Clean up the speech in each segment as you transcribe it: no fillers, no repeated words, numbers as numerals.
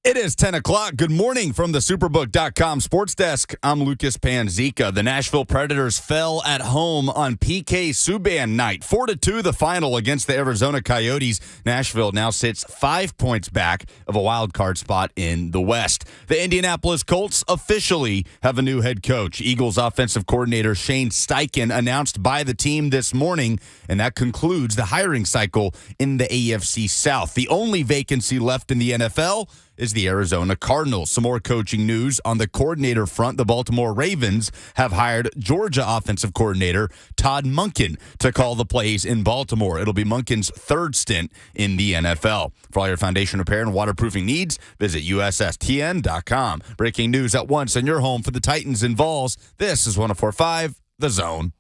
It is 10 o'clock. Good morning from the Superbook.com sports desk. I'm Lucas Panzica. The Nashville Predators fell at home on PK Subban night. 4-2 the final against the Arizona Coyotes. Nashville now sits 5 points back of a wild card spot in the West. The Indianapolis Colts officially have a new head coach. Eagles offensive coordinator Shane Steichen announced by the team this morning, and that concludes the hiring cycle in the AFC South. The only vacancy left in the NFL is the Arizona Cardinals. Some more coaching news on the coordinator front. The Baltimore Ravens have hired Georgia offensive coordinator Todd Monken to call the plays in Baltimore. It'll be Monken's third stint in the NFL. For all your foundation repair and waterproofing needs, visit USSTN.com. Breaking news at once on your home for the Titans and Vols. This is 104.5 The Zone.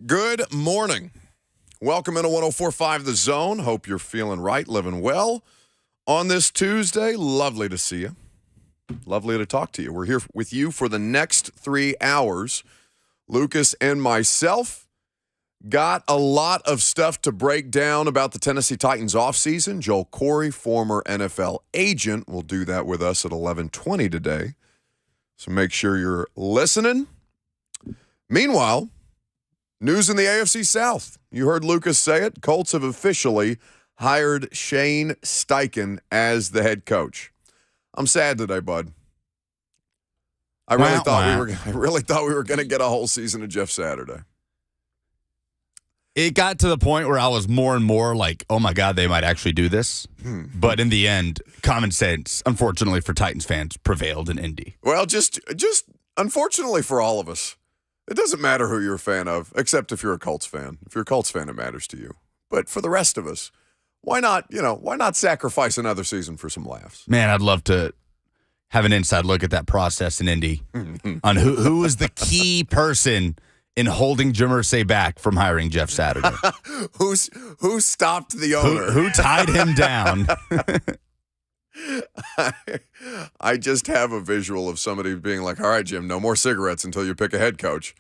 Good morning. Welcome into 104.5 The Zone. Hope you're feeling right, living well on this Tuesday. Lovely to see you. Lovely to talk to you. We're here with you for the next 3 hours. Lucas and myself got a lot of stuff to break down about the Tennessee Titans offseason. Joel Corry, former NFL agent, will do that with us at 11:20 today. So make sure you're listening. Meanwhile, news in the AFC South. You heard Lucas say it. Colts have officially hired Shane Steichen as the head coach. I'm sad today, bud. I really thought we were going to get a whole season of Jeff Saturday. It got to the point where I was more and more like, oh my God, they might actually do this. But in the end, common sense, unfortunately for Titans fans, prevailed in Indy. Well, just unfortunately for all of us. It doesn't matter who you're a fan of, except if you're a Colts fan. If you're a Colts fan, it matters to you. But for the rest of us, why not sacrifice another season for some laughs? Man, I'd love to have an inside look at that process in Indy on who was the key person in holding Jim Irsay back from hiring Jeff Saturday. Who stopped the owner? Who tied him down? I just have a visual of somebody being like, all right, Jim, no more cigarettes until you pick a head coach.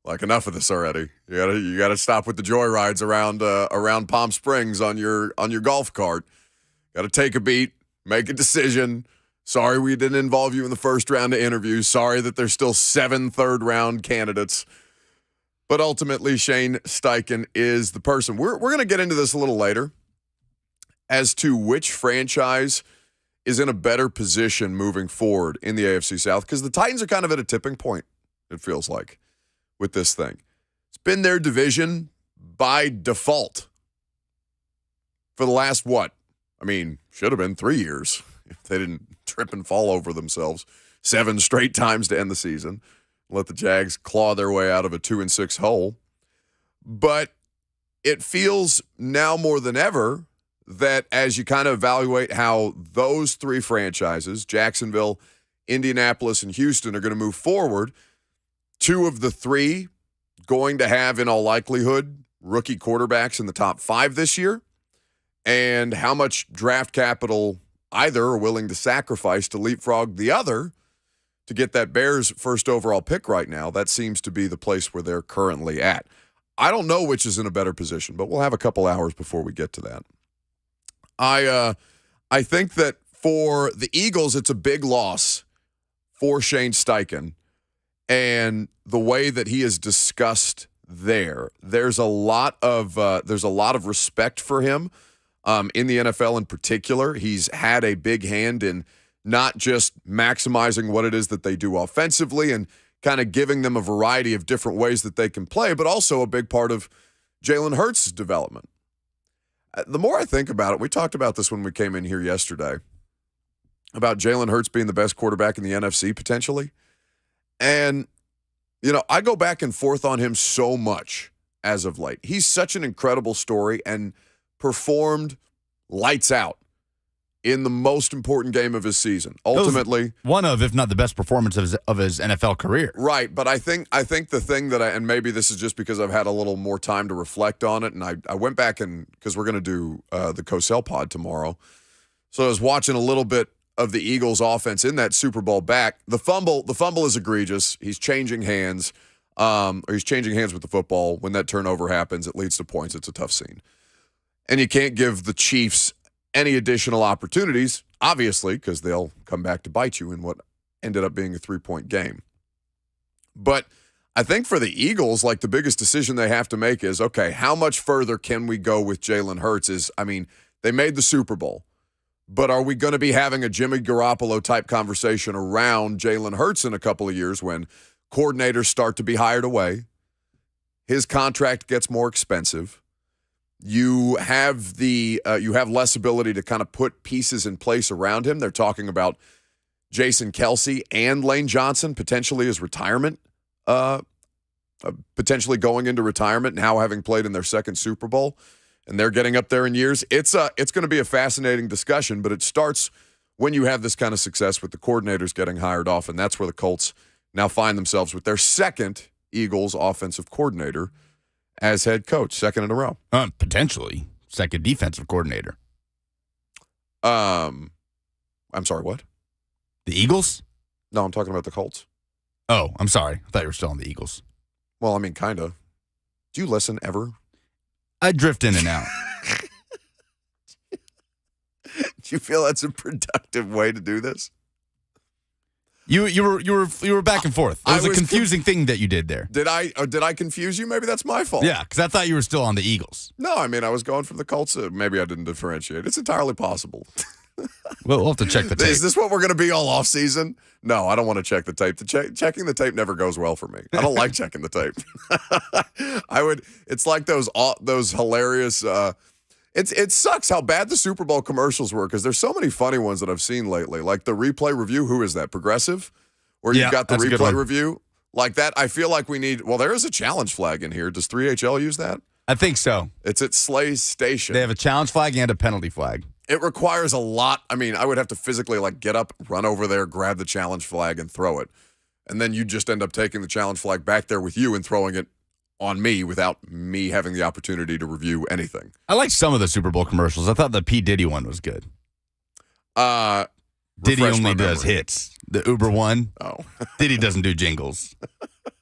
Like, enough of this already. You gotta stop with the joy rides around Palm Springs on your golf cart. Gotta take a beat, make a decision. Sorry we didn't involve you in the first round of interviews. Sorry that there's still 7 third-round candidates. But ultimately, Shane Steichen is the person. We're going to get into this a little later as to which franchise is in a better position moving forward in the AFC South, because the Titans are kind of at a tipping point, it feels like, with this thing. It's been their division by default for the last, should have been 3 years if they didn't trip and fall over themselves 7 straight times to end the season. Let the Jags claw their way out of a 2-6 hole. But it feels now more than ever that as you kind of evaluate how those 3 franchises, Jacksonville, Indianapolis, and Houston, are going to move forward, 2 of the 3 going to have, in all likelihood, rookie quarterbacks in the top 5 this year, and how much draft capital either are willing to sacrifice to leapfrog the other to get that Bears first overall pick right now. That seems to be the place where they're currently at. I don't know which is in a better position, but we'll have a couple hours before we get to that. I think that for the Eagles, it's a big loss for Shane Steichen, and the way that he is discussed there's a lot of respect for him in the NFL in particular. He's had a big hand in not just maximizing what it is that they do offensively and kind of giving them a variety of different ways that they can play, but also a big part of Jalen Hurts' development. The more I think about it, we talked about this when we came in here yesterday, about Jalen Hurts being the best quarterback in the NFC potentially. And, I go back and forth on him so much as of late. He's such an incredible story and performed lights out in the most important game of his season. Ultimately, one of, if not the best performance of his NFL career. Right, but I think the thing that and maybe this is just because I've had a little more time to reflect on it, and I went back because we're going to do the Cosell pod tomorrow. So I was watching a little bit of the Eagles offense in that Super Bowl back. The fumble is egregious. He's changing hands. Or he's changing hands with the football. When that turnover happens, it leads to points. It's a tough scene. And you can't give the Chiefs any additional opportunities, obviously, because they'll come back to bite you in what ended up being a 3-point game. But I think for the Eagles, like the biggest decision they have to make is, okay, how much further can we go with Jalen Hurts? They made the Super Bowl, but are we going to be having a Jimmy Garoppolo type conversation around Jalen Hurts in a couple of years when coordinators start to be hired away, his contract gets more expensive, you have less ability to kind of put pieces in place around him? They're talking about Jason Kelce and Lane Johnson potentially as retirement, potentially going into retirement now having played in their second Super Bowl, and they're getting up there in years. It's going to be a fascinating discussion, but it starts when you have this kind of success with the coordinators getting hired off, and that's where the Colts now find themselves with their second Eagles offensive coordinator as head coach, second in a row. Potentially second defensive coordinator. I'm sorry, what? The Eagles? No, I'm talking about the Colts. Oh, I'm sorry. I thought you were still on the Eagles. Well, I mean, kind of. Do you listen ever? I drift in and out. Do you feel that's a productive way to do this? You were back and forth. It was a confusing thing that you did there. Did I confuse you? Maybe that's my fault. Yeah, because I thought you were still on the Eagles. No, I mean, I was going for the Colts. Maybe I didn't differentiate. It's entirely possible. We'll have to check the tape. Is this what we're going to be all off season? No, I don't want to check the tape. Checking the tape never goes well for me. I don't like checking the tape. It's like those hilarious. It sucks how bad the Super Bowl commercials were because there's so many funny ones that I've seen lately. Like the replay review. Who is that? Progressive? Where you've got the replay review? Like that, I feel like we need. Well, there is a challenge flag in here. Does 3HL use that? I think so. It's at Slay's Station. They have a challenge flag and a penalty flag. It requires a lot. I mean, I would have to physically get up, run over there, grab the challenge flag, and throw it. And then you just end up taking the challenge flag back there with you and throwing it on me without me having the opportunity to review anything. I like some of the Super Bowl commercials. I thought the P. Diddy one was good. Diddy only does hits. The Uber one. Oh. Diddy doesn't do jingles.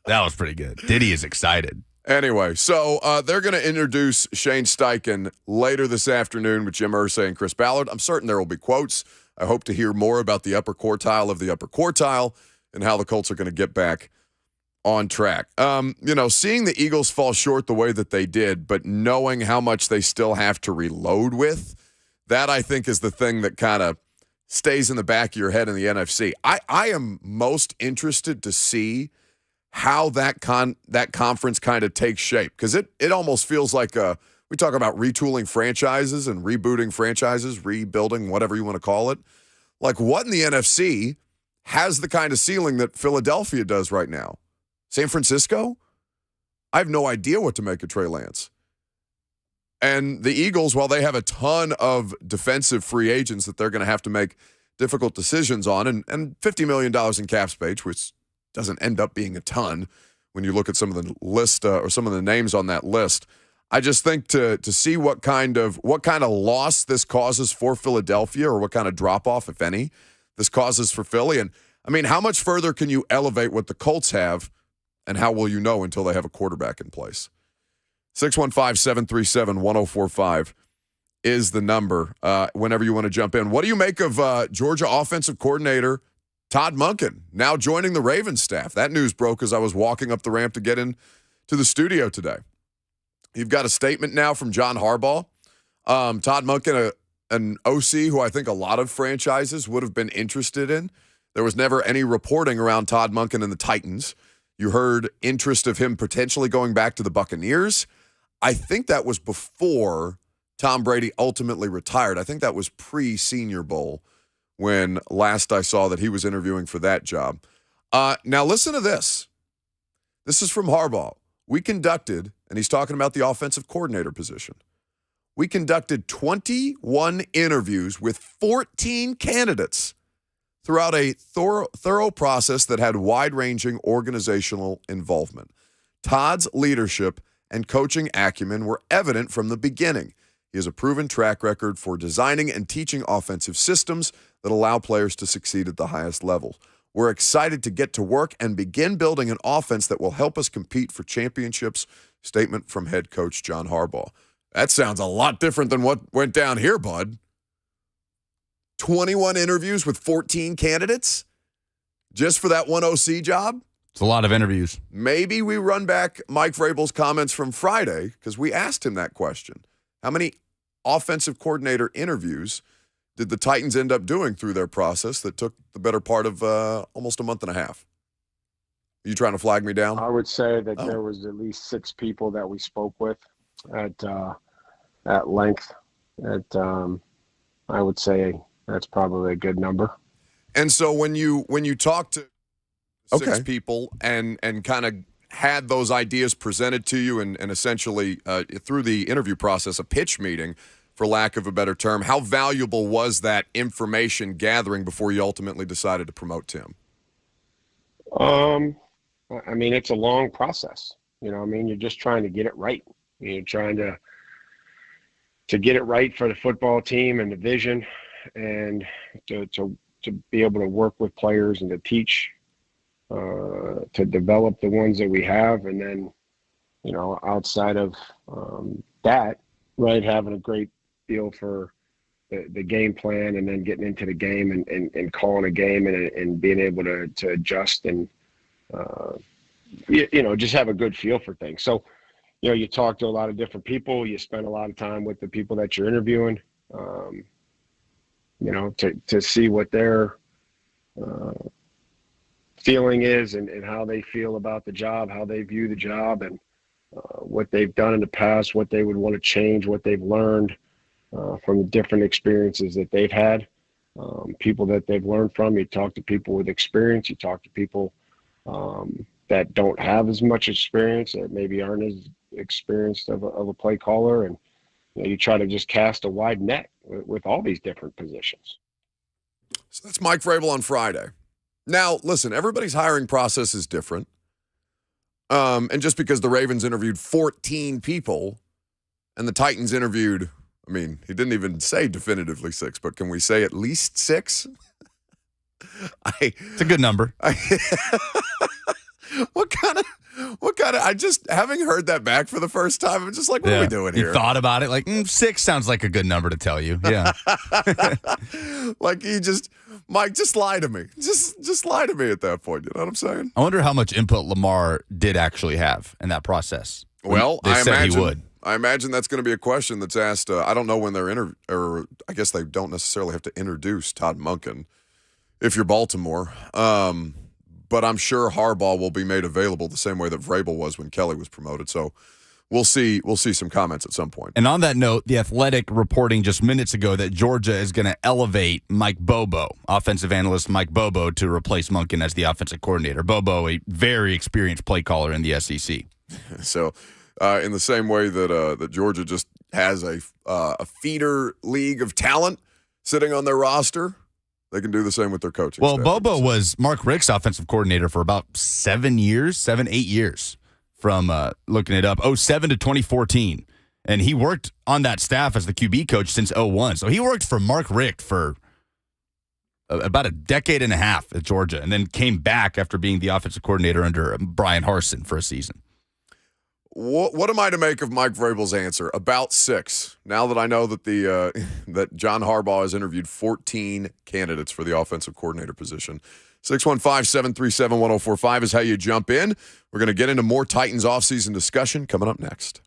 That was pretty good. Diddy is excited. Anyway, so they're going to introduce Shane Steichen later this afternoon with Jim Irsay and Chris Ballard. I'm certain there will be quotes. I hope to hear more about the upper quartile of the upper quartile and how the Colts are going to get back on track. Seeing the Eagles fall short the way that they did, but knowing how much they still have to reload with, that I think is the thing that kind of stays in the back of your head in the NFC. I am most interested to see how that conference kind of takes shape because it almost feels like we talk about retooling franchises and rebooting franchises, rebuilding, whatever you want to call it. Like what in the NFC has the kind of ceiling that Philadelphia does right now? San Francisco? I have no idea what to make of Trey Lance. And the Eagles, while they have a ton of defensive free agents that they're going to have to make difficult decisions on, and $50 million in cap space, which doesn't end up being a ton when you look at some of the list or some of the names on that list. I just think to see what kind of loss this causes for Philadelphia or what kind of drop-off, if any, this causes for Philly. And, I mean, how much further can you elevate what the Colts have, and how will you know until they have a quarterback in place? 615-737-1045 is the number whenever you want to jump in. What do you make of Georgia offensive coordinator Todd Monken now joining the Ravens staff? That news broke as I was walking up the ramp to get into the studio today. You've got a statement now from John Harbaugh. Todd Monken, an OC who I think a lot of franchises would have been interested in. There was never any reporting around Todd Monken and the Titans. You heard interest of him potentially going back to the Buccaneers. I think that was before Tom Brady ultimately retired. I think that was pre-Senior Bowl when last I saw that he was interviewing for that job. Now listen to this. This is from Harbaugh. We conducted, and he's talking about the offensive coordinator position. we conducted 21 interviews with 14 candidates throughout a thorough process that had wide-ranging organizational involvement. Todd's leadership and coaching acumen were evident from the beginning. He has a proven track record for designing and teaching offensive systems that allow players to succeed at the highest levels. We're excited to get to work and begin building an offense that will help us compete for championships. Statement from head coach John Harbaugh. That sounds a lot different than what went down here, bud. 21 interviews with 14 candidates just for that one OC job? It's a lot of interviews. Maybe we run back Mike Vrabel's comments from Friday because we asked him that question. How many offensive coordinator interviews did the Titans end up doing through their process that took the better part of almost a month and a half? Are you trying to flag me down? I would say that there was at least 6 people that we spoke with at length. I would say that's probably a good number. And so when you talk to 6 people and kind of had those ideas presented to you and essentially through the interview process, a pitch meeting, for lack of a better term, how valuable was that information gathering before you ultimately decided to promote Tim? I mean, it's a long process. You know, I mean, you're just trying to get it right. You're trying to get it right for the football team and the vision, and to be able to work with players and to teach, to develop the ones that we have, and then, you know, outside of that, right, having a great feel for the game plan, and then getting into the game and calling a game and being able to adjust and you know, just have a good feel for things. So, you know, you talk to a lot of different people. You spend a lot of time with the people that you're interviewing, you know, to see what their feeling is and how they feel about the job, how they view the job, and what they've done in the past, what they would want to change, what they've learned from the different experiences that they've had, people that they've learned from. You talk to people with experience. You talk to people that don't have as much experience, that maybe aren't as experienced of a play caller, and you know, you try to just cast a wide net with all these different positions. So that's Mike Vrabel on Friday. Now, listen, everybody's hiring process is different. And just because the Ravens interviewed 14 people and the Titans interviewed, I mean, he didn't even say definitively 6, but can we say at least 6? It's a good number. What kind of, I just, having heard that back for the first time, I'm just like, what are we doing here? You thought about it, like, 6 sounds like a good number to tell you. Yeah. Like Mike, just lie to me. Just lie to me at that point. You know what I'm saying? I wonder how much input Lamar did actually have in that process. Well, they said he would. I imagine that's going to be a question that's asked. I don't know when they're or I guess they don't necessarily have to introduce Todd Monken if you're Baltimore. But I'm sure Harbaugh will be made available the same way that Vrabel was when Kelly was promoted. So we'll see some comments at some point. And on that note, The Athletic reporting just minutes ago that Georgia is going to elevate Mike Bobo, offensive analyst Mike Bobo, to replace Monken as the offensive coordinator. Bobo, a very experienced play caller in the SEC. So in the same way that Georgia just has a feeder league of talent sitting on their roster, they can do the same with their coaching Well, staff. Bobo was Mark Richt's offensive coordinator for about 7 years, 8 years, from looking it up, 2007 to 2014. And he worked on that staff as the QB coach since 2001. So he worked for Mark Richt for about a decade and a half at Georgia, and then came back after being the offensive coordinator under Brian Harsin for a season. What am I to make of Mike Vrabel's answer? About 6. Now that I know that that John Harbaugh has interviewed 14 candidates for the offensive coordinator position. 615-737-1045 is how you jump in. We're going to get into more Titans offseason discussion coming up next.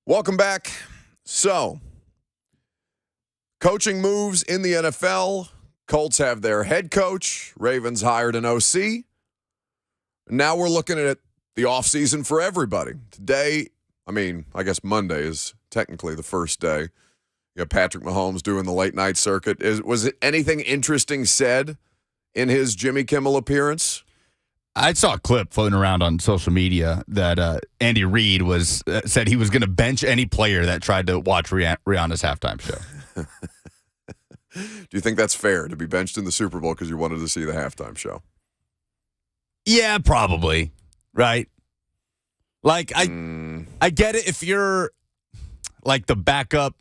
Welcome back. So, coaching moves in the NFL. Colts have their head coach. Ravens hired an OC. Now we're looking at the offseason for everybody. Today, I guess Monday is technically the first day. You got Patrick Mahomes doing the late night circuit. Was it anything interesting said in his Jimmy Kimmel appearance? I saw a clip floating around on social media that Andy Reid said he was going to bench any player that tried to watch Rihanna's halftime show. Do you think that's fair to be benched in the Super Bowl because you wanted to see the halftime show? Yeah, probably. Right. Like, I get it if you're like the backup.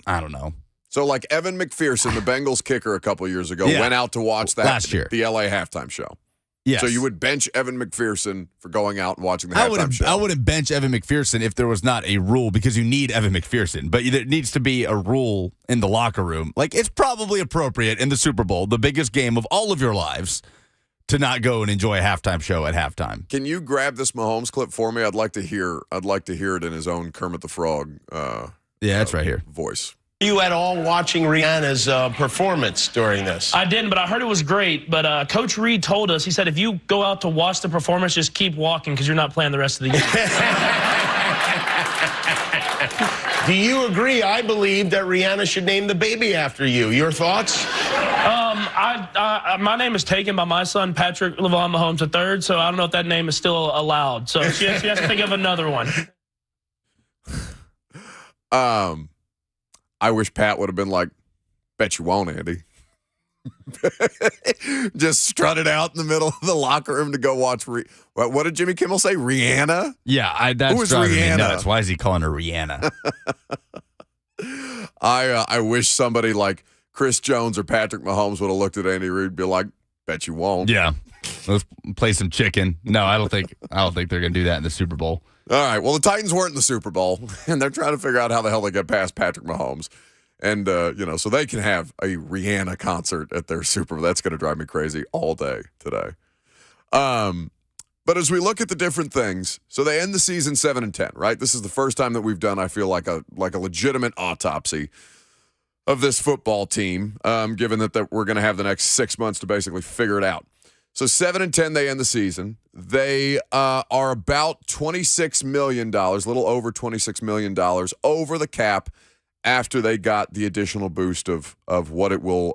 I don't know. So, like Evan McPherson, the Bengals kicker a couple years ago, went out to watch that last year, the LA halftime show. Yes. So you would bench Evan McPherson for going out and watching the halftime show. I wouldn't bench Evan McPherson if there was not a rule, because you need Evan McPherson. But there needs to be a rule in the locker room. Like, it's probably appropriate in the Super Bowl, the biggest game of all of your lives, to not go and enjoy a halftime show at halftime. Can you grab this Mahomes clip for me? I'd like to hear it in his own Kermit the Frog. That's right here. Voice. You at all watching Rihanna's performance during this? I didn't, but I heard it was great. But Coach Reid told us, he said, if you go out to watch the performance, just keep walking because you're not playing the rest of the game. Do you agree? I believe that Rihanna should name the baby after you. Your thoughts? My name is taken by my son, Patrick LeVon Mahomes III, so I don't know if that name is still allowed. So she has to think of another one. I wish Pat would have been like, bet you won't, Andy. Just strutted out in the middle of the locker room to go watch. What did Jimmy Kimmel say? Rihanna? Yeah, that's Who is driving me Rihanna? nuts. Why is he calling her Rihanna? I wish somebody like Chris Jones or Patrick Mahomes would have looked at Andy Reid and be like, bet you won't. Yeah. Let's play some chicken. No, I don't think they're going to do that in the Super Bowl. All right. Well, the Titans weren't in the Super Bowl, and they're trying to figure out how the hell they get past Patrick Mahomes. And, so they can have a Rihanna concert at their Super Bowl. That's going to drive me crazy all day today. But as we look at the different things, so they end the season 7-10, right? This is the first time that we've done, I feel like a legitimate autopsy of this football team, given that we're going to have the next 6 months to basically figure it out. So 7-10, they end the season. They are about $26 million, a little over $26 million over the cap after they got the additional boost of what it will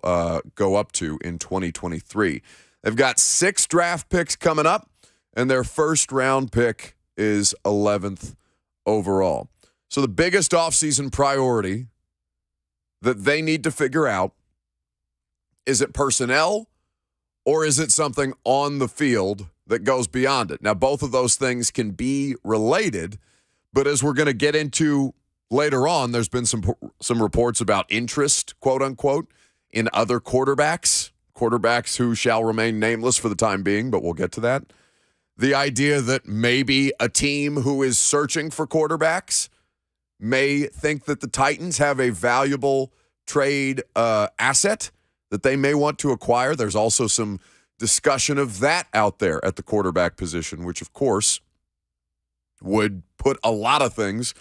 go up to in 2023. They've got 6 draft picks coming up, and their first round pick is 11th overall. So the biggest offseason priority that they need to figure out, is it personnel or is it something on the field that goes beyond it? Now, both of those things can be related, but as we're going to get into later on, there's been some reports about interest, quote unquote, in other quarterbacks who shall remain nameless for the time being, but we'll get to that. The idea that maybe a team who is searching for quarterbacks may think that the Titans have a valuable trade asset that they may want to acquire. There's also some discussion of that out there at the quarterback position, which, of course, would put a lot of things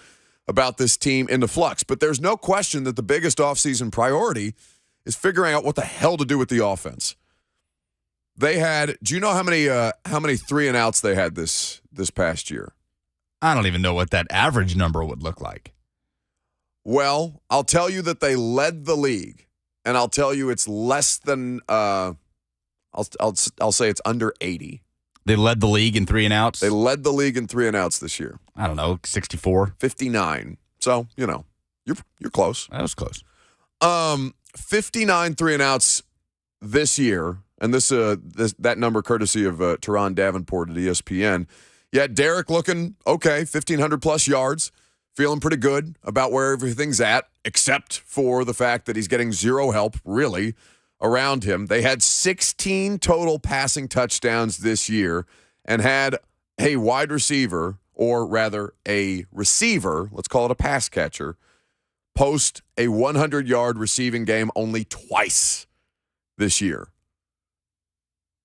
about this team into flux. But there's no question that the biggest offseason priority is figuring out what the hell to do with the offense. They had, do you know how many 3-and-outs they had this past year? I don't even know what that average number would look like. Well, I'll tell you that they led the league, and I'll tell you it's less than I'll say it's under 80. They led the league in 3-and-outs? They led the league in 3-and-outs this year. I don't know, 64? 59. So, you're close. That was close. 59 3-and-outs this year, and that number courtesy of Teron Davenport at ESPN. Yeah, Derek looking okay, 1,500 plus yards, feeling pretty good about where everything's at, except for the fact that he's getting zero help, really, around him. They had 16 total passing touchdowns this year and had a wide receiver, or rather a receiver, let's call it a pass catcher, post a 100-yard receiving game only twice this year.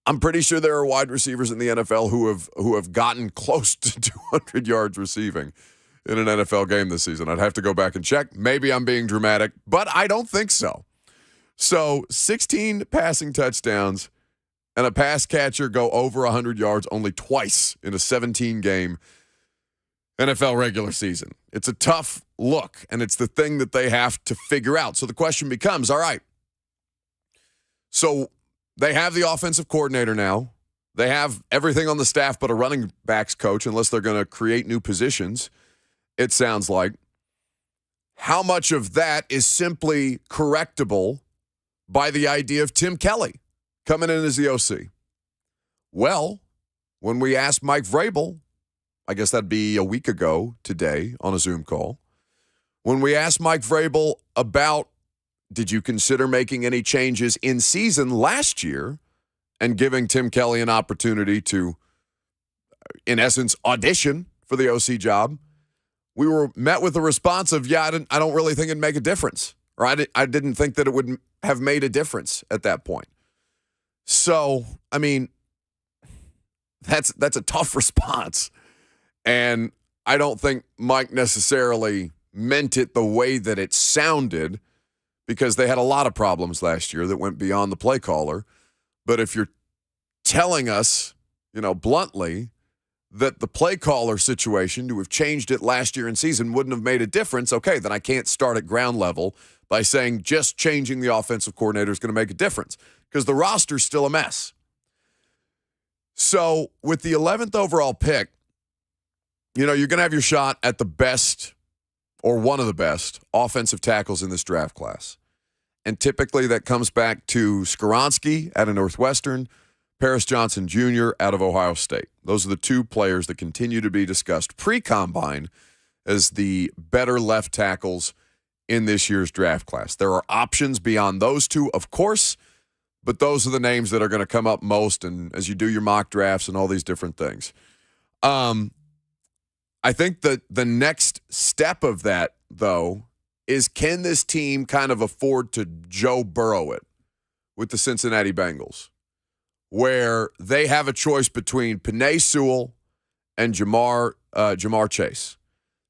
I'm pretty sure there are wide receivers in the NFL who have gotten close to 200 yards receiving in an NFL game this season. I'd have to go back and check. Maybe I'm being dramatic, but I don't think so. So 16 passing touchdowns and a pass catcher go over 100 yards only twice in a 17-game NFL regular season. It's a tough look, and it's the thing that they have to figure out. So the question becomes, all right, so they have the offensive coordinator now. They have everything on the staff but a running backs coach, unless they're going to create new positions, it sounds like. How much of that is simply correctable by the idea of Tim Kelly coming in as the OC? Well, when we asked Mike Vrabel, I guess that'd be a week ago today on a Zoom call, when we asked Mike Vrabel about, did you consider making any changes in season last year and giving Tim Kelly an opportunity to, in essence, audition for the OC job, we were met with a response of, yeah, I don't really think it'd make a difference. Or I didn't think that it would have made a difference at that point. So, I mean, that's a tough response. And I don't think Mike necessarily meant it the way that it sounded, because they had a lot of problems last year that went beyond the play caller. But if you're telling us, bluntly, that the play caller situation, to have changed it last year in season, wouldn't have made a difference, okay, then I can't start at ground level by saying just changing the offensive coordinator is going to make a difference, because the roster's still a mess. So with the 11th overall pick, you're going to have your shot at the best, or one of the best, offensive tackles in this draft class. And typically that comes back to Skoronski out of Northwestern, Paris Johnson Jr. out of Ohio State. Those are the two players that continue to be discussed pre-combine as the better left tackles in this year's draft class. There are options beyond those two, of course, but those are the names that are going to come up most, and as you do your mock drafts and all these different things. I think that the next step of that, though, is, can this team kind of afford to Joe Burrow it with the Cincinnati Bengals, where they have a choice between Penei Sewell and Jamar Chase.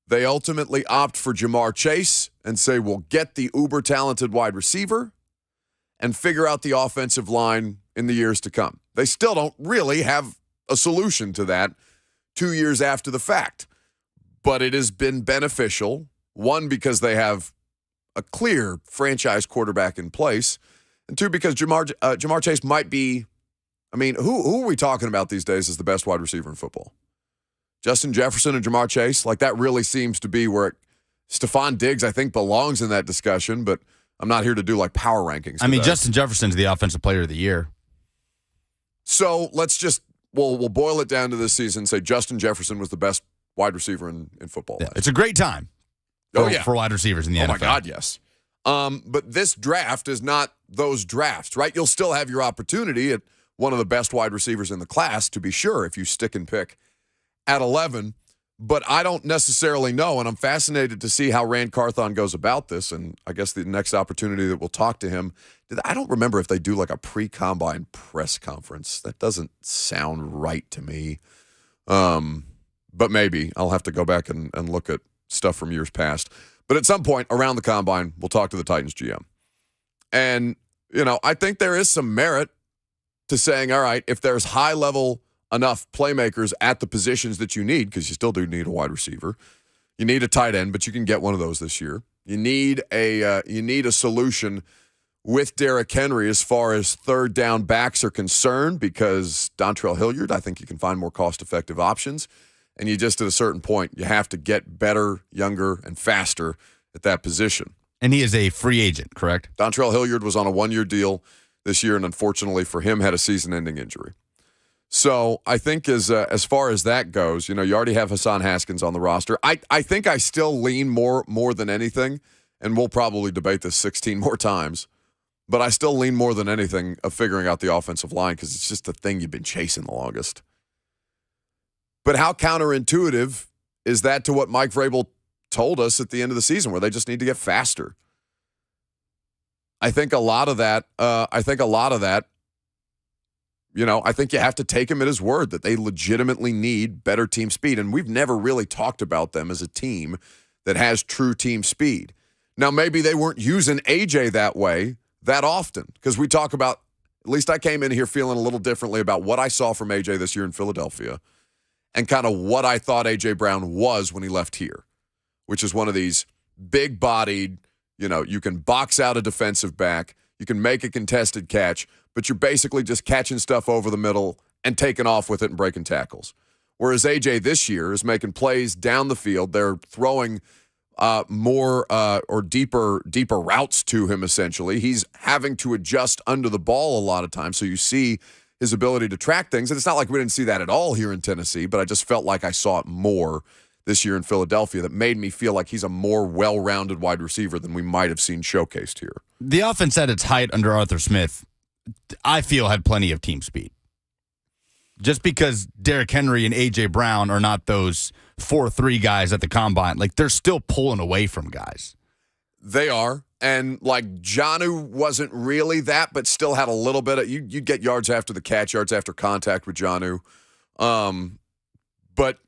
They ultimately opt for Jamar Chase and say, we'll get the uber-talented wide receiver and figure out the offensive line in the years to come. They still don't really have a solution to that 2 years after the fact. But it has been beneficial, one, because they have a clear franchise quarterback in place, and two, because Jamar Chase might be, who are we talking about these days as the best wide receiver in football? Justin Jefferson and Jamar Chase? Like, that really seems to be where Stephon Diggs, I think, belongs in that discussion, but I'm not here to do, power rankings today. Justin Jefferson's the offensive player of the year. So let's just, we'll boil it down to this season and say Justin Jefferson was the best wide receiver in football. Yeah, it's a great time for wide receivers in the NFL. Oh, my God, yes. But this draft is not those drafts, right? You'll still have your opportunity at one of the best wide receivers in the class, to be sure, if you stick and pick at 11. But I don't necessarily know, and I'm fascinated to see how Rand Carthon goes about this, and I guess the next opportunity that we'll talk to him, I don't remember if they do a pre-combine press conference. That doesn't sound right to me. But maybe I'll have to go back and look at stuff from years past. But at some point around the combine, we'll talk to the Titans GM. And, I think there is some merit to saying, all right, if there's high-level enough playmakers at the positions that you need, because you still do need a wide receiver, you need a tight end, but you can get one of those this year. You need a solution with Derek Henry as far as third down backs are concerned, because Dontrell Hilliard, I think you can find more cost-effective options. And you just, at a certain point, you have to get better, younger, and faster at that position. And he is a free agent, correct? Dontrell Hilliard was on a one-year deal this year, and unfortunately for him, had a season-ending injury. So I think as far as that goes, you already have Hassan Haskins on the roster. I think I still lean more than anything, and we'll probably debate this 16 more times, but I still lean more than anything of figuring out the offensive line, because it's just the thing you've been chasing the longest. But how counterintuitive is that to what Mike Vrabel told us at the end of the season, where they just need to get faster? I think a lot of that, I think you have to take him at his word that they legitimately need better team speed. And we've never really talked about them as a team that has true team speed. Now, maybe they weren't using AJ that way that often, because we talk about, at least I came in here feeling a little differently about what I saw from AJ this year in Philadelphia and kind of what I thought AJ Brown was when he left here, which is one of these big-bodied, you can box out a defensive back, you can make a contested catch, but you're basically just catching stuff over the middle and taking off with it and breaking tackles. Whereas AJ this year is making plays down the field. They're throwing more or deeper routes to him, essentially. He's having to adjust under the ball a lot of times, so you see his ability to track things. And it's not like we didn't see that at all here in Tennessee, but I just felt like I saw it more this year in Philadelphia that made me feel like he's a more well-rounded wide receiver than we might have seen showcased here. The offense at its height under Arthur Smith, I feel, had plenty of team speed. Just because Derrick Henry and A.J. Brown are not those 4-3 guys at the combine, they're still pulling away from guys. They are. And, Jonnu wasn't really that, but still had a little bit of – you'd get yards after the catch, yards after contact with Jonnu. But –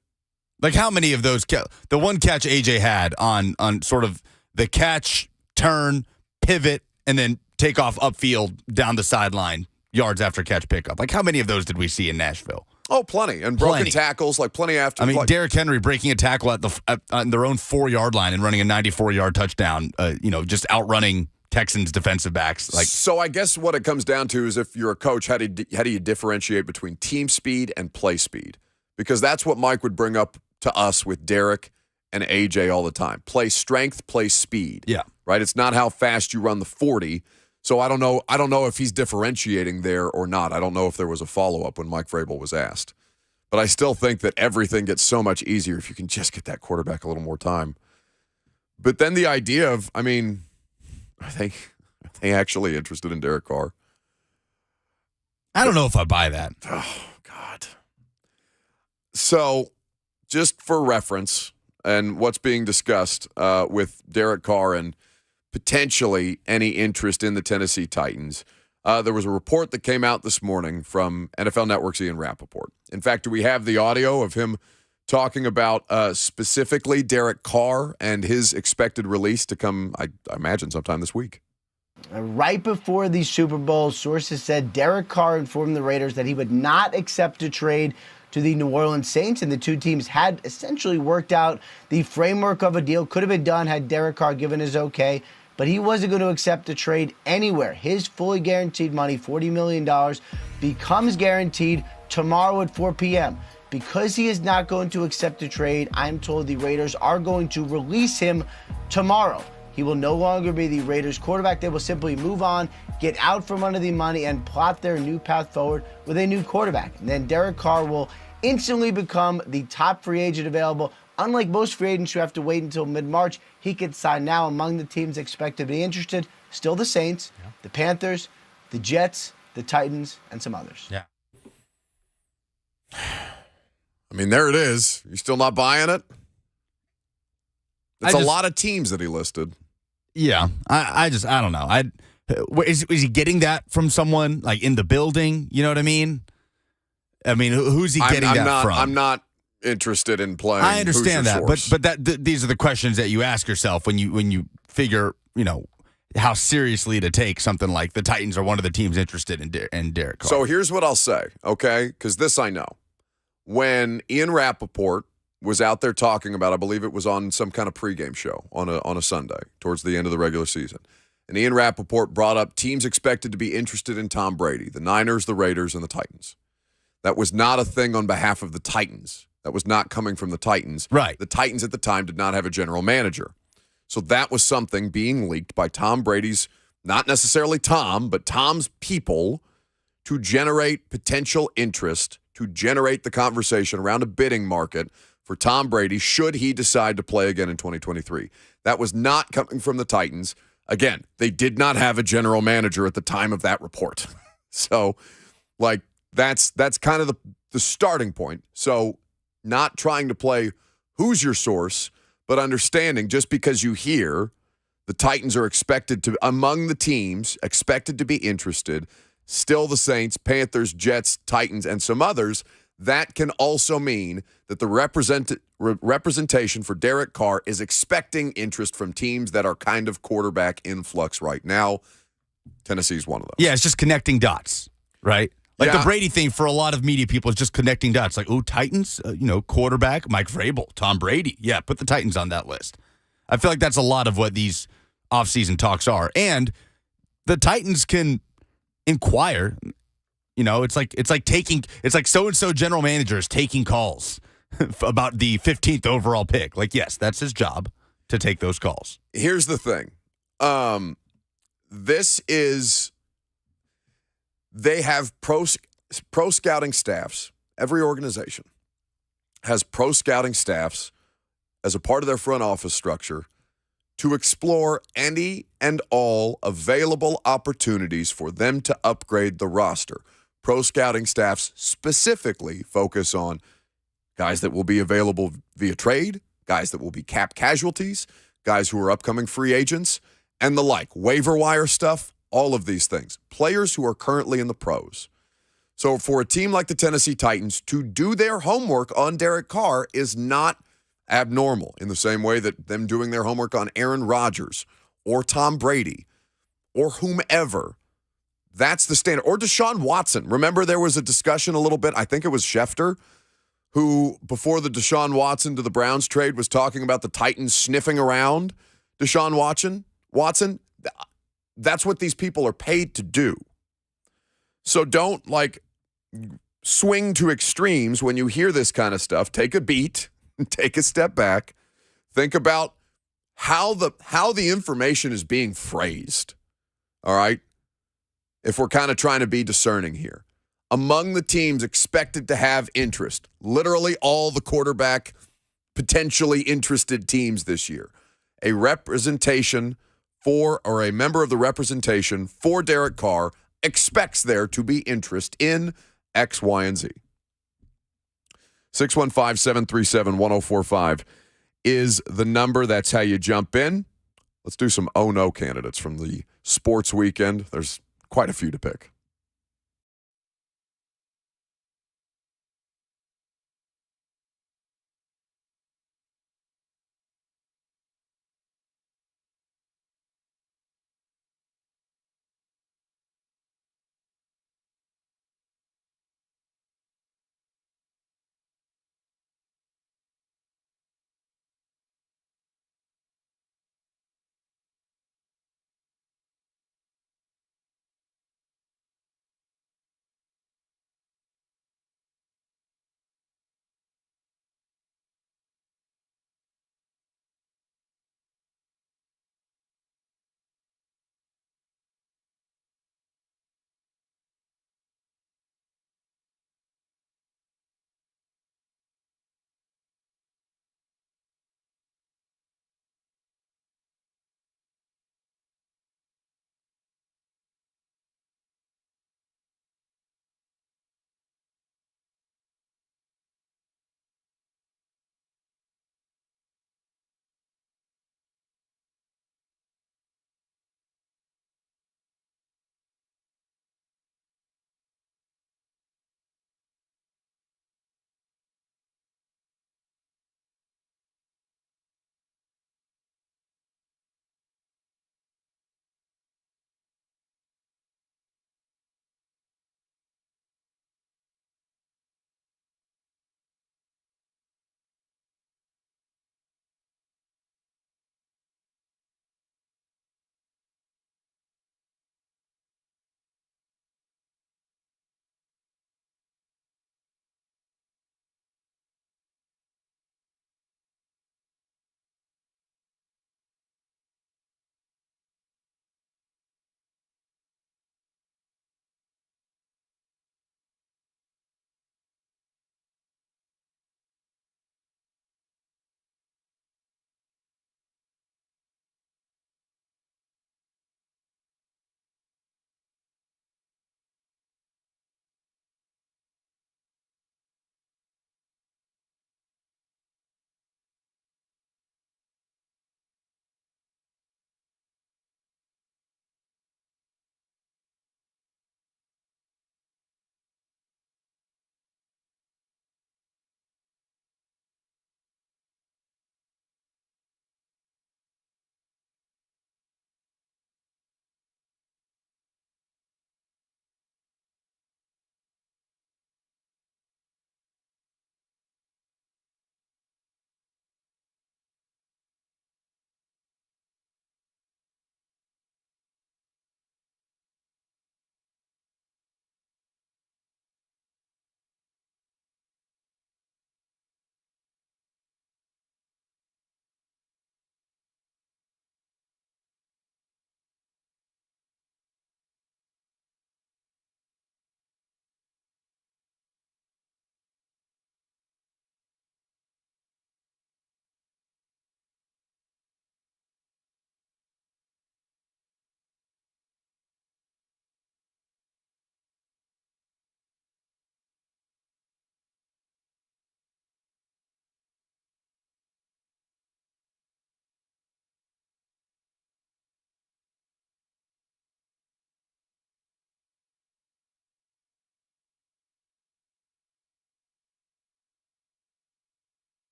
how many of those the one catch AJ had on sort of the catch, turn, pivot, and then take off upfield down the sideline, yards after catch pickup. How many of those did we see in Nashville? Oh, plenty. And broken tackles, plenty after. Derrick Henry breaking a tackle on their own 4-yard line and running a 94-yard touchdown, just outrunning Texans defensive backs. So I guess what it comes down to is if you're a coach, how do you differentiate between team speed and play speed? Because that's what Mike would bring up to us with Derek and AJ all the time. Play strength, play speed. Yeah. Right? It's not how fast you run the 40. So I don't know if he's differentiating there or not. I don't know if there was a follow-up when Mike Vrabel was asked. But I still think that everything gets so much easier if you can just get that quarterback a little more time. But then the idea of, are they actually interested in Derek Carr? I don't know if I buy that. Oh, God. So, just for reference, and what's being discussed with Derek Carr and potentially any interest in the Tennessee Titans, there was a report that came out this morning from NFL Network's Ian Rappaport. In fact, do we have the audio of him talking about specifically Derek Carr and his expected release to come, I imagine, sometime this week? Right before the Super Bowl, sources said Derek Carr informed the Raiders that he would not accept a trade to the New Orleans Saints, and the two teams had essentially worked out the framework of a deal. Could have been done had Derek Carr given his okay, but he wasn't going to accept a trade anywhere. His fully guaranteed money, $40 million, becomes guaranteed tomorrow at 4 p.m. Because he is not going to accept a trade, I'm told the Raiders are going to release him tomorrow. He will no longer be the Raiders quarterback. They will simply move on, get out from under the money, and plot their new path forward with a new quarterback. And then Derek Carr will instantly become the top free agent available. Unlike most free agents who have to wait until mid-March, he could sign now. Among the teams expected to be interested, still the Saints, the Panthers, the Jets, the Titans, and some others. Yeah. There it is. You still not buying it? It's a lot of teams that he listed. Yeah, I don't know. Is he getting that from someone in the building? You know what I mean? Who's he getting that from? I'm not interested in playing. I understand that, source? but these are the questions that you ask yourself when you figure how seriously to take something like the Titans are one of the teams interested in Derek Carr. So here's what I'll say, okay? Because this I know. When Ian Rappaport was out there talking about, I believe it was on some kind of pregame show on a Sunday towards the end of the regular season. And Ian Rappaport brought up teams expected to be interested in Tom Brady, the Niners, the Raiders, and the Titans. That was not a thing on behalf of the Titans. That was not coming from the Titans. Right. The Titans at the time did not have a general manager. So that was something being leaked by Tom Brady's, not necessarily Tom, but Tom's people to generate potential interest, to generate the conversation around a bidding market for Tom Brady should he decide to play again in 2023. That was not coming from the Titans. Again, they did not have a general manager at the time of that report. So, that's kind of the starting point. So, not trying to play who's your source, but understanding just because you hear the Titans are expected to, among the teams, expected to be interested, still the Saints, Panthers, Jets, Titans, and some others, that can also mean that the representation for Derek Carr is expecting interest from teams that are kind of quarterback in flux right now. Tennessee's one of those. Yeah, it's just connecting dots, right? Like the Brady thing for a lot of media people is just connecting dots. Like, oh, Titans, quarterback, Mike Vrabel, Tom Brady. Yeah, put the Titans on that list. I feel like that's a lot of what these offseason talks are. And the Titans can inquire. It's like so-and-so general manager is taking calls about the 15th overall pick. Like, yes, that's his job to take those calls. Here's the thing. They have pro scouting staffs. Every organization has pro scouting staffs as a part of their front office structure to explore any and all available opportunities for them to upgrade the roster. Pro scouting staffs specifically focus on guys that will be available via trade, guys that will be cap casualties, guys who are upcoming free agents, and the like. Waiver wire stuff, all of these things. Players who are currently in the pros. So for a team like the Tennessee Titans to do their homework on Derek Carr is not abnormal, in the same way that them doing their homework on Aaron Rodgers or Tom Brady or whomever. That's the standard. Or Deshaun Watson. Remember there was a discussion a little bit, I think it was Schefter, who before the Deshaun Watson to the Browns trade was talking about the Titans sniffing around Deshaun Watson. That's what these people are paid to do. So don't swing to extremes when you hear this kind of stuff. Take a beat, take a step back, think about how the information is being phrased. All right? If we're kind of trying to be discerning here. Among the teams expected to have interest, literally all the quarterback potentially interested teams this year, a representation for, or a member of the representation for Derek Carr expects there to be interest in X, Y, and Z. 615-737-1045 is the number. That's how you jump in. Let's do some oh no candidates from the sports weekend. There's quite a few to pick.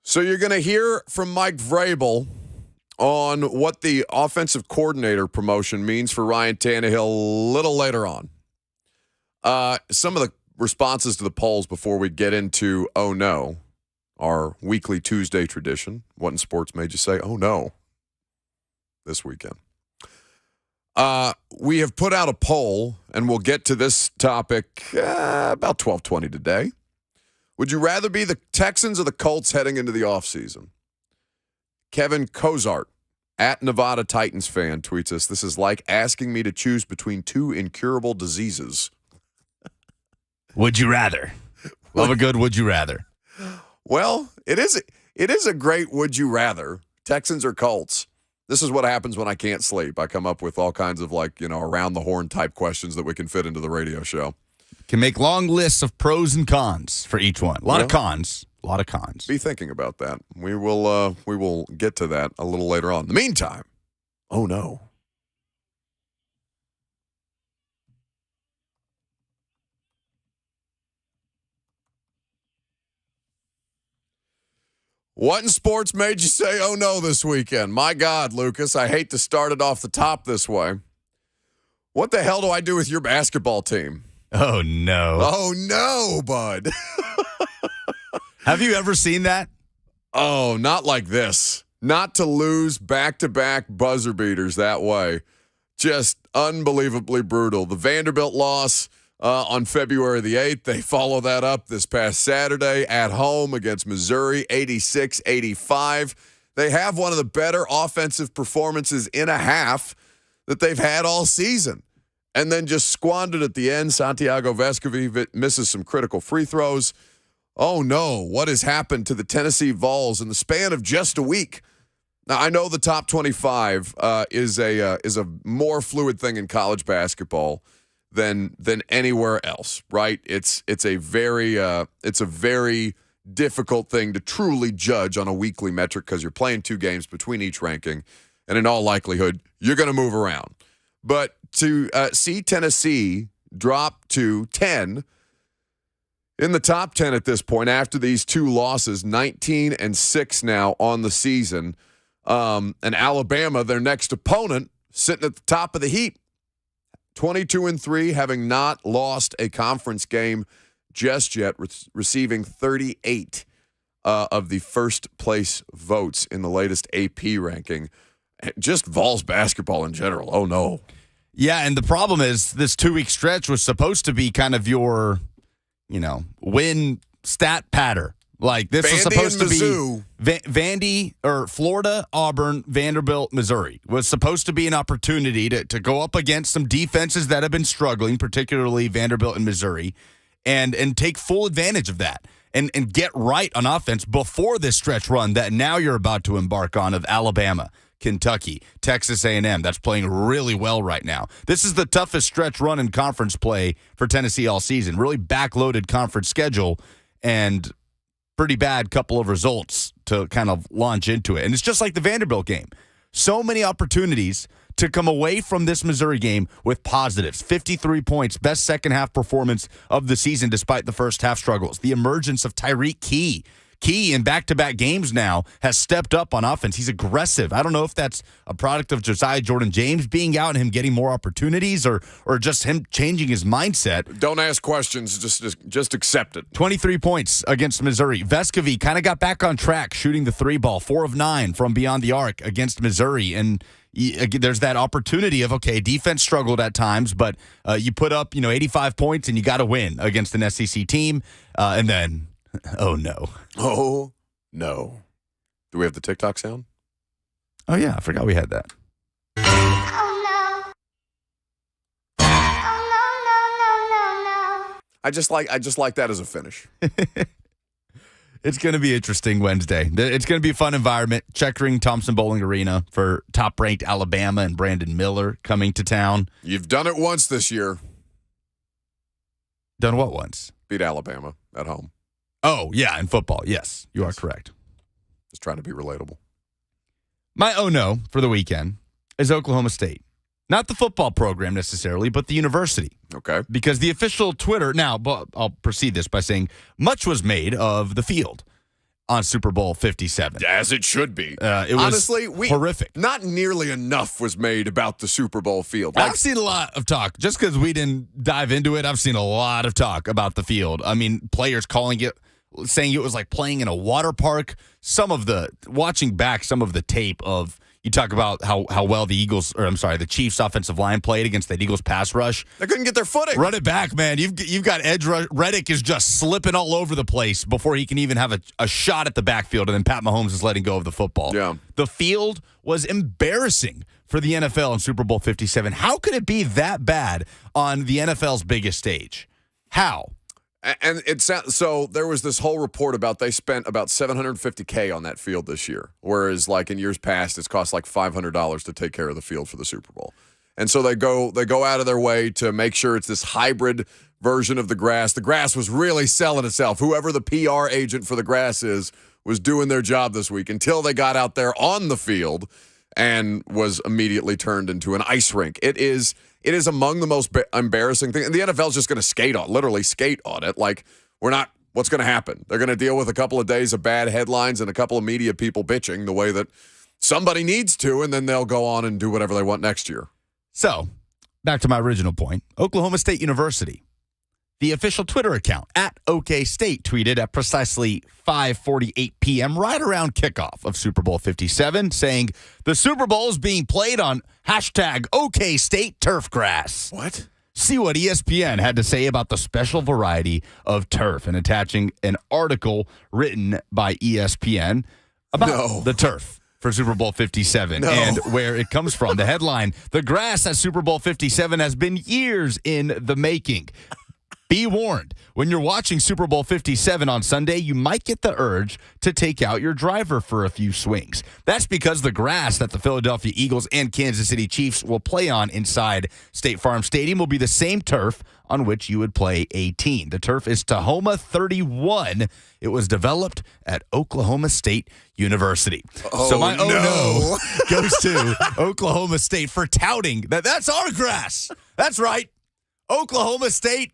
So you're going to hear from Mike Vrabel on what the offensive coordinator promotion means for Ryan Tannehill a little later on. Some of the responses to the polls before we get into Oh No, our weekly Tuesday tradition. What in sports made you say, oh no, this weekend? We have put out a poll, and we'll get to this topic about 12:20 today. Would you rather be the Texans or the Colts heading into the offseason? Kevin Cozart, at Nevada Titans fan, tweets us, this is like asking me to choose between two incurable diseases. Would you rather? Love a good would you rather. Well, it is a great would you rather, Texans or Colts. This is what happens when I can't sleep. I come up with all kinds of around the horn type questions that we can fit into the radio show. Can make long lists of pros and cons for each one. A lot of cons. A lot of cons. Be thinking about that. We will get to that a little later on. In the meantime, oh no. What in sports made you say, oh no, this weekend? My God, Lucas, I hate to start it off the top this way. What the hell do I do with your basketball team? Oh, no. Oh, no, bud. Have you ever seen that? Oh, not like this. Not to lose back-to-back buzzer beaters that way. Just unbelievably brutal. The Vanderbilt loss on February the 8th. They follow that up this past Saturday at home against Missouri, 86-85. They have one of the better offensive performances in a half that they've had all season. And then just squandered at the end. Santiago Vescovi misses some critical free throws. Oh, no. What has happened to the Tennessee Vols in the span of just a week? Now, I know the top 25 is a more fluid thing in college basketball than anywhere else, right? It's a very difficult thing to truly judge on a weekly metric because you're playing two games between each ranking, and in all likelihood, you're going to move around. But to see Tennessee drop to 10 in the top 10 at this point after these two losses, 19-6 now on the season, and Alabama, their next opponent, sitting at the top of the heap, 22-3, having not lost a conference game just yet, receiving 38 of the first place votes in the latest AP ranking. Just Vols basketball in general. Oh, no. Yeah, and the problem is this 2-week stretch was supposed to be kind of your, win stat patter. Like this was supposed to be Vandy or Florida, Auburn, Vanderbilt, Missouri was supposed to be an opportunity to go up against some defenses that have been struggling, particularly Vanderbilt and Missouri, and take full advantage of that and get right on offense before this stretch run that now you're about to embark on of Alabama, Kentucky, Texas A&M. That's playing really well right now. This is the toughest stretch run in conference play for Tennessee all season. Really backloaded conference schedule and pretty bad couple of results to kind of launch into it. And it's just like the Vanderbilt game. So many opportunities to come away from this Missouri game with positives. 53 points, best second half performance of the season despite the first half struggles. The emergence of Tyreek Key. Key in back-to-back games now has stepped up on offense. He's aggressive. I don't know if that's a product of Josiah Jordan-James being out and him getting more opportunities or just him changing his mindset. Don't ask questions. Just accept it. 23 points against Missouri. Vescovi kind of got back on track shooting the three ball, 4 of 9 from beyond the arc against Missouri. And there's that opportunity of, okay, defense struggled at times, but you put up 85 points and you got to win against an SEC team. And then... oh, no. Oh, no. Do we have the TikTok sound? Oh, yeah. I forgot we had that. Oh, no. Oh, no. I just like that as a finish. It's going to be interesting Wednesday. It's going to be a fun environment. Checkering Thompson Bowling Arena for top-ranked Alabama and Brandon Miller coming to town. You've done it once this year. Done what once? Beat Alabama at home. Oh, yeah, in football. Yes, you are correct. Just trying to be relatable. My oh no for the weekend is Oklahoma State. Not the football program necessarily, but the university. Okay. Because the official Twitter, now, I'll proceed this by saying much was made of the field. on Super Bowl 57. As it should be. It was honestly horrific. Not nearly enough was made about the Super Bowl field. Like, I've seen a lot of talk. Just because we didn't dive into it, I've seen a lot of talk about the field. I mean, players calling it, saying it was like playing in a water park. Watching back some of the tape of, you talk about how well the Chiefs offensive line played against that Eagles pass rush. they couldn't get their footing. Run it back, man. You've got edge rush. Reddick is just slipping all over the place before he can even have a shot at the backfield, and then Pat Mahomes is letting go of the football. Yeah. The field was embarrassing for the NFL in Super Bowl 57. How could it be that bad on the NFL's biggest stage? How? And so there was this whole report about they spent about $750K on that field this year, whereas like in years past it's cost like $500 to take care of the field for the Super Bowl. And so they go out of their way to make sure it's this hybrid version of the grass. The grass was really selling itself. Whoever the PR agent for the grass is was doing their job this week until they got out there on the field and was immediately turned into an ice rink. It is among the most embarrassing things. And the NFL's just going to literally skate on it. Like, what's going to happen? They're going to deal with a couple of days of bad headlines and a couple of media people bitching the way that somebody needs to, and then they'll go on and do whatever they want next year. So, back to my original point. Oklahoma State University. The official Twitter account at OK State tweeted at precisely 5:48 p.m. right around kickoff of Super Bowl 57, saying the Super Bowl is being played on hashtag OK State turf grass. What? See what ESPN had to say about the special variety of turf, and attaching an article written by ESPN about the turf for Super Bowl 57 and where it comes from. The headline, "The grass at Super Bowl 57 has been years in the making. Be warned, when you're watching Super Bowl 57 on Sunday, you might get the urge to take out your driver for a few swings. That's because the grass that the Philadelphia Eagles and Kansas City Chiefs will play on inside State Farm Stadium will be the same turf on which you would play 18. The turf is Tahoma 31. It was developed at Oklahoma State University." So my no goes to Oklahoma State for touting that's our grass. That's right. Oklahoma State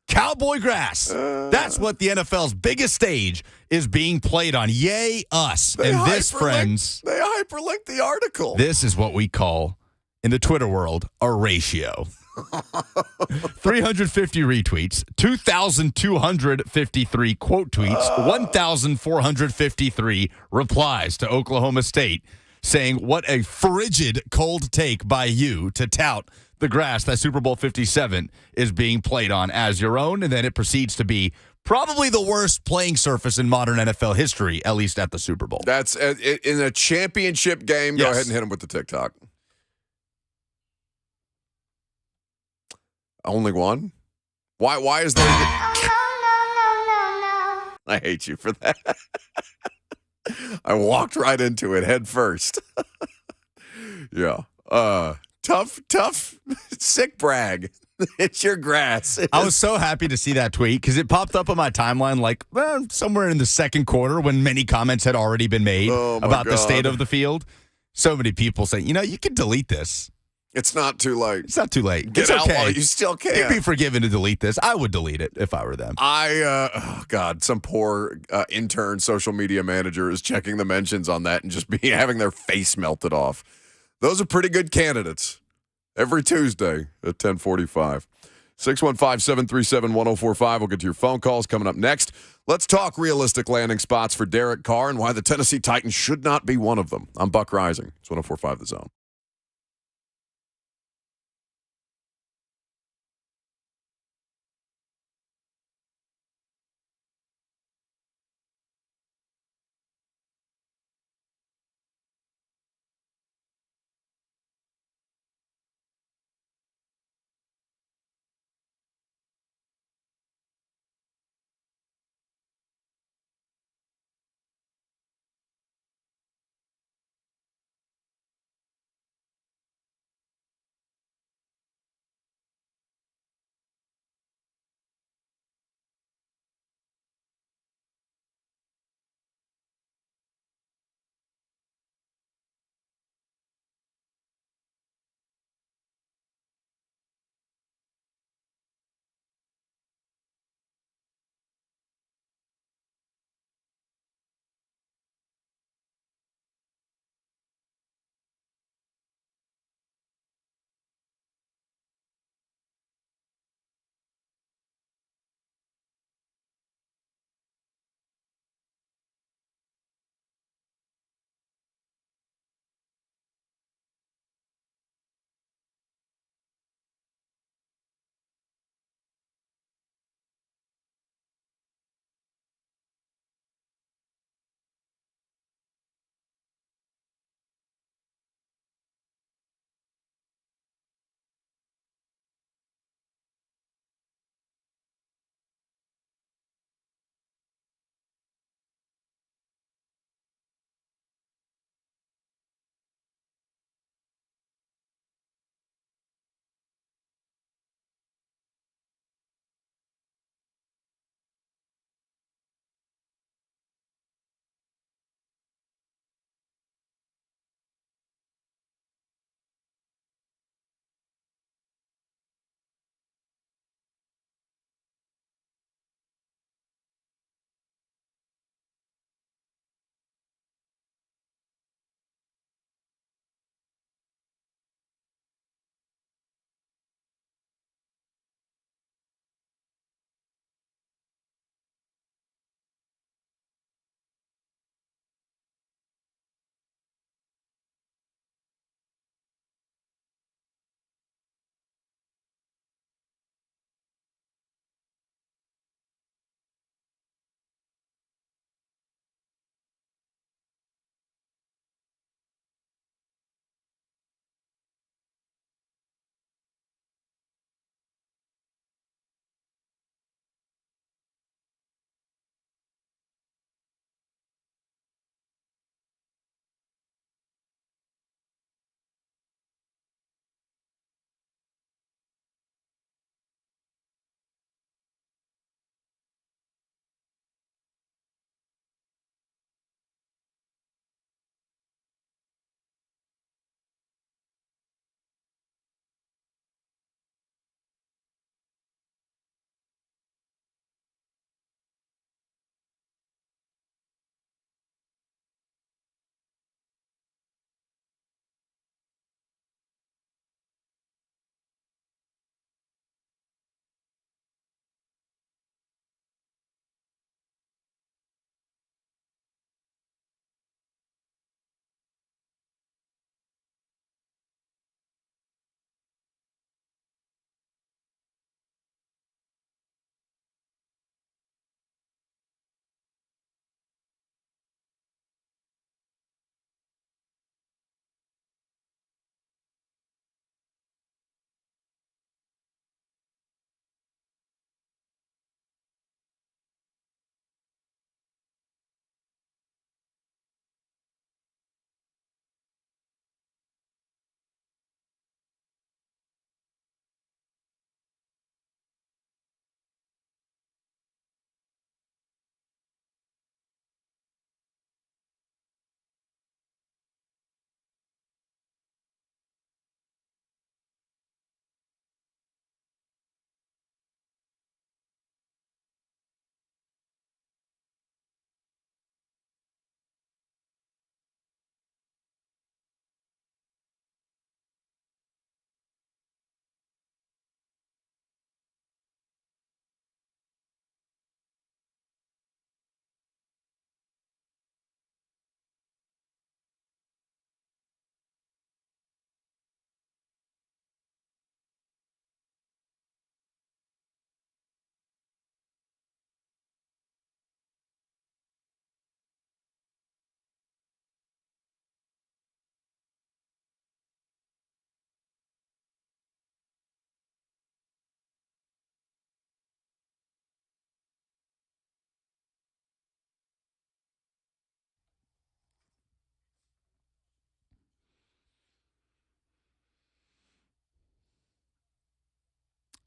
cowboy grass. That's what the NFL's biggest stage is being played on. Yay, us. And this, friends, they hyperlinked the article. this is what we call, in the Twitter world, a ratio. 350 retweets, 2,253 quote tweets, 1,453 replies to Oklahoma State saying what a frigid cold take by you to tout the grass that Super Bowl 57 is being played on as your own, and then it proceeds to be probably the worst playing surface in modern NFL history, at least at the Super Bowl. That's in a championship game. Go ahead and hit him with the TikTok. Only one? Why is there? Oh, no. I hate you for that. I walked right into it head first. Yeah. Tough, sick brag. It's your grass. I was so happy to see that tweet because it popped up on my timeline somewhere in the second quarter when many comments had already been made about the state of the field. So many people saying, you can delete this. It's not too late. It's not too late. Get it's out okay. while you still can. You'd be forgiven to delete this. I would delete it if I were them. Some poor intern social media manager is checking the mentions on that and just having their face melted off. Those are pretty good candidates. Every Tuesday at 10:45. 615-737-1045. We'll get to your phone calls coming up next. Let's talk realistic landing spots for Derek Carr and why the Tennessee Titans should not be one of them. I'm Buck Rising. It's 1045 The Zone.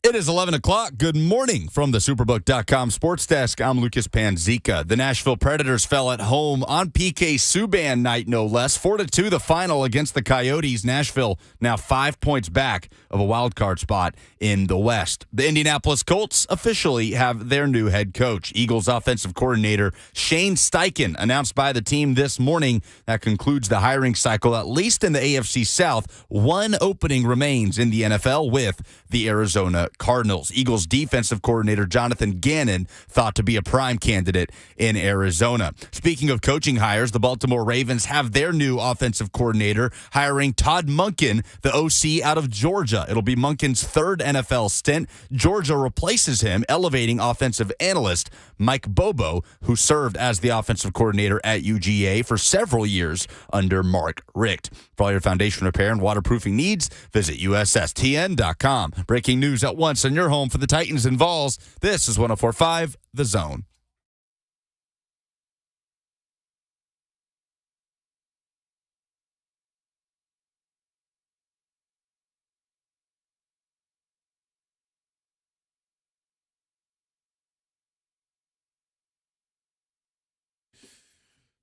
It is 11 o'clock. Good morning from the Superbook.com sports desk. I'm Lucas Panzica. The Nashville Predators fell at home on PK Subban night, no less. 4-2 the final against the Coyotes. Nashville now 5 points back of a wild card spot in the West. The Indianapolis Colts officially have their new head coach. Eagles offensive coordinator Shane Steichen announced by the team this morning. That concludes the hiring cycle, at least in the AFC South. One opening remains in the NFL with the Arizona Cardinals. Eagles defensive coordinator Jonathan Gannon thought to be a prime candidate in Arizona. Speaking of coaching hires, the Baltimore Ravens have their new offensive coordinator, hiring Todd Monken, the OC out of Georgia. It'll be Monken's third NFL stint. Georgia replaces him, elevating offensive analyst Mike Bobo, who served as the offensive coordinator at UGA for several years under Mark Richt. For all your foundation repair and waterproofing needs, visit USSTN.com. Breaking news at once on your home for the Titans and Vols. This is 104.5 The Zone.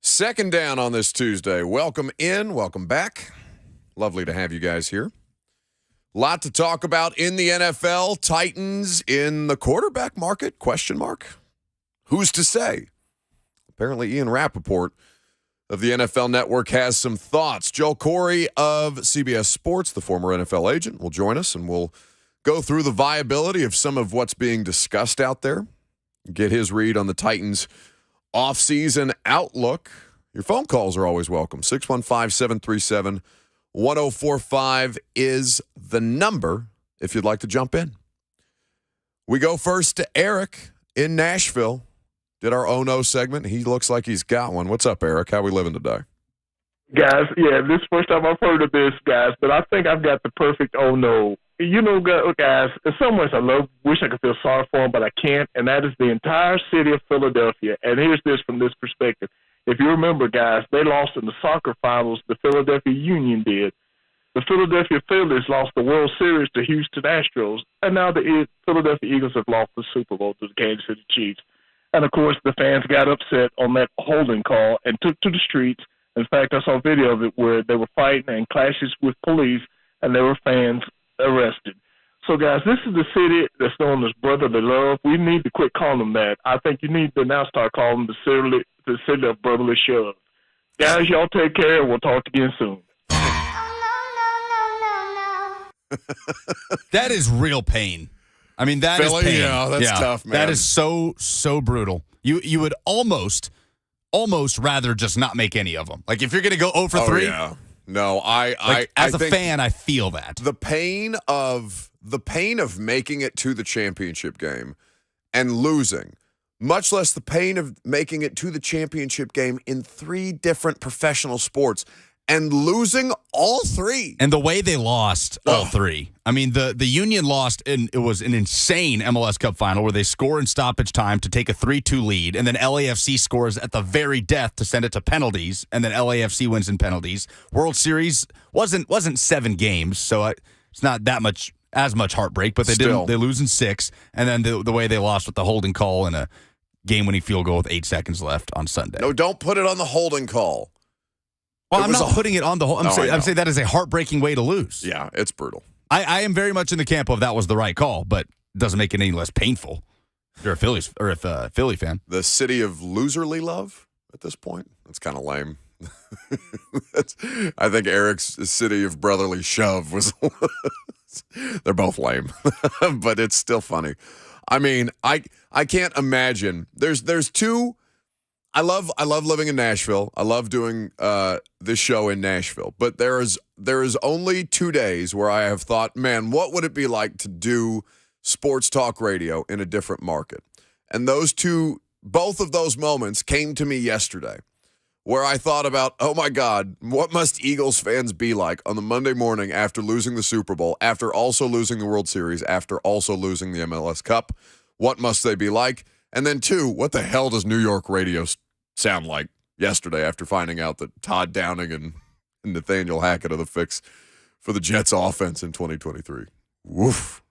Second down on this Tuesday. Welcome in, welcome back. Lovely to have you guys here. Lot to talk about in the NFL. Titans in the quarterback market, question mark. Who's to say? Apparently Ian Rappaport of the NFL Network has some thoughts. Joel Corry of CBS Sports, the former NFL agent, will join us, and we'll go through the viability of some of what's being discussed out there, get his read on the Titans' offseason outlook. Your phone calls are always welcome. 615-737-1045 is the number if you'd like to jump in. We go first to Eric in Nashville. Did our Oh No segment. He looks like he's got one. What's up, Eric? How we living today? Guys, yeah, this is the first time I've heard of this, guys, but I think I've got the perfect oh no. You know, guys, in some ways I wish I could feel sorry for them, but I can't, and that is the entire city of Philadelphia. And here's this from this perspective. If you remember, guys, they lost in the soccer finals, the Philadelphia Union did. The Philadelphia Phillies lost the World Series to Houston Astros, and now the Philadelphia Eagles have lost the Super Bowl to the Kansas City Chiefs. And, of course, the fans got upset on that holding call and took to the streets. In fact, I saw a video of it where they were fighting and clashes with police, and there were fans arrested. So, guys, this is the city that's known as brotherly love. We need to quit calling them that. I think you need to now start calling them the city of brotherly shove. Guys, y'all take care. We'll talk again soon. Oh, no. That is real pain. I mean, that Philly, is pain. yeah, that's tough, man. That is so brutal. You would almost rather just not make any of them. Like, if you're going to go 0 for 3. Yeah. No, as a think fan, I feel that. The pain of making it to the championship game and losing, much less the pain of making it to the championship game in 3 different professional sports and losing all 3. And the way they lost all 3. I mean, the Union lost, and it was an insane MLS Cup final where they score in stoppage time to take a 3-2 lead, and then LAFC scores at the very death to send it to penalties, and then LAFC wins in penalties. World Series wasn't 7 games, so it's not that much heartbreak, but they lose in 6, and then the way they lost with the holding call and a game-winning field goal with 8 seconds left on Sunday. No, don't put it on the holding call. Well, I'm not putting it on the whole. I'm saying that is a heartbreaking way to lose. Yeah, it's brutal. I am very much in the camp of that was the right call, but it doesn't make it any less painful. If you're a Philly fan. The city of loserly love at this point. That's kind of lame. I think Eric's city of brotherly shove was. They're both lame, but it's still funny. I mean, I can't imagine. There's 2. I love living in Nashville. I love doing this show in Nashville. But there is only 2 days where I have thought, man, what would it be like to do sports talk radio in a different market? And both of those moments came to me yesterday, where I thought about, oh my God, what must Eagles fans be like on the Monday morning after losing the Super Bowl, after also losing the World Series, after also losing the MLS Cup? What must they be like? And then 2, what the hell does New York radio sound like yesterday after finding out that Todd Downing and Nathaniel Hackett are the fix for the Jets offense in 2023? Woof.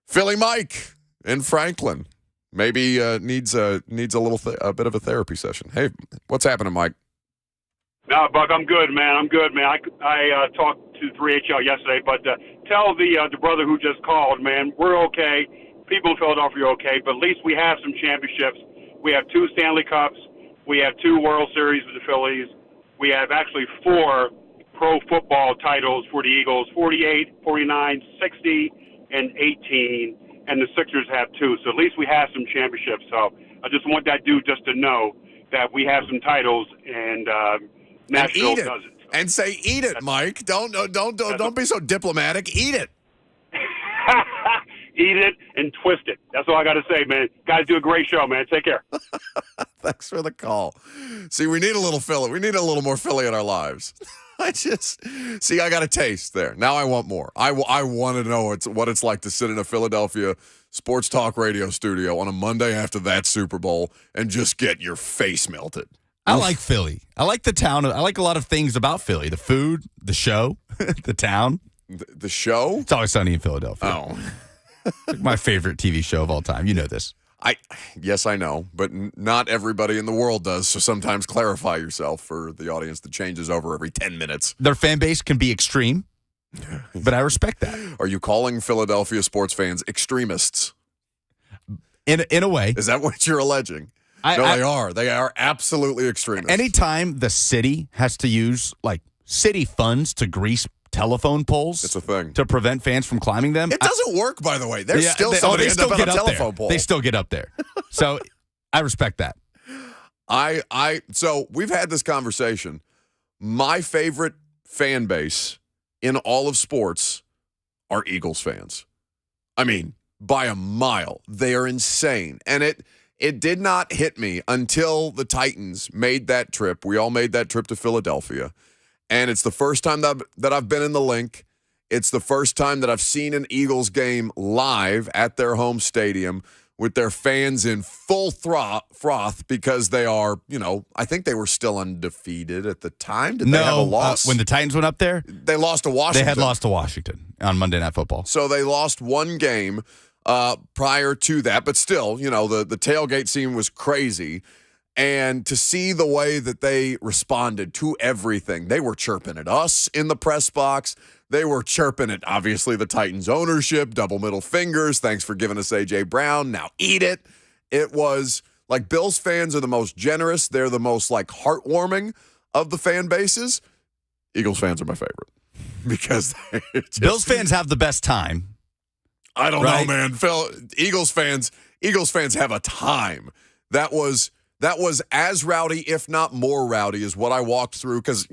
Philly Mike in Franklin. Maybe needs a little a bit of a therapy session. Hey, what's happening, Mike? No, Buck, I'm good, man. I talked to 3HL yesterday, but tell the brother who just called, man, we're okay. People in Philadelphia are okay, but at least we have some championships. We have 2 Stanley Cups. We have 2 World Series with the Phillies. We have actually 4 pro football titles for the Eagles, 48, 49, 60, and 18, and the Sixers have 2. So at least we have some championships. So I just want that dude just to know that we have some titles, and Nashville doesn't. So. And say, eat it, Mike. Don't be so diplomatic. Eat it. Eat it and twist it. That's all I got to say, man. Guys do a great show, man. Take care. Thanks for the call. See, we need a little Philly. We need a little more Philly in our lives. I got a taste there. Now I want more. I want to know what it's like to sit in a Philadelphia sports talk radio studio on a Monday after that Super Bowl and just get your face melted. I like Philly. I like the town. I like a lot of things about Philly. The food, the show, the town. The show? It's Always Sunny in Philadelphia. Oh. My favorite TV show of all time. You know this. Yes, I know, but not everybody in the world does, so sometimes clarify yourself for the audience that changes over every 10 minutes. Their fan base can be extreme, but I respect that. Are you calling Philadelphia sports fans extremists? In a way. Is that what you're alleging? No, they are. They are absolutely extremists. Anytime the city has to use, city funds to grease telephone poles. It's a thing. To prevent fans from climbing them. It doesn't work, by the way. There's still somebody end up on a telephone pole. They still get up there. So I respect that. So we've had this conversation. My favorite fan base in all of sports are Eagles fans. I mean, by a mile. They are insane. And it did not hit me until the Titans made that trip. We all made that trip to Philadelphia. And it's the first time that I've been in the Link. It's the first time that I've seen an Eagles game live at their home stadium with their fans in full froth because they are, I think they were still undefeated at the time. Did they have a loss? When the Titans went up there? They lost to Washington. They had lost to Washington on Monday Night Football. So they lost one game prior to that. But still, the tailgate scene was crazy. And to see the way that they responded to everything, they were chirping at us in the press box. They were chirping at, obviously, the Titans ownership, double middle fingers. Thanks for giving us A.J. Brown. Now eat it. It was like Bills fans are the most generous. They're the most heartwarming of the fan bases. Eagles fans are my favorite because Bills fans have the best time. I don't know, man. Eagles fans have a time. That was as rowdy, if not more rowdy, is what I walked through because,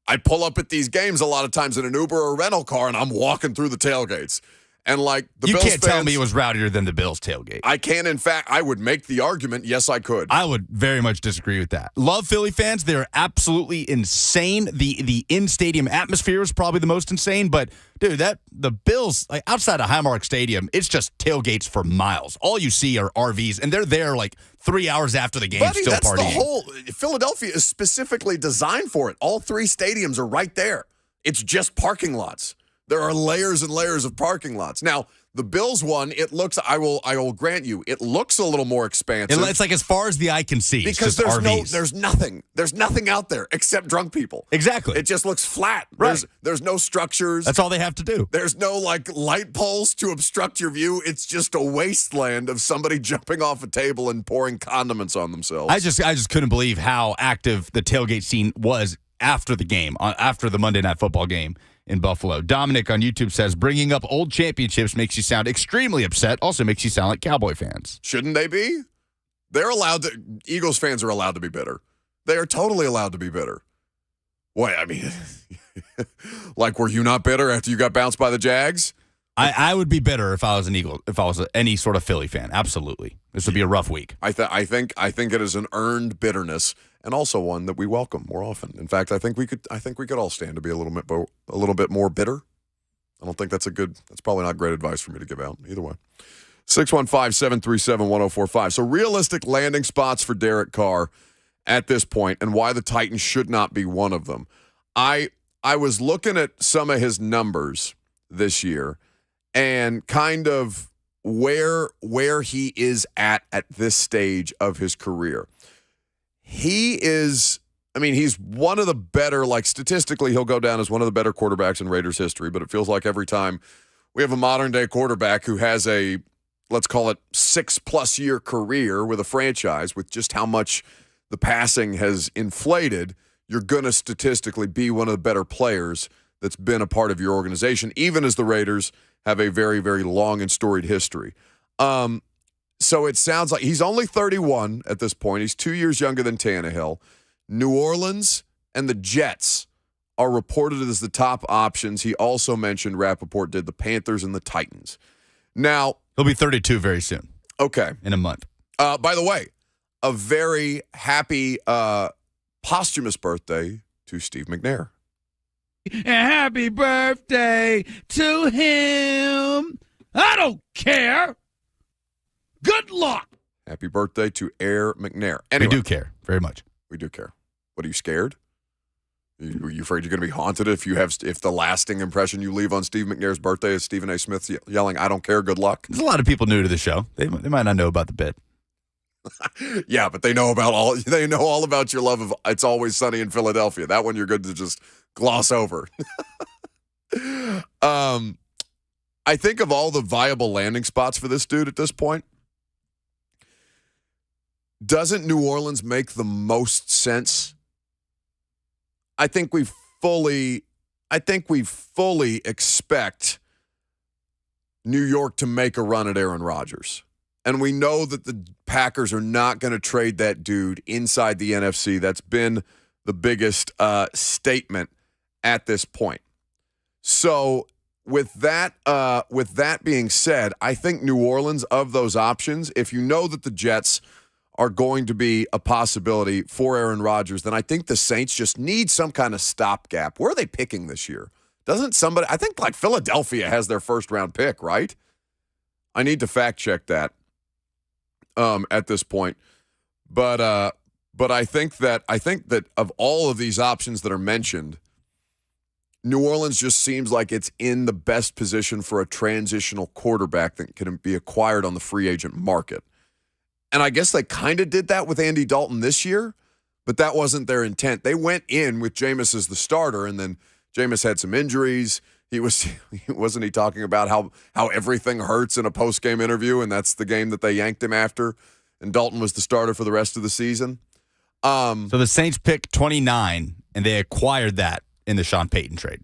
I pull up at these games a lot of times in an Uber or a rental car, and I'm walking through the tailgates. And the you Bills can't fans, tell me it was rowdier than the Bills tailgate. I can. In fact, I would make the argument. Yes, I could. I would very much disagree with that. Love Philly fans. They're absolutely insane. The in-stadium atmosphere is probably the most insane. But, dude, the Bills, outside of Highmark Stadium, it's just tailgates for miles. All you see are RVs, and they're there 3 hours after the game, Buddy, still that's partying. Philadelphia is specifically designed for it. All 3 stadiums are right there. It's just parking lots. There are layers and layers of parking lots. Now, the Bills one, it looks, I will grant you, it looks a little more expansive. It's as far as the eye can see. Because there's nothing out there except drunk people. Exactly. It just looks flat. Right. There's no structures. That's all they have to do. There's no light poles to obstruct your view. It's just a wasteland of somebody jumping off a table and pouring condiments on themselves. I just couldn't believe how active the tailgate scene was after the game, after the Monday Night Football game in Buffalo. Dominic on YouTube says, bringing up old championships makes you sound extremely upset, also makes you sound like Cowboy fans. Shouldn't they be? Eagles fans are allowed to be bitter. They are totally allowed to be bitter. What, I mean, were you not bitter after you got bounced by the Jags? I would be bitter if I was an Eagle, if I was any sort of Philly fan. Absolutely. This would be a rough week. I think it is an earned bitterness and also one that we welcome more often. In fact, I think we could all stand to be a little bit more bitter. I don't think that's probably not great advice for me to give out either way. 615-737-1045. So realistic landing spots for Derek Carr at this point and why the Titans should not be one of them. I was looking at some of his numbers this year and kind of where he is at this stage of his career. He is, I mean, he's one of the better, like statistically, he'll go down as one of the better quarterbacks in Raiders history, but it feels like every time we have a modern day quarterback who has a, let's call it 6+ year career with a franchise, with just how much the passing has inflated, you're going to statistically be one of the better players that's been a part of your organization, even as the Raiders have a very, very long and storied history. So it sounds like he's only 31 at this point. He's 2 years younger than Tannehill. New Orleans and the Jets are reported as the top options. He also mentioned, Rappaport did, the Panthers and the Titans. Now, he'll be 32 very soon. Okay. In a month. By the way, a very happy posthumous birthday to Steve McNair. Happy birthday to him. I don't care. Good luck. Happy birthday to Air McNair. Anyway, we do care very much. We do care. What, are you scared? Are you afraid you're going to be haunted if the lasting impression you leave on Steve McNair's birthday is Stephen A. Smith yelling, "I don't care, good luck"? There's a lot of people new to the show. They might not know about the bit. Yeah, but they know all about your love of It's Always Sunny in Philadelphia. That one you're good to just gloss over. I think of all the viable landing spots for this dude at this point, doesn't New Orleans make the most sense? I think we fully expect New York to make a run at Aaron Rodgers. And we know that the Packers are not going to trade that dude inside the NFC. That's been the biggest statement at this point. So with that being said, I think New Orleans, of those options, if you know that the Jets are going to be a possibility for Aaron Rodgers, then I think the Saints just need some kind of stopgap. Where are they picking this year? Doesn't somebody, I think like Philadelphia has their first round pick, right? I need to fact check that at this point. But I think that of all of these options that are mentioned, New Orleans just seems like it's in the best position for a transitional quarterback that can be acquired on the free agent market. And I guess they kind of did that with Andy Dalton this year, but that wasn't their intent. They went in with Jameis as the starter, and then Jameis had some injuries. Wasn't he talking about how everything hurts in a post-game interview, and that's the game that they yanked him after, and Dalton was the starter for the rest of the season? So the Saints picked 29, and they acquired that in the Sean Payton trade.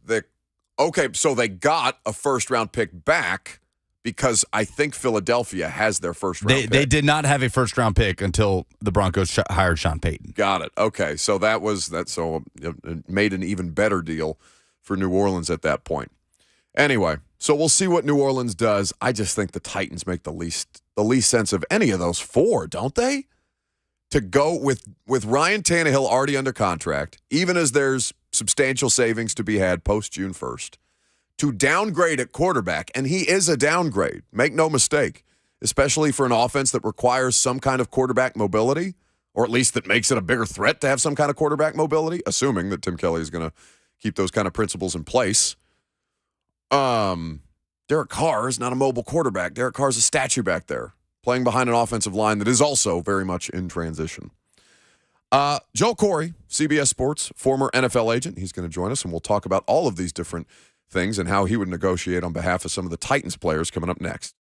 So they got a first-round pick back, because I think Philadelphia has their first-round pick. They did not have a first-round pick until the Broncos hired Sean Payton. Got it. Okay, so so it made an even better deal for New Orleans at that point. Anyway, so we'll see what New Orleans does. I just think the Titans make the least sense of any of those four, don't they? To go with Ryan Tannehill already under contract, even as there's substantial savings to be had post June 1st. To downgrade at quarterback, and he is a downgrade, make no mistake, especially for an offense that requires some kind of quarterback mobility, or at least that makes it a bigger threat to have some kind of quarterback mobility, assuming that Tim Kelly is going to keep those kind of principles in place. Derek Carr is not a mobile quarterback. Derek Carr is a statue back there, playing behind an offensive line that is also very much in transition. Joel Corry, CBS Sports, former NFL agent, he's going to join us, and we'll talk about all of these different things and how he would negotiate on behalf of some of the Titans players coming up next.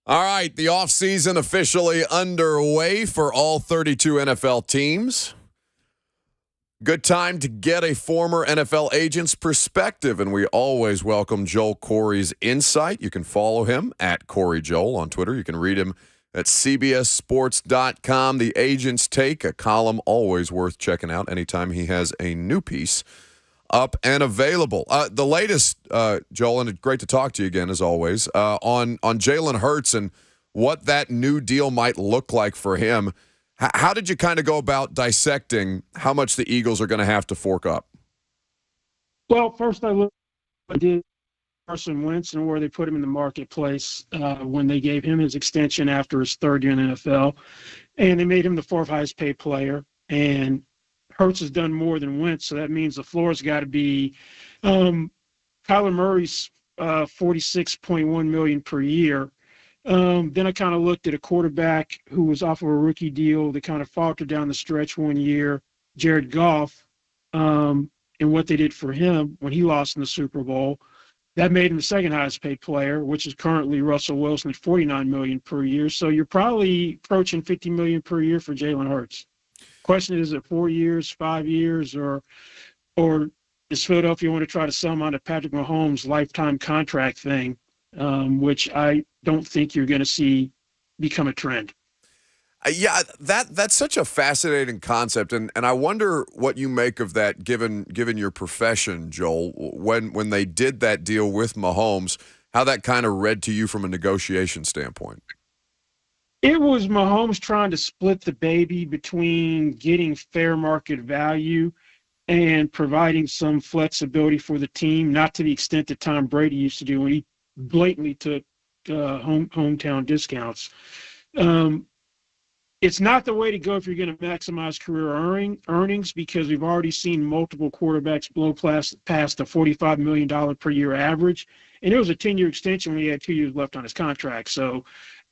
All right, the offseason officially underway for all 32 NFL teams. Good time to get a former NFL agent's perspective, and we always welcome Joel Corry's insight. You can follow him at Corry Joel on Twitter. You can read him at cbssports.com. The Agent's Take, a column always worth checking out anytime he has a new piece up and available. The latest, Joel, and it's great to talk to you again as always, on Jalen Hurts and what that new deal might look like for him. How did you kind of go about dissecting how much the Eagles are going to have to fork up? Well, first I did Carson Wentz and where they put him in the marketplace when they gave him his extension after his third year in the NFL, and they made him the fourth highest paid player. And Hurts has done more than Wentz, so that means the floor's got to be Kyler Murray's $46.1 million per year. Then I kind of looked at a quarterback who was off of a rookie deal that kind of faltered down the stretch one year, Jared Goff, and what they did for him when he lost in the Super Bowl. That made him the second highest paid player, which is currently Russell Wilson at $49 million per year. So you're probably approaching $50 million per year for Jalen Hurts. Question is it 4 years, 5 years, or does Philadelphia want to try to sell him on a Patrick Mahomes lifetime contract thing, which I don't think you're going to see become a trend. Yeah, that's such a fascinating concept, and I wonder what you make of that, given your profession, Joel. When they did that deal with Mahomes, how that kind of read to you from a negotiation standpoint. It was Mahomes trying to split the baby between getting fair market value and providing some flexibility for the team, not to the extent that Tom Brady used to do when he blatantly took hometown discounts. It's not the way to go if you're going to maximize career earnings, because we've already seen multiple quarterbacks blow past the $45 million per year average. And it was a 10-year extension when he had 2 years left on his contract. So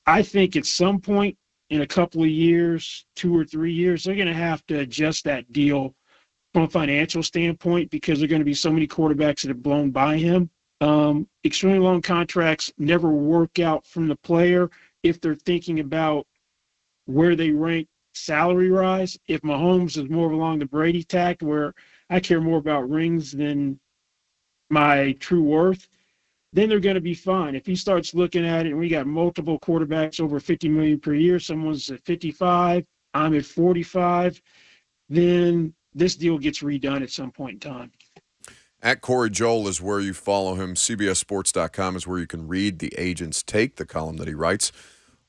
I think at some point in a couple of years, 2 or 3 years, they're going to have to adjust that deal from a financial standpoint, because there are going to be so many quarterbacks that have blown by him. Extremely long contracts never work out from the player if they're thinking about where they rank salary rise. If Mahomes is more along the Brady tact, where I care more about rings than my true worth, then they're going to be fine. If he starts looking at it, and we got multiple quarterbacks over $50 million per year, someone's at 55, I'm at 45, then this deal gets redone at some point in time. At Corry Joel is where you follow him. CBSSports.com is where you can read The Agent's Take, the column that he writes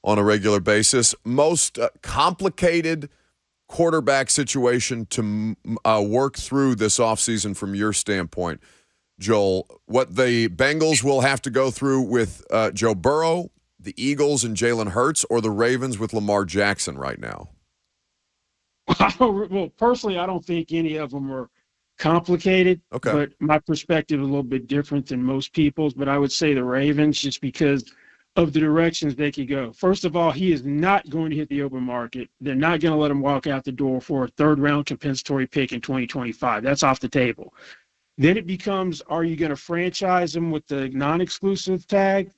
on a regular basis. Most complicated quarterback situation to work through this offseason from your standpoint, Joel, what the Bengals will have to go through with Joe Burrow, the Eagles and Jalen Hurts, or the Ravens with Lamar Jackson right now? Well, personally, I don't think any of them are complicated. Okay. But my perspective is a little bit different than most people's. But I would say the Ravens, just because of the directions they could go. First of all, he is not going to hit the open market. They're not going to let him walk out the door for a third-round compensatory pick in 2025. That's off the table. Then it becomes, are you going to franchise him with the non-exclusive tag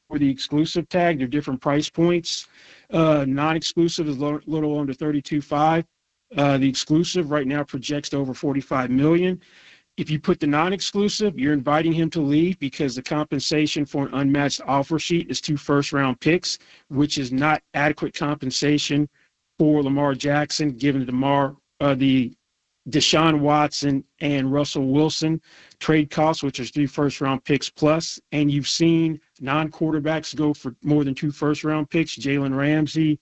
or the exclusive tag? They're different price points. Non-exclusive is a little under $32.5. The exclusive right now projects to over $45 million. If you put the non-exclusive, you're inviting him to leave, because the compensation for an unmatched offer sheet is 2 first-round picks, which is not adequate compensation for Lamar Jackson, given the Deshaun Watson and Russell Wilson trade costs, which is 3 first-round picks plus. And you've seen non-quarterbacks go for more than 2 first-round picks: Jalen Ramsey,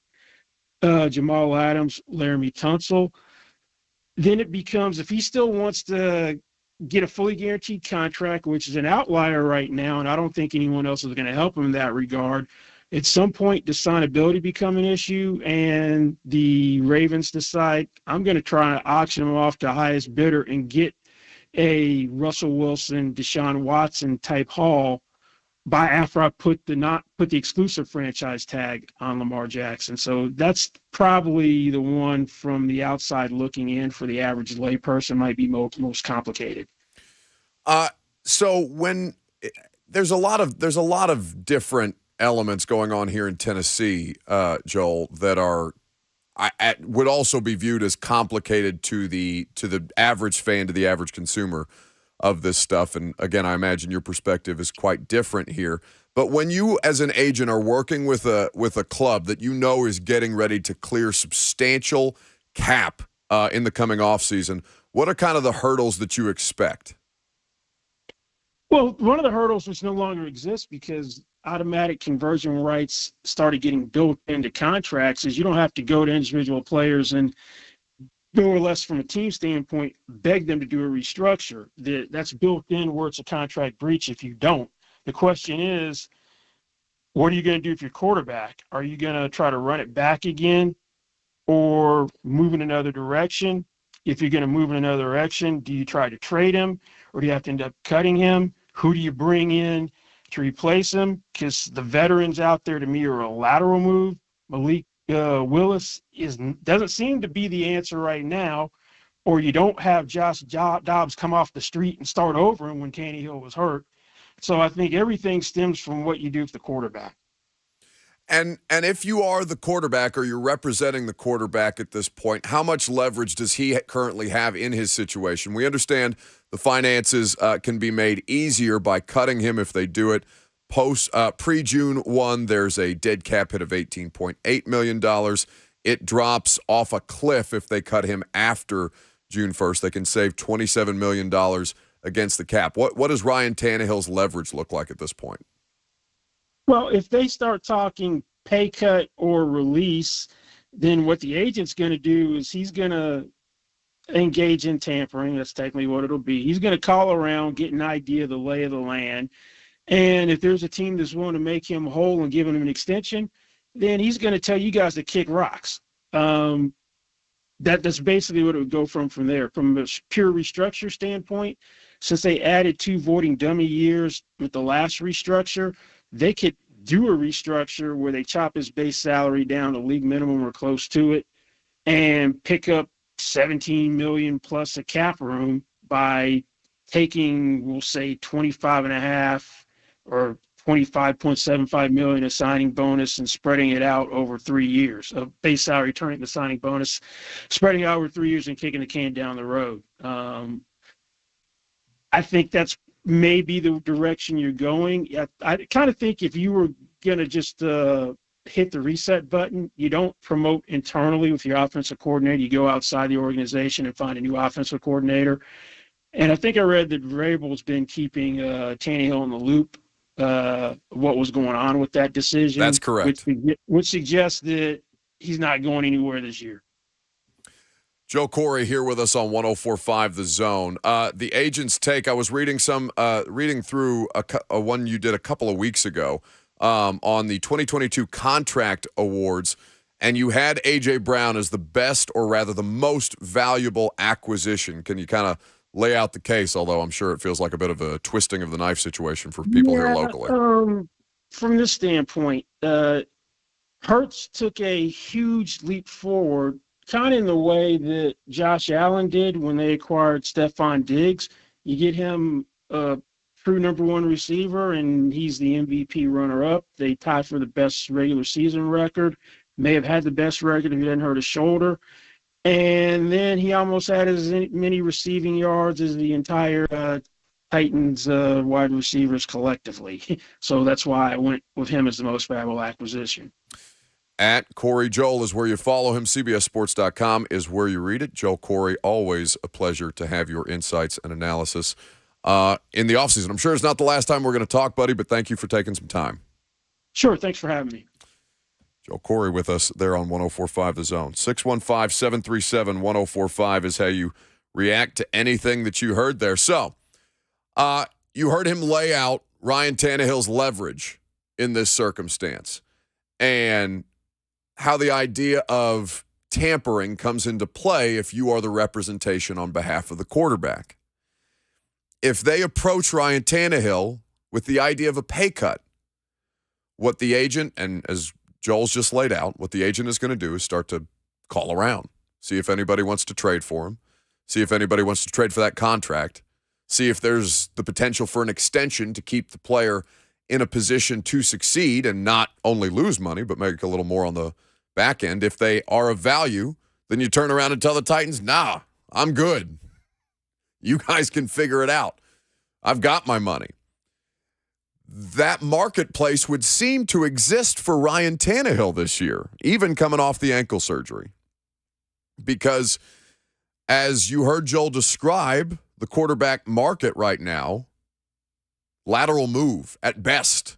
Jamal Adams, Laramie Tunsil. Then it becomes, if he still wants to get a fully guaranteed contract, which is an outlier right now, and I don't think anyone else is going to help him in that regard, at some point does signability become an issue, and the Ravens decide, I'm going to try to auction him off to highest bidder and get a Russell Wilson, Deshaun Watson type haul after I put the exclusive franchise tag on Lamar Jackson. So that's probably the one from the outside looking in for the average layperson might be most complicated. So when there's a lot of different elements going on here in Tennessee, Joel, that are would also be viewed as complicated to the average fan, to the average consumer of this stuff. And again, I imagine your perspective is quite different here. But when you, as an agent, are working with a club that you know is getting ready to clear substantial cap in the coming offseason, what are kind of the hurdles that you expect? Well, one of the hurdles which no longer exists because automatic conversion rights started getting built into contracts is you don't have to go to individual players and more or less from a team standpoint, beg them to do a restructure. That's built in where it's a contract breach if you don't. The question is, what are you going to do with your quarterback? Are you going to try to run it back again or move in another direction? If you're going to move in another direction, do you try to trade him or do you have to end up cutting him? Who do you bring in to replace him? Because the veterans out there to me are a lateral move. Malik Willis doesn't seem to be the answer right now, or you don't have Josh Dobbs come off the street and start over him when Tannehill was hurt. So I think everything stems from what you do with the quarterback. And if you are the quarterback or you're representing the quarterback at this point, how much leverage does he currently have in his situation? We understand the finances can be made easier by cutting him if they do it. Pre-June 1, there's a dead cap hit of $18.8 million. It drops off a cliff if they cut him after June 1st. They can save $27 million against the cap. What does Ryan Tannehill's leverage look like at this point? Well, if they start talking pay cut or release, then what the agent's going to do is he's going to engage in tampering. That's technically what it'll be. He's going to call around, get an idea of the lay of the land. And if there's a team that's willing to make him whole and give him an extension, then he's going to tell you guys to kick rocks. That's basically what it would go from there. From a pure restructure standpoint, since they added 2 voiding dummy years with the last restructure, they could do a restructure where they chop his base salary down to league minimum or close to it and pick up $17 million plus a cap room by taking, we'll say, 25.5 or $25.75 million of signing bonus and spreading it out over 3 years of base salary, turning the signing bonus, spreading it out over 3 years and kicking the can down the road. I think that's maybe the direction you're going. I kind of think if you were going to just hit the reset button, you don't promote internally with your offensive coordinator. You go outside the organization and find a new offensive coordinator. And I think I read that Vrabel's been keeping Tannehill in the loop, what was going on with that decision. That's correct. Which suggests that he's not going anywhere this year. Joe Corry here with us on 104.5 The Zone. The agent's take, I was reading through a one you did a couple of weeks ago on the 2022 contract awards, and you had A.J. Brown as the best, or rather the most valuable acquisition. Can you kind of lay out the case, although I'm sure it feels like a bit of a twisting of the knife situation for people here locally? From this standpoint, Hurts took a huge leap forward, kind of in the way that Josh Allen did when they acquired Stephon Diggs. You get him a true number one receiver, and he's the MVP runner-up. They tied for the best regular season record. May have had the best record if he hadn't hurt his shoulder. And then he almost had as many receiving yards as the entire Titans wide receivers collectively. So that's why I went with him as the most valuable acquisition. At Corry Joel is where you follow him. CBSSports.com is where you read it. Joel Corry, always a pleasure to have your insights and analysis in the offseason. I'm sure it's not the last time we're going to talk, buddy, but thank you for taking some time. Sure. Thanks for having me. Joel Corry with us there on 104.5 The Zone. 615-737-1045 is how you react to anything that you heard there. So you heard him lay out Ryan Tannehill's leverage in this circumstance and how the idea of tampering comes into play if you are the representation on behalf of the quarterback. If they approach Ryan Tannehill with the idea of a pay cut, what the agent, and as Joel's just laid out, what the agent is going to do is start to call around, see if anybody wants to trade for him, see if anybody wants to trade for that contract, see if there's the potential for an extension to keep the player in a position to succeed and not only lose money, but make a little more on the back end. If they are of value, then you turn around and tell the Titans, nah, I'm good. You guys can figure it out. I've got my money. That marketplace would seem to exist for Ryan Tannehill this year, even coming off the ankle surgery. Because as you heard Joel describe, the quarterback market right now, lateral move at best,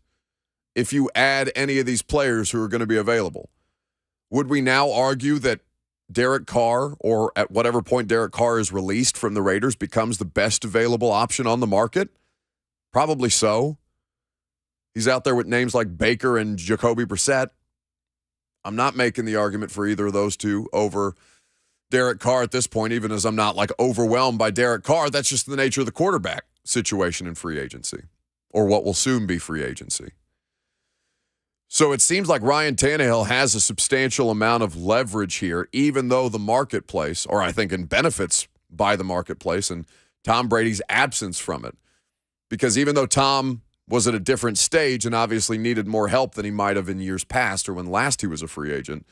if you add any of these players who are going to be available. Would we now argue that Derek Carr, or at whatever point Derek Carr is released from the Raiders, becomes the best available option on the market? Probably so. He's out there with names like Baker and Jacoby Brissett. I'm not making the argument for either of those two over Derek Carr at this point, even as I'm not like overwhelmed by Derek Carr. That's just the nature of the quarterback situation in free agency, or what will soon be free agency. So it seems like Ryan Tannehill has a substantial amount of leverage here, even though the marketplace, or I think in benefits by the marketplace and Tom Brady's absence from it. Because even though Tom was at a different stage and obviously needed more help than he might have in years past or when last he was a free agent,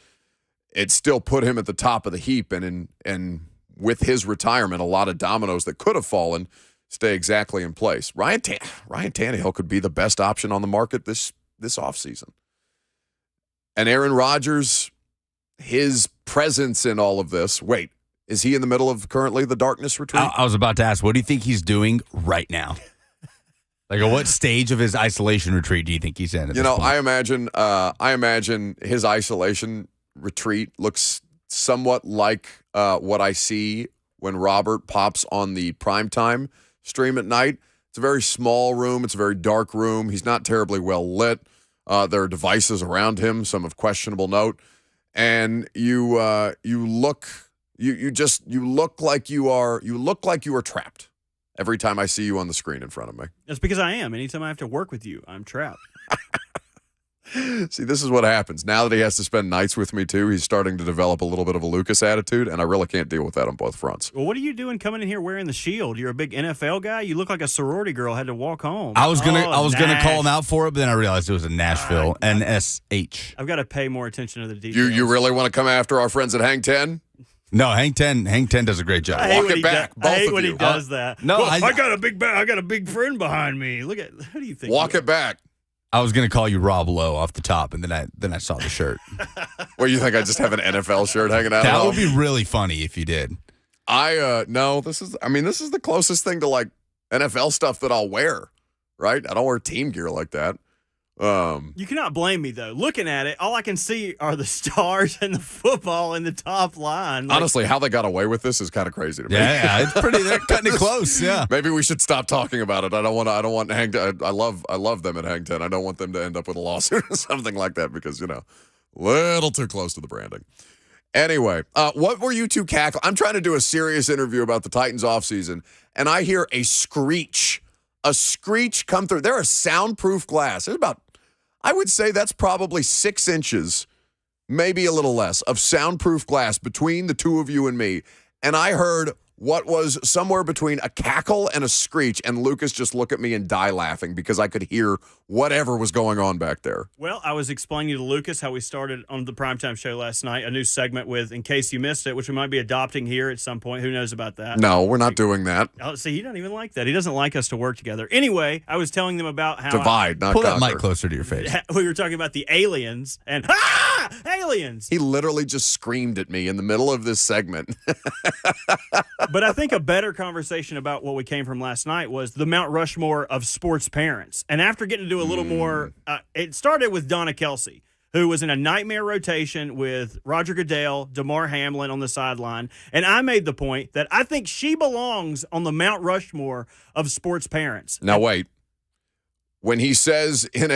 it still put him at the top of the heap. And with his retirement, a lot of dominoes that could have fallen stay exactly in place. Ryan Tannehill could be the best option on the market this offseason. And Aaron Rodgers, his presence in all of this, wait, is he in the middle of currently the darkness retreat? I was about to ask, what do you think he's doing right now? Like, at what stage of his isolation retreat do you think he's in? I imagine his isolation retreat looks somewhat like what I see when Robert pops on the primetime stream at night. It's a very small room. It's a very dark room. He's not terribly well lit. There are devices around him, some of questionable note, and you look like you are trapped. Every time I see you on the screen in front of me. That's because I am. Anytime I have to work with you, I'm trapped. See, this is what happens. Now that he has to spend nights with me, too, he's starting to develop a little bit of a Lucas attitude, and I really can't deal with that on both fronts. Well, what are you doing coming in here wearing the shield? You're a big NFL guy? You look like a sorority girl had to walk home. I was gonna call him out for it, but then I realized it was in Nashville, NSH. I've got to pay more attention to the details. You really want to come after our friends at Hang 10? No, Hang 10 does a great job. Walk it back, both of you. I hate when he does that. No, I got a big friend behind me. Look at, who do you think? Walk it back. I was going to call you Rob Lowe off the top, and then I saw the shirt. Well, you think I just have an NFL shirt hanging out? That would be really funny if you did. No, this is the closest thing to like NFL stuff that I'll wear, right? I don't wear team gear like that. You cannot blame me, though. Looking at it, all I can see are the stars and the football in the top line. Like, honestly, how they got away with this is kind of crazy to me. Yeah, it's pretty. They're cutting it close. Yeah, maybe we should stop talking about it. I don't want Hang 10. I love them at Hang 10. I don't want them to end up with a lawsuit or something like that because a little too close to the branding. Anyway, what were you two cackling? I'm trying to do a serious interview about the Titans offseason, and I hear a screech come through. There are soundproof glass. There's about, I would say that's probably 6 inches, maybe a little less, of soundproof glass between the two of you and me. And I heard what was somewhere between a cackle and a screech, and Lucas just look at me and die laughing because I could hear whatever was going on back there. Well, I was explaining to Lucas how we started on the Primetime Show last night, a new segment with In Case You Missed It, which we might be adopting here at some point. Who knows about that? No, we're not doing that. Oh, see, he doesn't even like that. He doesn't like us to work together. Anyway, I was telling them about how divide, not pull conquer. that mic closer to your face. We were talking about the aliens and aliens. He literally just screamed at me in the middle of this segment. But I think a better conversation about what we came from last night was the Mount Rushmore of sports parents. And after getting to do a little more, it started with Donna Kelsey, who was in a nightmare rotation with Roger Goodell, DeMar Hamlin on the sideline. And I made the point that I think she belongs on the Mount Rushmore of sports parents. Now, wait. When he says in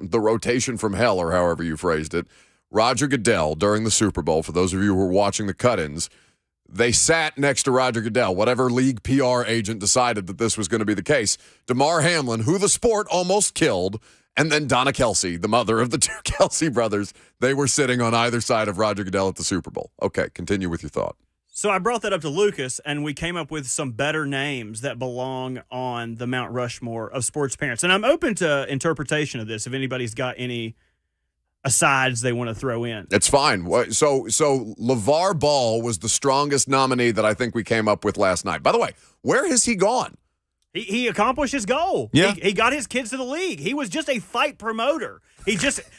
the rotation from hell, or however you phrased it, Roger Goodell during the Super Bowl, for those of you who were watching the cut-ins, they sat next to Roger Goodell, whatever league PR agent decided that this was going to be the case. DeMar Hamlin, who the sport almost killed, and then Donna Kelsey, the mother of the two Kelsey brothers, they were sitting on either side of Roger Goodell at the Super Bowl. Okay, continue with your thought. So I brought that up to Lucas, and we came up with some better names that belong on the Mount Rushmore of sports parents. And I'm open to interpretation of this if anybody's got any asides they want to throw in. It's fine. So LeVar Ball was the strongest nominee that I think we came up with last night. By the way, where has he gone? He accomplished his goal. Yeah. He got his kids to the league. He was just a fight promoter.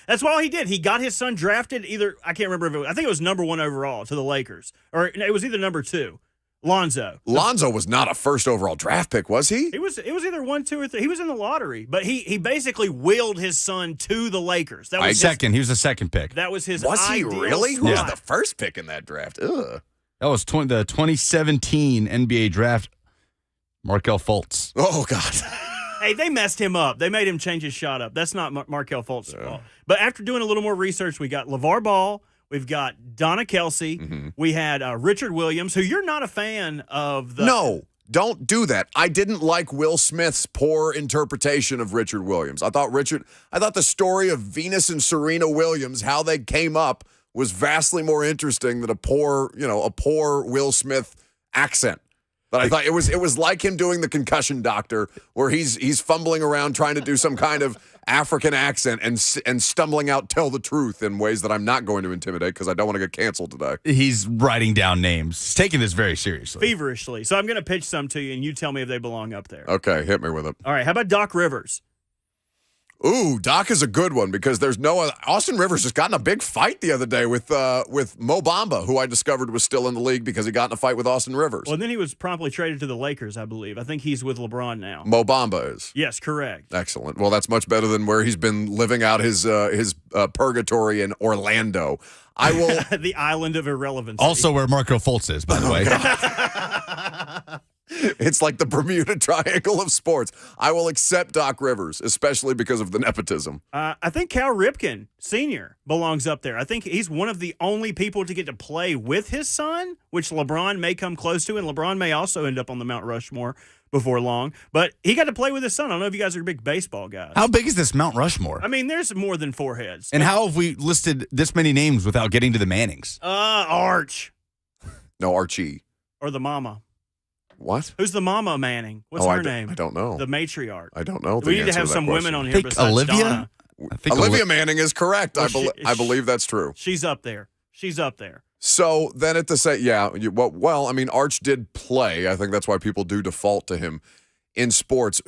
That's all he did. He got his son drafted I can't remember I think it was number 1 overall to the Lakers. Or it was either number 2. Lonzo. Lonzo was not a first overall draft pick, was he? It was either 1, 2, or 3. He was in the lottery, but he basically willed his son to the Lakers. That was second. He was the second pick. That was his. Was he really? Who was spot. the first pick in that draft? Ugh. That was the 2017 NBA draft. Markelle Fultz. Oh God. Hey, they messed him up. They made him change his shot up. That's not Markelle Fultz's fault. But after doing a little more research, we got LeVar Ball. We've got Donna Kelsey. Mm-hmm. We had Richard Williams, who you're not a fan of. No, don't do that. I didn't like Will Smith's poor interpretation of Richard Williams. I thought the story of Venus and Serena Williams, how they came up, was vastly more interesting than a poor Will Smith accent. But I thought it was like him doing the Concussion Doctor, where he's fumbling around trying to do some kind of African accent and stumbling out "tell the truth" in ways that I'm not going to intimidate because I don't want to get canceled today. He's writing down names. He's taking this very seriously. Feverishly. So I'm going to pitch some to you, and you tell me if they belong up there. Okay, hit me with it. All right, how about Doc Rivers? Ooh, Doc is a good one because there's no Austin Rivers just got in a big fight the other day with Mo Bamba, who I discovered was still in the league because he got in a fight with Austin Rivers. Well, then he was promptly traded to the Lakers, I believe. I think he's with LeBron now. Mo Bamba is. Yes, correct. Excellent. Well, that's much better than where he's been living out his purgatory in Orlando. I will. The island of irrelevance. Also where Markelle Fultz is, by the way. It's like the Bermuda Triangle of sports. I will accept Doc Rivers, especially because of the nepotism. I think Cal Ripken Sr. belongs up there. I think he's one of the only people to get to play with his son, which LeBron may come close to, and LeBron may also end up on the Mount Rushmore before long. But he got to play with his son. I don't know if you guys are big baseball guys. How big is this Mount Rushmore? I mean, there's more than 4 heads. And how have we listed this many names without getting to the Mannings? Arch. No, Archie. Or the mama. What? Who's the mama Manning? What's her name? I don't know. The matriarch. I don't know. We need to have some women on here besides Olivia? Donna. I think Olivia Manning is correct. Well, I believe that's true. She's up there. She's up there. So then at the same, well, I mean, Arch did play. I think that's why people do default to him in sports.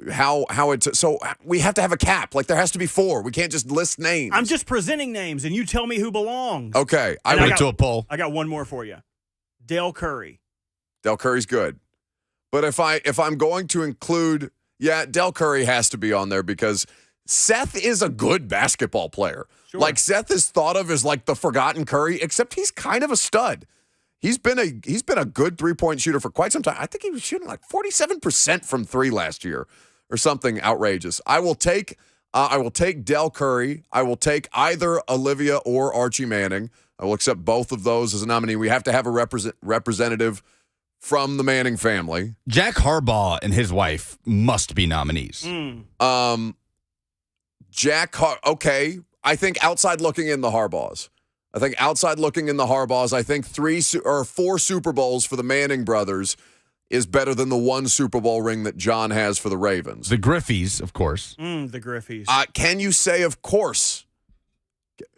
So we have to have a cap. Like there has to be 4. We can't just list names. I'm just presenting names, and you tell me who belongs. Okay. I went to a poll. I got one more for you. Dale Curry. Dale Curry's good. But if I'm going to include, Dell Curry has to be on there because Seth is a good basketball player. Sure. Like Seth is thought of as like the forgotten Curry, except he's kind of a stud. He's been a good 3-point shooter for quite some time. I think he was shooting like 47% from 3 last year or something outrageous. I will take Dell Curry. I will take either Olivia or Archie Manning. I will accept both of those as a nominee. We have to have a representative from the Manning family. Jack Harbaugh and his wife must be nominees. Okay. I think outside looking in the Harbaughs. I think 3 or 4 Super Bowls for the Manning brothers is better than the 1 Super Bowl ring that John has for the Ravens. The Griffies, of course. The Griffies. Can you say, of course?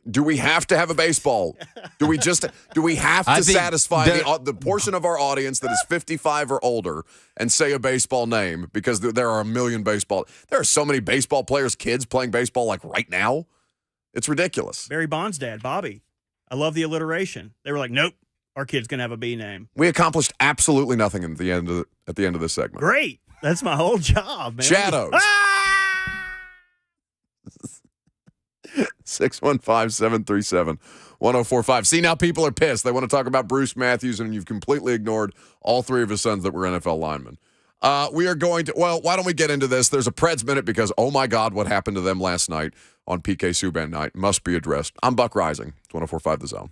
Do we have to have a baseball? Do we have to satisfy the portion of our audience that is 55 or older and say a baseball name? Because there are a million there are so many baseball players, kids playing baseball like right now. It's ridiculous. Barry Bonds' dad, Bobby. I love the alliteration. They were like, nope, our kid's going to have a B name. We accomplished absolutely nothing at the end of this segment. Great. That's my whole job, man. Shadows. 615-737-1045. See, now people are pissed. They want to talk about Bruce Matthews, and you've completely ignored all 3 of his sons that were NFL linemen. We are going to, why don't we get into this? There's a Preds Minute because, oh my God, what happened to them last night on PK Subban night must be addressed. I'm Buck Rising, 1045 The Zone.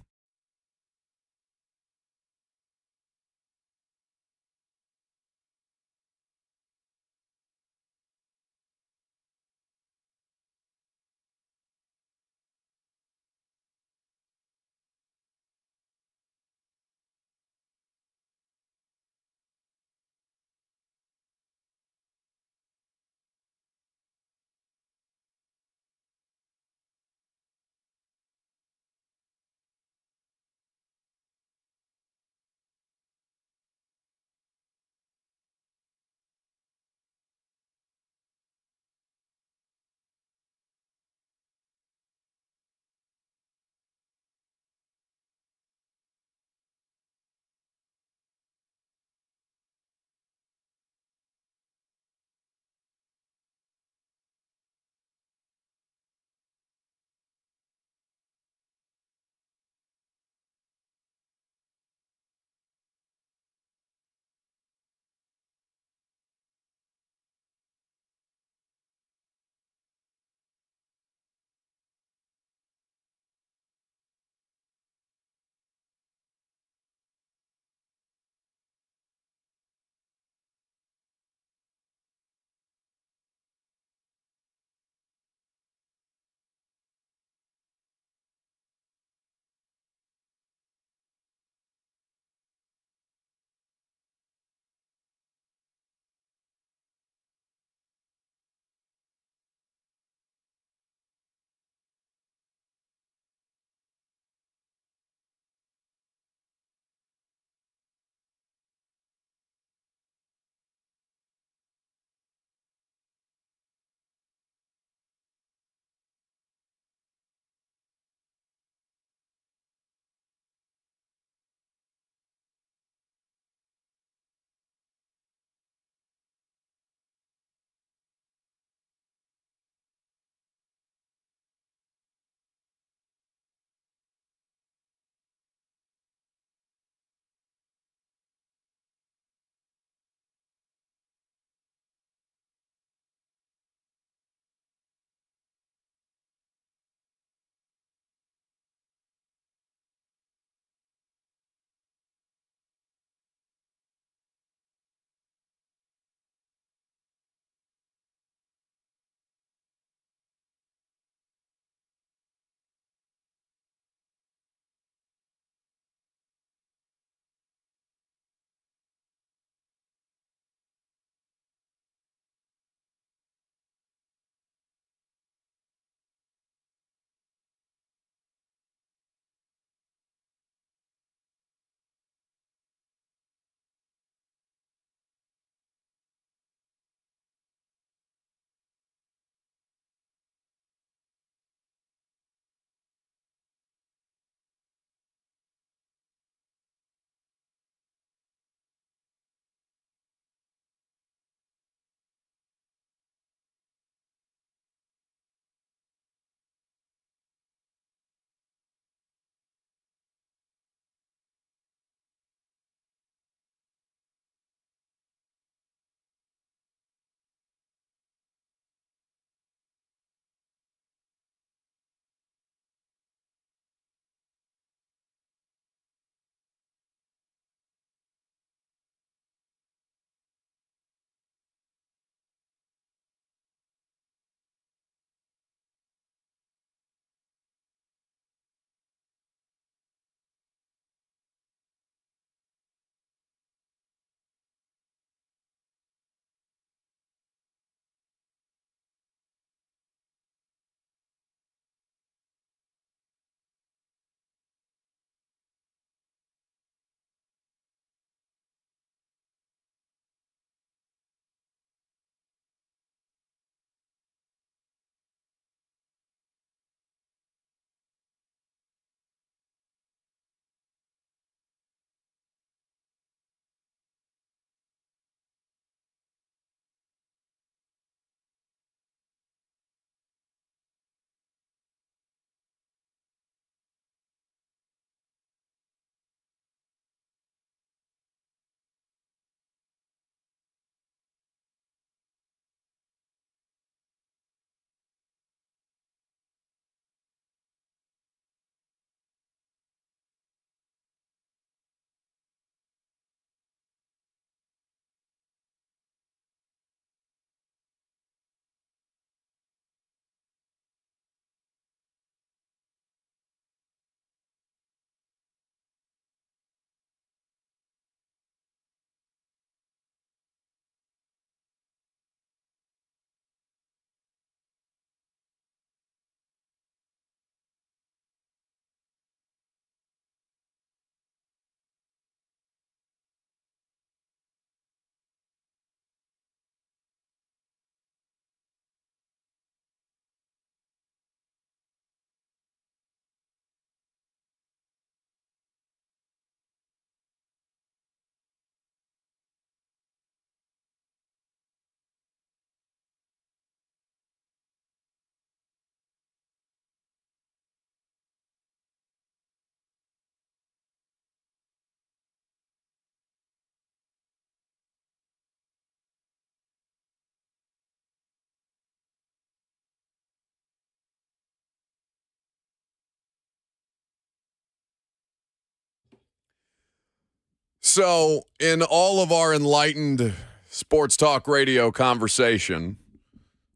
So, in all of our enlightened sports talk radio conversation,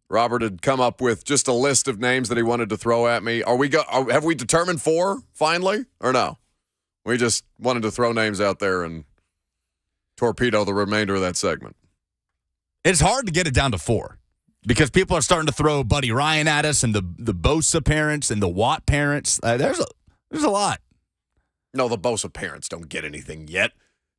Robert had come up with just a list of names that he wanted to throw at me. Have we determined 4 finally, or no? We just wanted to throw names out there and torpedo the remainder of that segment. It's hard to get it down to 4 because people are starting to throw Buddy Ryan at us and the Bosa parents and the Watt parents. There's a lot. No, the Bosa parents don't get anything yet.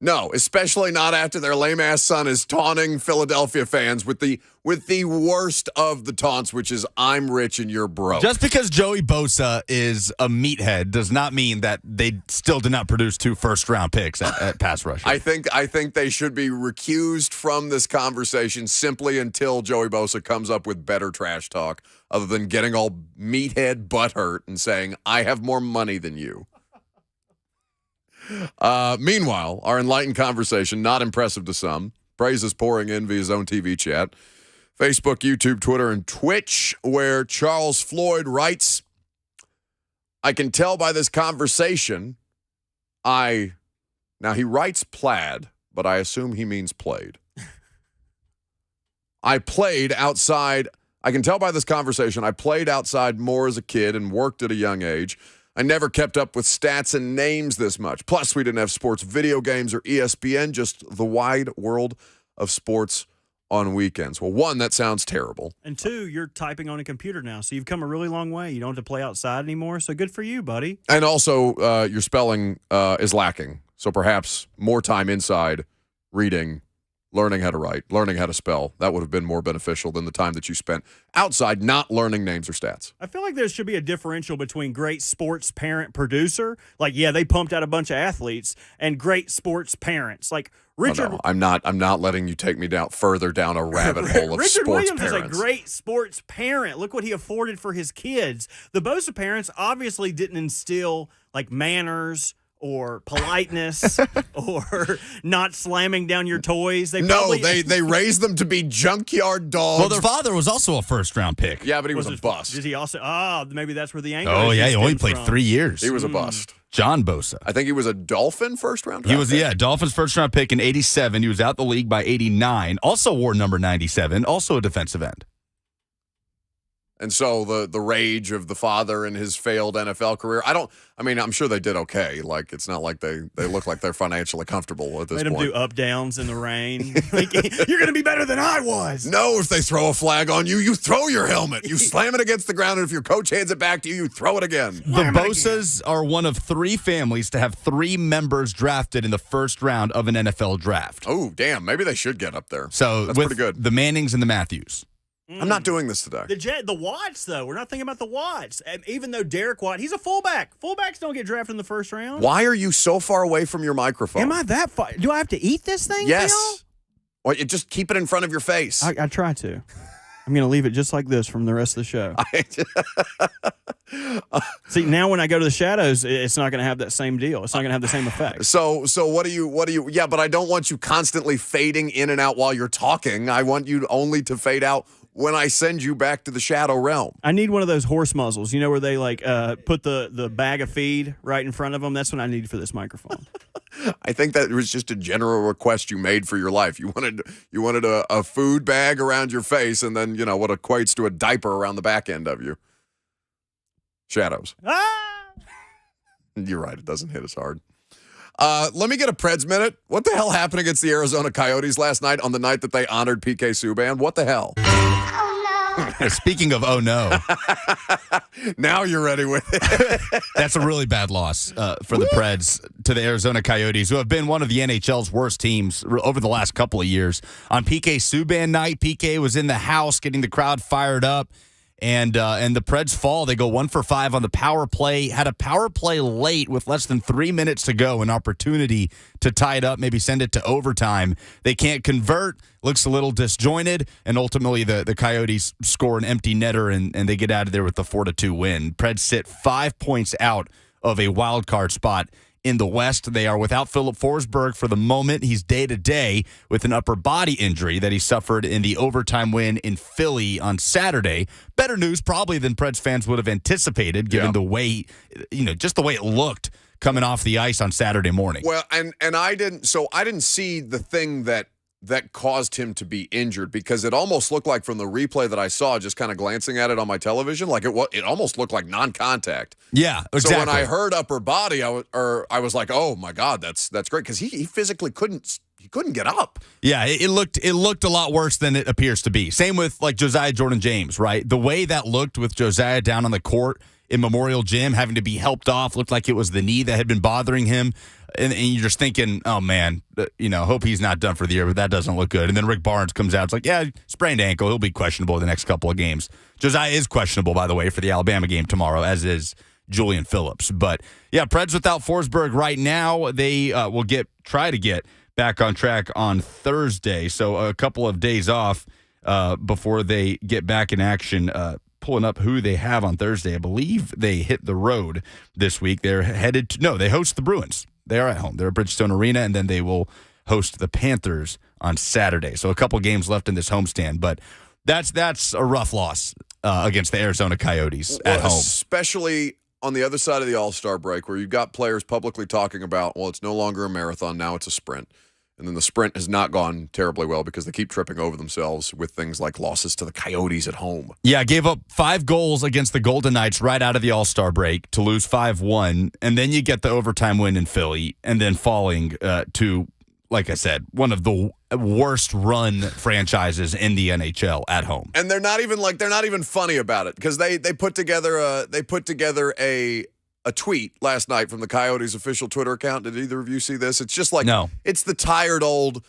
No, especially not after their lame-ass son is taunting Philadelphia fans with the worst of the taunts, which is, I'm rich and you're broke. Just because Joey Bosa is a meathead does not mean that they still did not produce 2 first-round picks at pass rush. I think they should be recused from this conversation simply until Joey Bosa comes up with better trash talk other than getting all meathead butthurt and saying, I have more money than you. Meanwhile, our enlightened conversation, not impressive to some, praises pouring in via his own TV chat, Facebook, YouTube, Twitter, and Twitch, where Charles Floyd writes, I can tell by this conversation, now he writes plaid, but I assume he means played. I played outside. I can tell by this conversation, I played outside more as a kid and worked at a young age. I never kept up with stats and names this much. Plus, we didn't have sports video games or ESPN, just the wide world of sports on weekends. Well, 1, that sounds terrible. And 2, you're typing on a computer now, so you've come a really long way. You don't have to play outside anymore, so good for you, buddy. And also, your spelling is lacking. So perhaps more time inside reading, learning how to write, learning how to spell. That would have been more beneficial than the time that you spent outside not learning names or stats. I feel like there should be a differential between great sports parent producer, like, yeah, they pumped out a bunch of athletes, and great sports parents. Like Richard. Oh, no, I'm not letting you take me further down a rabbit hole of Richard sports Williams parents. is a great sports parent. Look what he afforded for his kids. The Bosa parents obviously didn't instill like manners or politeness or not slamming down your toys. They raised them to be junkyard dogs. Well, their father was also a first-round pick. Yeah, but he was a bust. Did he also? Oh, maybe that's where the anger. Oh, yeah, he only played 3 years. He was a bust. John Bosa. I think he was a Dolphin first-round pick. He was, Dolphins first-round pick in 87. He was out the league by 89. Also wore number 97. Also a defensive end. And so the rage of the father and his failed NFL career, I'm sure they did okay. Like, it's not like they look like they're financially comfortable at this point. Made them do up-downs in the rain. Like, you're going to be better than I was. No, if they throw a flag on you, you throw your helmet. You slam it against the ground, and if your coach hands it back to you, you throw it again. The Bosas are one of 3 families to have 3 members drafted in the first round of an NFL draft. Oh, damn. Maybe they should get up there. So that's with pretty good. The Mannings and the Matthews. I'm not doing this today. The Watts, though. We're not thinking about the Watts. And even though Derek Watt, he's a fullback. Fullbacks don't get drafted in the first round. Why are you so far away from your microphone? Am I that far? Do I have to eat this thing? Yes. Well, you just keep it in front of your face. I try to. I'm going to leave it just like this from the rest of the show. See, now when I go to the shadows, it's not going to have that same deal. It's not going to have the same effect. So what do you? Yeah, but I don't want you constantly fading in and out while you're talking. I want you only to fade out when I send you back to the shadow realm. I need one of those horse muzzles, where they put the bag of feed right in front of them. That's what I need for this microphone. I think that was just a general request you made for your life. You wanted a food bag around your face, and then what equates to a diaper around the back end of you. Shadows. You're right. It doesn't hit as hard. Let me get a Preds minute. What the hell happened against the Arizona Coyotes last night on the night that they honored PK Subban? What the hell? Oh no. Speaking of oh no. Now you're ready with it. That's a really bad loss for the Preds to the Arizona Coyotes, who have been one of the NHL's worst teams over the last couple of years. On PK Subban night, PK was in the house getting the crowd fired up. And the Preds fall. They go 1 for 5 on the power play. Had a power play late with less than 3 minutes to go. An opportunity to tie it up, maybe send it to overtime. They can't convert. Looks a little disjointed. And ultimately, the Coyotes score an empty netter, and they get out of there with the 4-2 win. Preds sit 5 points out of a wild card spot in the West. They are without Philip Forsberg for the moment. He's day-to-day with an upper body injury that he suffered in the overtime win in Philly on Saturday. Better news probably than Preds fans would have anticipated, given the way, just the way it looked coming off the ice on Saturday morning. Well, and I didn't see the thing that caused him to be injured, because it almost looked like, from the replay that I saw, just kind of glancing at it on my television, like it almost looked like non-contact. Yeah, exactly. So when I heard upper body, I was like, oh my God, that's great, because he physically couldn't get up. Yeah, it looked a lot worse than it appears to be. Same with like Josiah Jordan-James, right? The way that looked with Josiah down on the court in Memorial Gym, having to be helped off, looked like it was the knee that had been bothering him. And you're just thinking, oh, man, hope he's not done for the year, but that doesn't look good. And then Rick Barnes comes out. It's like, yeah, sprained ankle. He'll be questionable the next couple of games. Josiah is questionable, by the way, for the Alabama game tomorrow, as is Julian Phillips. But, yeah, Preds without Forsberg right now. They will try to get back on track on Thursday. So a couple of days off before they get back in action. Pulling up who they have on Thursday. I believe they hit the road this week. They're they host the Bruins. They are at home. They're at Bridgestone Arena, and then they will host the Panthers on Saturday. So a couple games left in this homestand, but that's a rough loss against the Arizona Coyotes at home. Especially on the other side of the All-Star break, where you've got players publicly talking about, well, it's no longer a marathon, now it's a sprint. And then the sprint has not gone terribly well because they keep tripping over themselves with things like losses to the Coyotes at home. Yeah, gave up 5 goals against the Golden Knights right out of the All-Star break to lose 5-1. And then you get the overtime win in Philly, and then falling to, like I said, one of the worst run franchises in the NHL at home. And they're not even funny about it, because they put together a tweet last night from the Coyotes official Twitter account. Did either of you see this? It's just like, no. It's the tired old,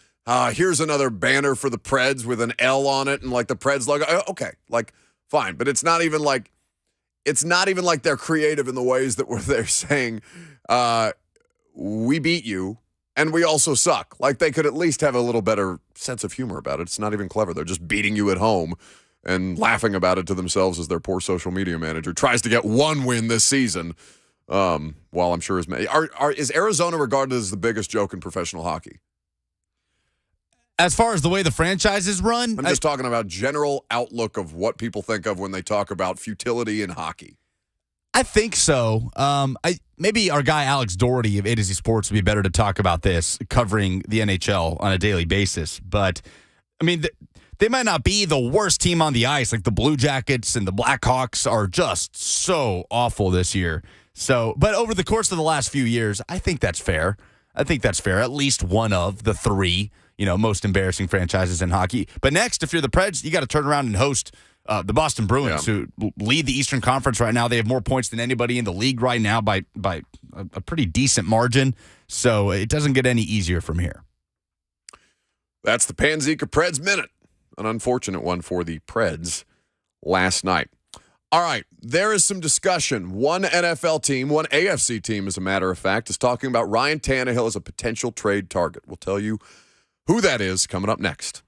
here's another banner for the Preds with an L on it and like the Preds logo. Okay, like fine, but it's not even like they're creative in the ways that they're saying, we beat you and we also suck. Like they could at least have a little better sense of humor about it. It's not even clever. They're just beating you at home and laughing about it to themselves as their poor social media manager tries to get one win this season. While I'm sure is Arizona regarded as the biggest joke in professional hockey? As far as the way the franchise is run? I'm just talking about general outlook of what people think of when they talk about futility in hockey. I think so. Maybe our guy Alex Doherty of A to Z Sports would be better to talk about this, covering the NHL on a daily basis. But, I mean, they might not be the worst team on the ice. Like the Blue Jackets and the Blackhawks are just so awful this year. So, but over the course of the last few years, I think that's fair. At least one of the 3, most embarrassing franchises in hockey. But next, if you're the Preds, you got to turn around and host the Boston Bruins, who lead the Eastern Conference right now. They have more points than anybody in the league right now by a pretty decent margin. So it doesn't get any easier from here. That's the Panzika Preds Minute. An unfortunate one for the Preds last night. All right, there is some discussion. One NFL team, one AFC team, as a matter of fact, is talking about Ryan Tannehill as a potential trade target. We'll tell you who that is coming up next.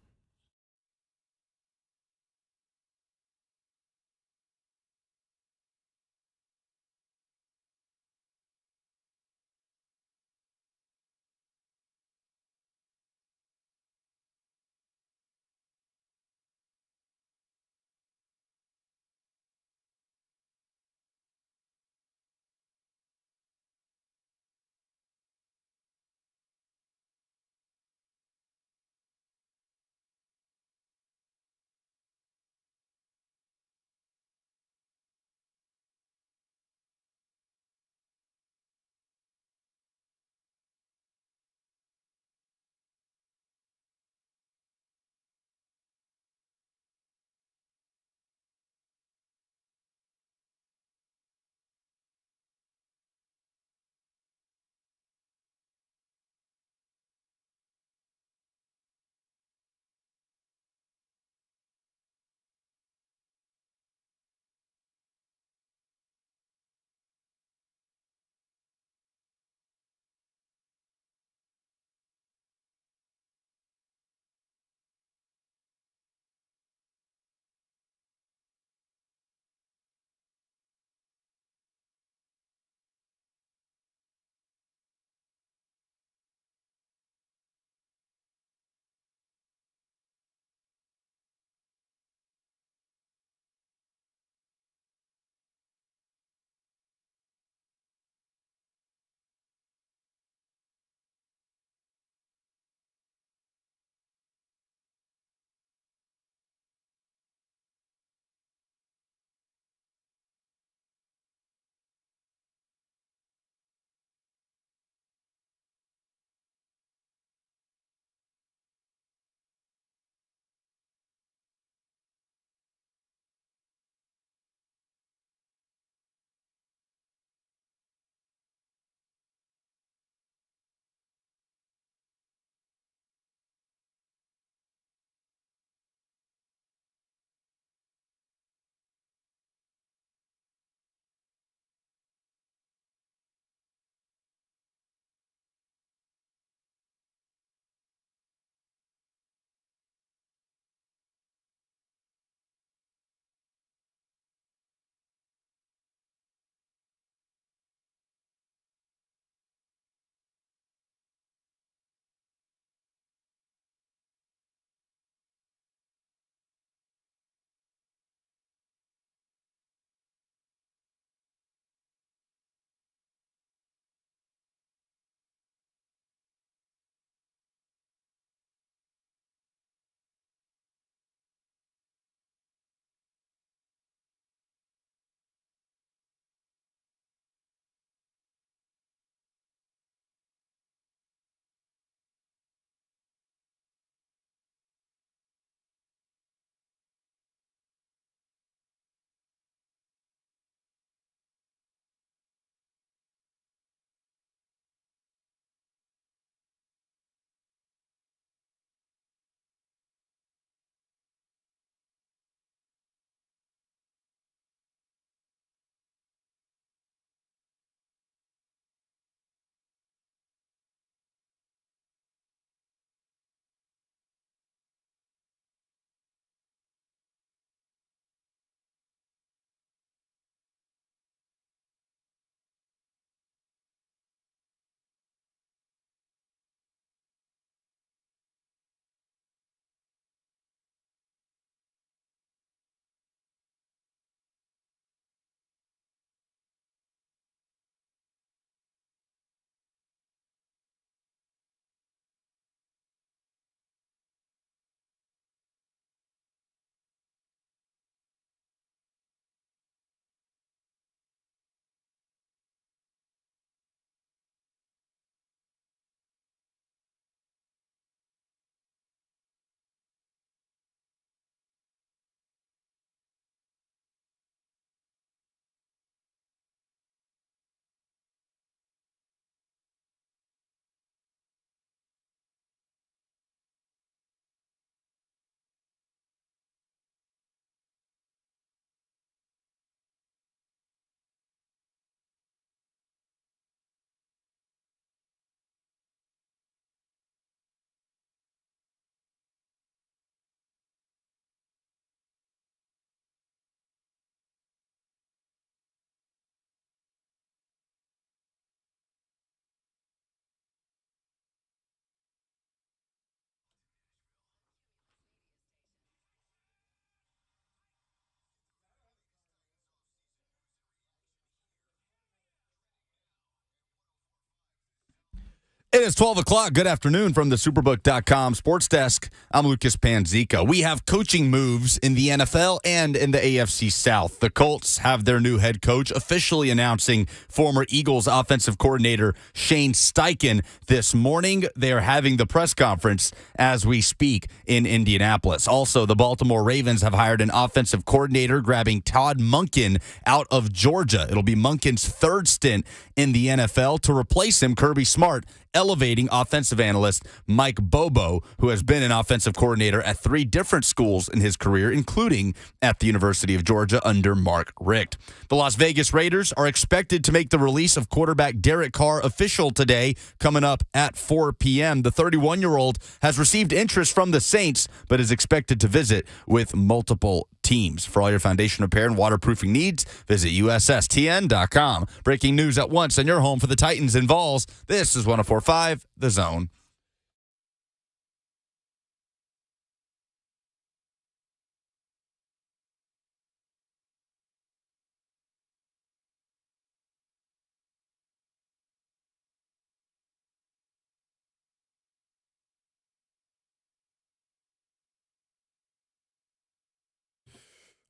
It is 12 o'clock. Good afternoon from the Superbook.com Sports Desk. I'm Lucas Panzica. We have coaching moves in the NFL and in the AFC South. The Colts have their new head coach officially announcing former Eagles offensive coordinator Shane Steichen this morning. They are having the press conference as we speak in Indianapolis. Also, the Baltimore Ravens have hired an offensive coordinator, grabbing Todd Monken out of Georgia. It'll be Monken's third stint in the NFL. To replace him, Kirby Smart elevating offensive analyst Mike Bobo, who has been an offensive coordinator at 3 different schools in his career, including at the University of Georgia under Mark Richt. The Las Vegas Raiders are expected to make the release of quarterback Derek Carr official today, coming up at 4 p.m. The 31-year-old has received interest from the Saints, but is expected to visit with multiple teams. For all your foundation repair and waterproofing needs, visit USSTN.com. Breaking news at once on your home for the Titans and Vols. This is 104.5 The Zone.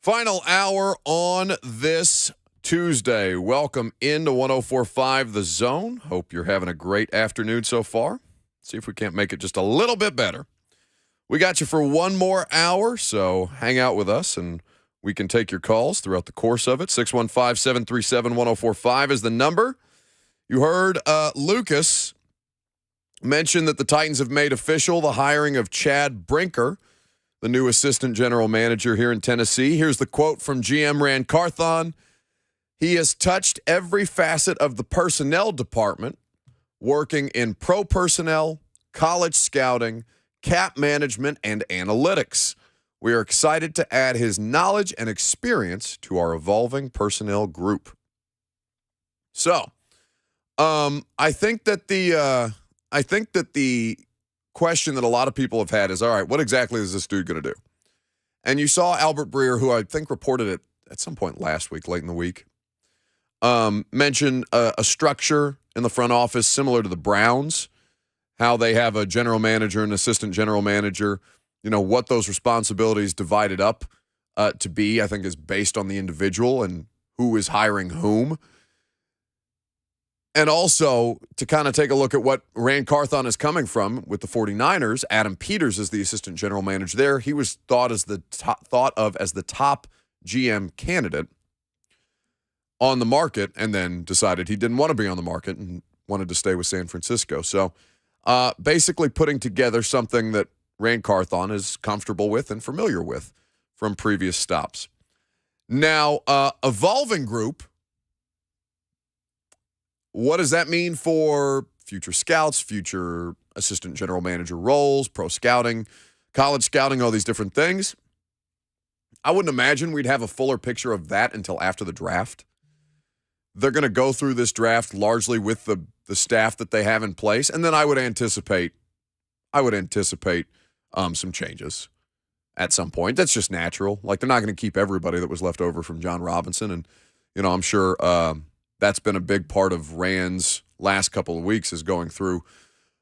Final hour on this Tuesday. Welcome into 104.5 The Zone. Hope you're having a great afternoon so far. See if we can't make it just a little bit better. We got you for one more hour, so hang out with us and we can take your calls throughout the course of it. 615-737-1045 is the number. You heard Lucas mention that the Titans have made official the hiring of Chad Brinker, the new assistant general manager here in Tennessee. Here's the quote from GM Ran Carthon. He has touched every facet of the personnel department, working in pro personnel, college scouting, cap management, and analytics. We are excited to add his knowledge and experience to our evolving personnel group. So, I think that the question that a lot of people have had is, all right, what exactly is this dude going to do? And you saw Albert Breer, who I think reported it at some point last week, late in the week, mention a structure in the front office similar to the Browns, how they have a general manager and assistant general manager. You know, what those responsibilities divided up to be, I think, is based on the individual and who is hiring whom. And also to kind of take a look at what Ran Carthon is coming from with the 49ers. Adam Peters is the assistant general manager there. He was thought of as the top GM candidate on the market, and then decided he didn't want to be on the market and wanted to stay with San Francisco. So basically putting together something that Ran Carthon is comfortable with and familiar with from previous stops. Now, evolving group. What does that mean for future scouts, future assistant general manager roles, pro scouting, college scouting, all these different things? I wouldn't imagine we'd have a fuller picture of that until after the draft. They're going to go through this draft largely with the staff that they have in place, and then I would anticipate some changes at some point. That's just natural. Like, they're not going to keep everybody that was left over from John Robinson, and I'm sure that's been a big part of Rand's last couple of weeks, is going through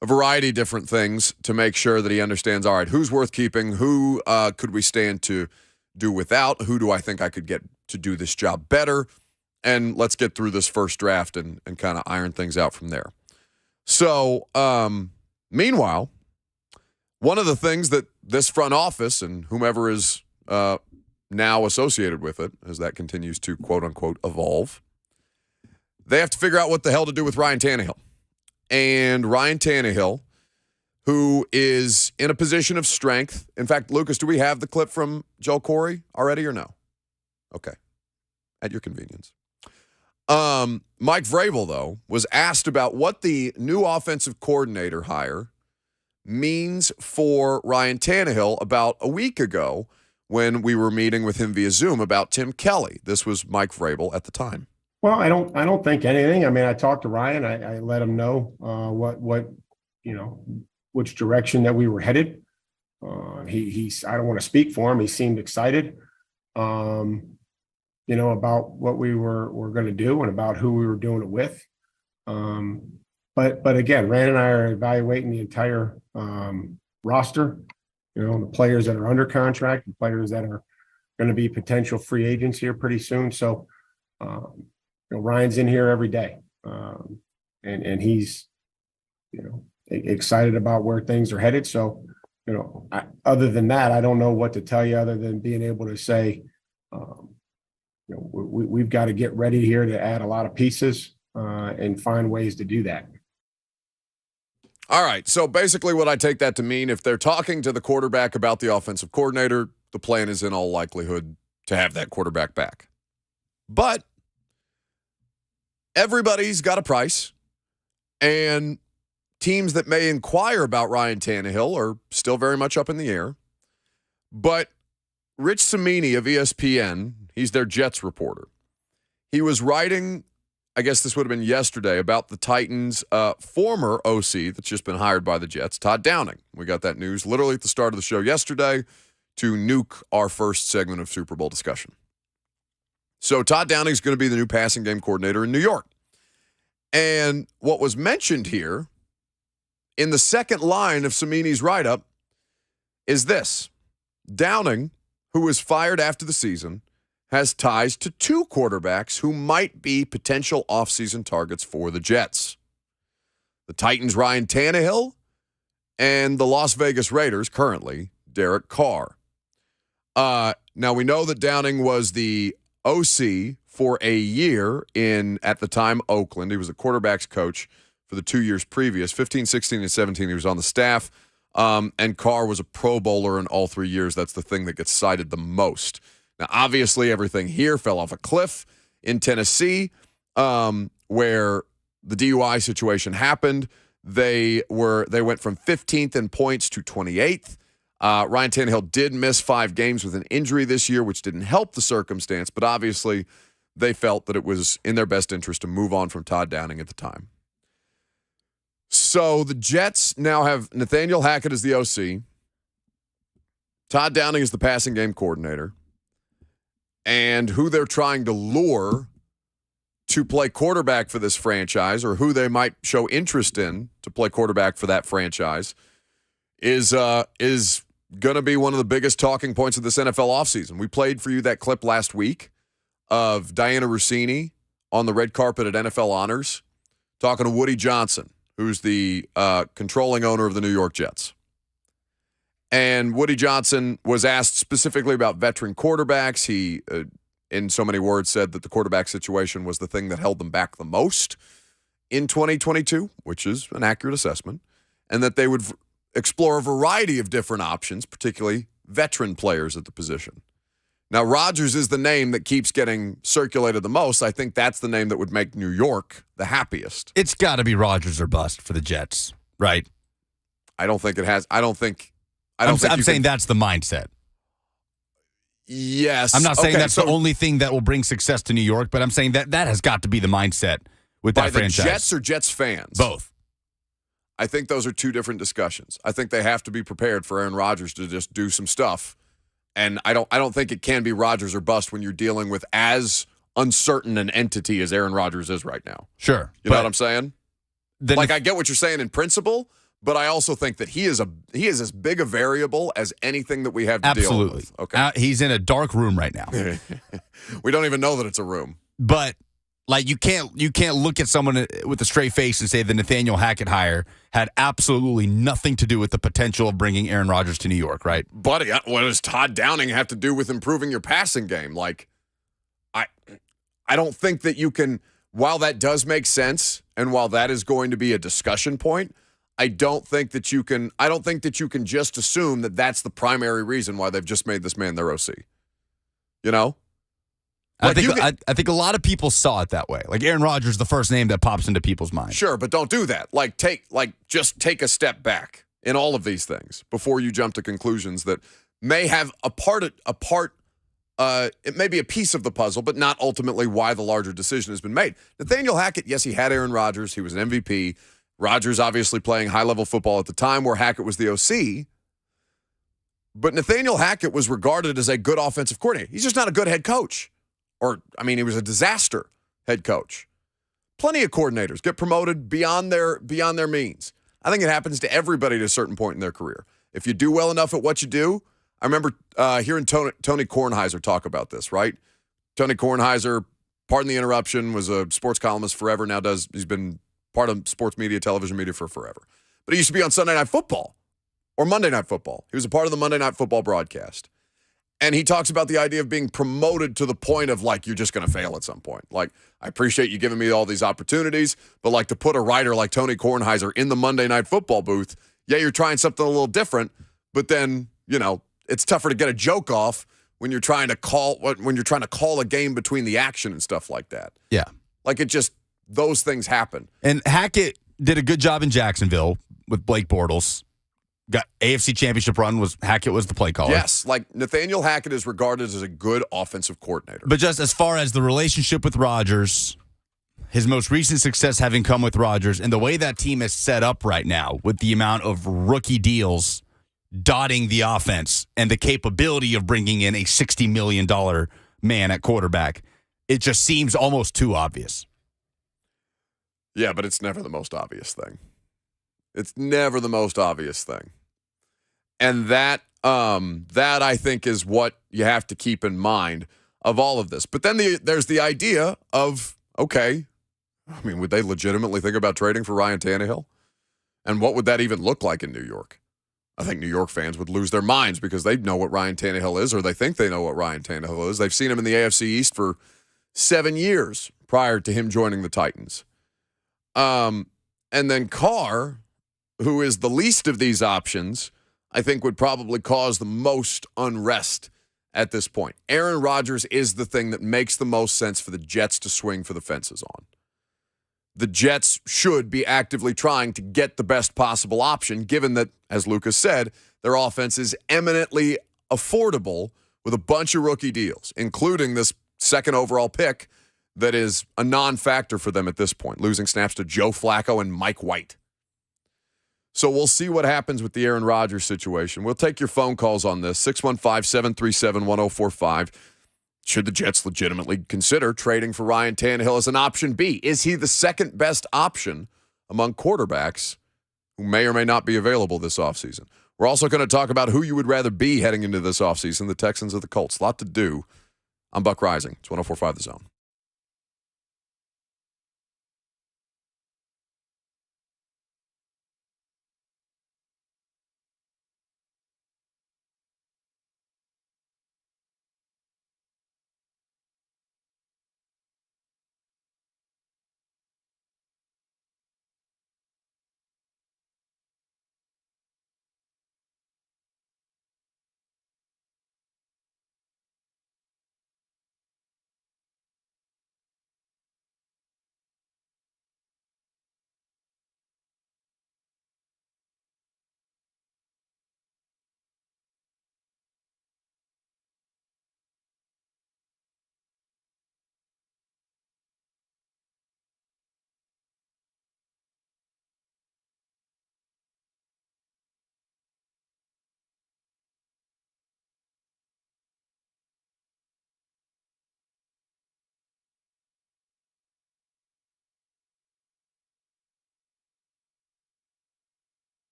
a variety of different things to make sure that he understands, all right, who's worth keeping, who could we stand to do without, who do I think I could get to do this job better, and let's get through this first draft and kind of iron things out from there. So, meanwhile, one of the things that this front office and whomever is now associated with it, as that continues to quote-unquote evolve, they have to figure out what the hell to do with Ryan Tannehill. And Ryan Tannehill, who is in a position of strength. In fact, Lucas, do we have the clip from Joe Corry already or no? Okay. At your convenience. Mike Vrabel, though, was asked about what the new offensive coordinator hire means for Ryan Tannehill about a week ago when we were meeting with him via Zoom about Tim Kelly. This was Mike Vrabel at the time. Well, I don't think anything. I mean, I talked to Ryan. I let him know which direction that we were headed. He's I don't want to speak for him. He seemed excited, about what we were going to do and about who we were doing it with. But again, Rand and I are evaluating the entire roster, the players that are under contract, the players that are going to be potential free agents here pretty soon. So, Ryan's in here every day, and he's, excited about where things are headed. So, other than that, I don't know what to tell you other than being able to say, we've got to get ready here to add a lot of pieces and find ways to do that. All right, so basically what I take that to mean, if they're talking to the quarterback about the offensive coordinator, the plan is in all likelihood to have that quarterback back. But everybody's got a price, and teams that may inquire about Ryan Tannehill are still very much up in the air. But Rich Cimini of ESPN, he's their Jets reporter. He was writing, I guess this would have been yesterday, about the Titans' former OC that's just been hired by the Jets, Todd Downing. We got that news literally at the start of the show yesterday to nuke our first segment of Super Bowl discussion. So Todd Downing is going to be the new passing game coordinator in New York. And what was mentioned here in the second line of Cimini's write-up is this. Downing, who was fired after the season, has ties to two quarterbacks who might be potential offseason targets for the Jets. The Titans' Ryan Tannehill and the Las Vegas Raiders, currently, Derek Carr. Now, we know that Downing was the OC for a year in, at the time, Oakland. He was the quarterback's coach for the 2 years previous. 15, 16, and 17, he was on the staff. And Carr was a Pro Bowler in all 3 years. That's the thing that gets cited the most. Now, obviously, everything here fell off a cliff in Tennessee, where the DUI situation happened. They went from 15th in points to 28th. Ryan Tannehill did miss 5 games with an injury this year, which didn't help the circumstance, but obviously they felt that it was in their best interest to move on from Todd Downing at the time. So the Jets now have Nathaniel Hackett as the OC. Todd Downing is the passing game coordinator. And who they're trying to lure to play quarterback for this franchise, or who they might show interest in to play quarterback for that franchise, is going to be one of the biggest talking points of this NFL offseason. We played for you that clip last week of Diana Rossini on the red carpet at NFL Honors talking to Woody Johnson, who's the controlling owner of the New York Jets. And Woody Johnson was asked specifically about veteran quarterbacks. He, in so many words, said that the quarterback situation was the thing that held them back the most in 2022, which is an accurate assessment, and that they would explore a variety of different options, particularly veteran players at the position. Now, Rodgers is the name that keeps getting circulated the most. I think that's the name that would make New York the happiest. It's got to be Rodgers or bust for the Jets, right? I don't think it has. I'm saying that's the mindset. Yes. I'm not saying that's the only thing that will bring success to New York, but I'm saying that has got to be the mindset with that franchise. By the Jets or Jets fans? Both. I think those are two different discussions. I think they have to be prepared for Aaron Rodgers to just do some stuff. And I don't think it can be Rodgers or bust when you're dealing with as uncertain an entity as Aaron Rodgers is right now. Sure. You know what I'm saying? I get what you're saying in principle, but I also think that he is as big a variable as anything that we have to deal with. Okay. He's in a dark room right now. We don't even know that it's a room. But you can't look at someone with a straight face and say the Nathaniel Hackett hire had absolutely nothing to do with the potential of bringing Aaron Rodgers to New York, right? Buddy, what does Todd Downing have to do with improving your passing game? I don't think that you can, while that does make sense and while that is going to be a discussion point, I don't think that you can just assume that that's the primary reason why they've just made this man their OC. You know? I think a lot of people saw it that way. Like Aaron Rodgers is the first name that pops into people's minds. Sure, but don't do that. Just take a step back in all of these things before you jump to conclusions that may have it may be a piece of the puzzle, but not ultimately why the larger decision has been made. Nathaniel Hackett, yes, he had Aaron Rodgers. He was an MVP. Rodgers obviously playing high-level football at the time where Hackett was the OC. But Nathaniel Hackett was regarded as a good offensive coordinator. He's just not a good head coach. He was a disaster head coach. Plenty of coordinators get promoted beyond their means. I think it happens to everybody at a certain point in their career. If you do well enough at what you do, I remember hearing Tony Kornheiser talk about this, right? Tony Kornheiser, pardon the interruption, was a sports columnist forever. He's been part of sports media, television media for forever. But he used to be on Sunday Night Football or Monday Night Football. He was a part of the Monday Night Football broadcast. And he talks about the idea of being promoted to the point of, like, you're just going to fail at some point. Like, I appreciate you giving me all these opportunities, but, like, to put a writer like Tony Kornheiser in the Monday Night Football booth, yeah, you're trying something a little different, but then, it's tougher to get a joke off when you're trying to call a game between the action and stuff like that. Yeah. Like, those things happen. And Hackett did a good job in Jacksonville with Blake Bortles. Got AFC Championship run, Hackett was the play caller. Yes, like Nathaniel Hackett is regarded as a good offensive coordinator. But just as far as the relationship with Rodgers, his most recent success having come with Rodgers, and the way that team is set up right now with the amount of rookie deals dotting the offense and the capability of bringing in a $60 million man at quarterback, it just seems almost too obvious. Yeah, but it's never the most obvious thing. It's never the most obvious thing. And that I think is what you have to keep in mind of all of this. But then there's the idea of, okay, I mean, would they legitimately think about trading for Ryan Tannehill? And what would that even look like in New York? I think New York fans would lose their minds because they know what Ryan Tannehill is, or they think they know what Ryan Tannehill is. They've seen him in the AFC East for 7 years prior to him joining the Titans. And then Carr, who is the least of these options, I think would probably cause the most unrest at this point. Aaron Rodgers is the thing that makes the most sense for the Jets to swing for the fences on. The Jets should be actively trying to get the best possible option, given that, as Lucas said, their offense is eminently affordable with a bunch of rookie deals, including this second overall pick that is a non-factor for them at this point, losing snaps to Joe Flacco and Mike White. So we'll see what happens with the Aaron Rodgers situation. We'll take your phone calls on this, 615-737-1045. Should the Jets legitimately consider trading for Ryan Tannehill as an option B? Is he the second best option among quarterbacks who may or may not be available this offseason? We're also going to talk about who you would rather be heading into this offseason, the Texans or the Colts. A lot to do. I'm Buck Rising. It's 104.5 The Zone.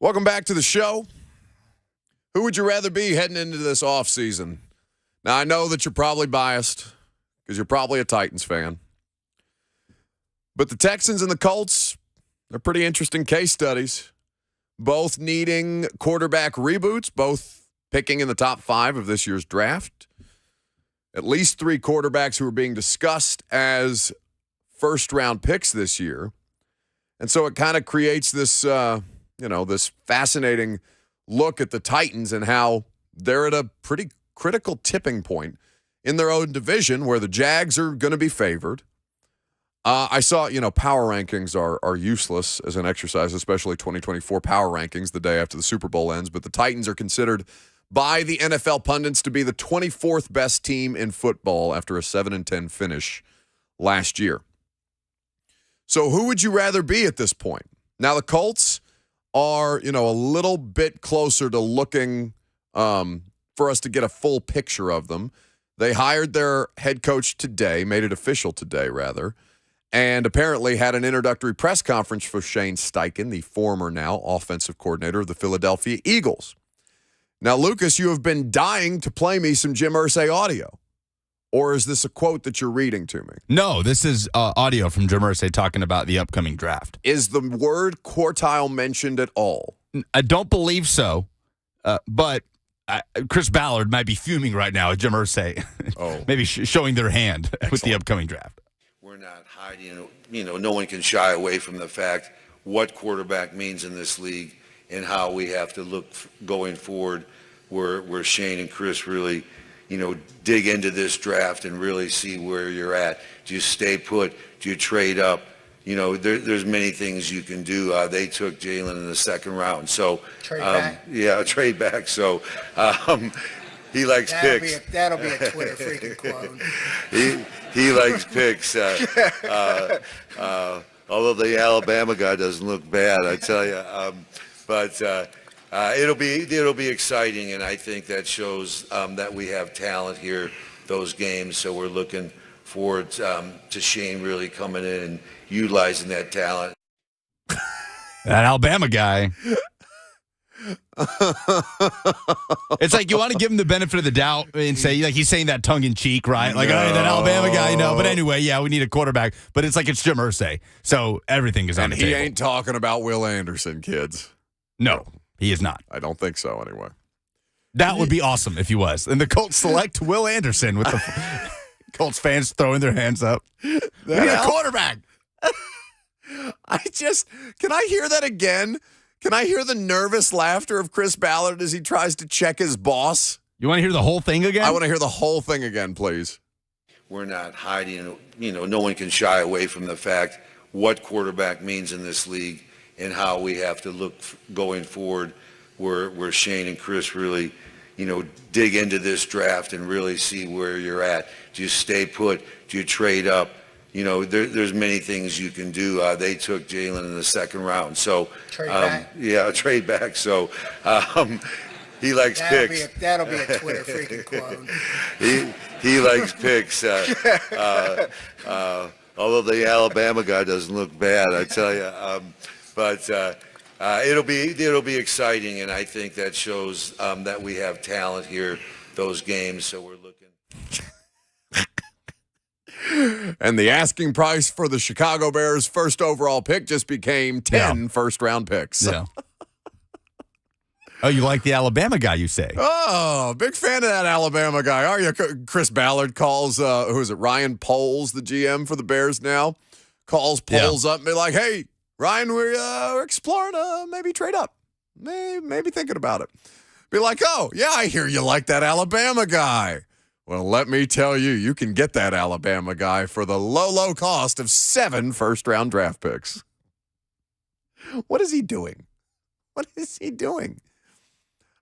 Welcome back to the show. Who would you rather be heading into this offseason? Now, I know that you're probably biased because you're probably a Titans fan. But the Texans and the Colts, they're pretty interesting case studies. Both needing quarterback reboots, both picking in the top 5 of this year's draft. At least 3 quarterbacks who are being discussed as first-round picks this year. And so it kind of creates this, this fascinating look at the Titans and how they're at a pretty critical tipping point in their own division where the Jags are going to be favored. I saw, power rankings are useless as an exercise, especially 2024 power rankings the day after the Super Bowl ends. But the Titans are considered by the NFL pundits to be the 24th best team in football after a 7-10 finish last year. So who would you rather be at this point? Now, the Colts are, a little bit closer to looking for us to get a full picture of them. They hired their head coach today, made it official today, rather, and apparently had an introductory press conference for Shane Steichen, the former now offensive coordinator of the Philadelphia Eagles. Now, Lucas, you have been dying to play me some Jim Irsay audio. Or is this a quote that you're reading to me? No, this is audio from Jim Irsay talking about the upcoming draft. Is the word quartile mentioned at all? I don't believe so, but Chris Ballard might be fuming right now at Jim Irsay. Maybe showing their hand with the upcoming draft. We're not hiding. No one can shy away from the fact what quarterback means in this league and how we have to look going forward where Shane and Chris really dig into this draft and really see where you're at. Do you stay put? Do you trade up? There's many things you can do. They took Jalen in the second round. So, trade back? Yeah, trade back. So, he likes picks. That'll be a Twitter freaking quote. He likes picks. Although the Alabama guy doesn't look bad, I tell you. But it'll be exciting, and I think that shows that we have talent here, those games. So we're looking forward to Shane really coming in and utilizing that talent. That Alabama guy. It's like you want to give him the benefit of the doubt and say, like, he's saying that tongue in cheek, right? Like, hey, that Alabama guy, no. But anyway, yeah, we need a quarterback. But it's like it's Jim Irsay. So everything is on the table. And he ain't talking about Will Anderson, kids. No, he is not. I don't think so, anyway. That would be awesome if he was. And the Colts select Will Anderson with the Colts fans throwing their hands up. We need a quarterback. Can I hear that again? Can I hear the nervous laughter of Chris Ballard as he tries to check his boss? You want to hear the whole thing again? I want to hear the whole thing again, please. We're not hiding. No one can shy away from the fact what quarterback means in this league and how we have to look going forward where Shane and Chris really, dig into this draft and really see where you're at. Do you stay put? Do you trade up? There's many things you can do. They took Jalen in the second round. So, trade back? Yeah, trade back. So, he likes picks. That'll be a Twitter freaking quote. He likes picks. Although the Alabama guy doesn't look bad, I tell you. But it'll be exciting, and I think that shows that we have talent here, those games. So we're looking. And the asking price for the Chicago Bears' first overall pick just became 10 first-round picks. Yeah. Oh, you like the Alabama guy, you say? Oh, big fan of that Alabama guy, are you? Chris Ballard calls, who is it, Ryan Poles, the GM for the Bears now, calls Poles up and be like, hey, Ryan, we're exploring maybe trade up. Maybe thinking about it. Be like, oh, yeah, I hear you like that Alabama guy. Well, let me tell you, you can get that Alabama guy for the low cost of 7 first-round draft picks. What is he doing? What is he doing?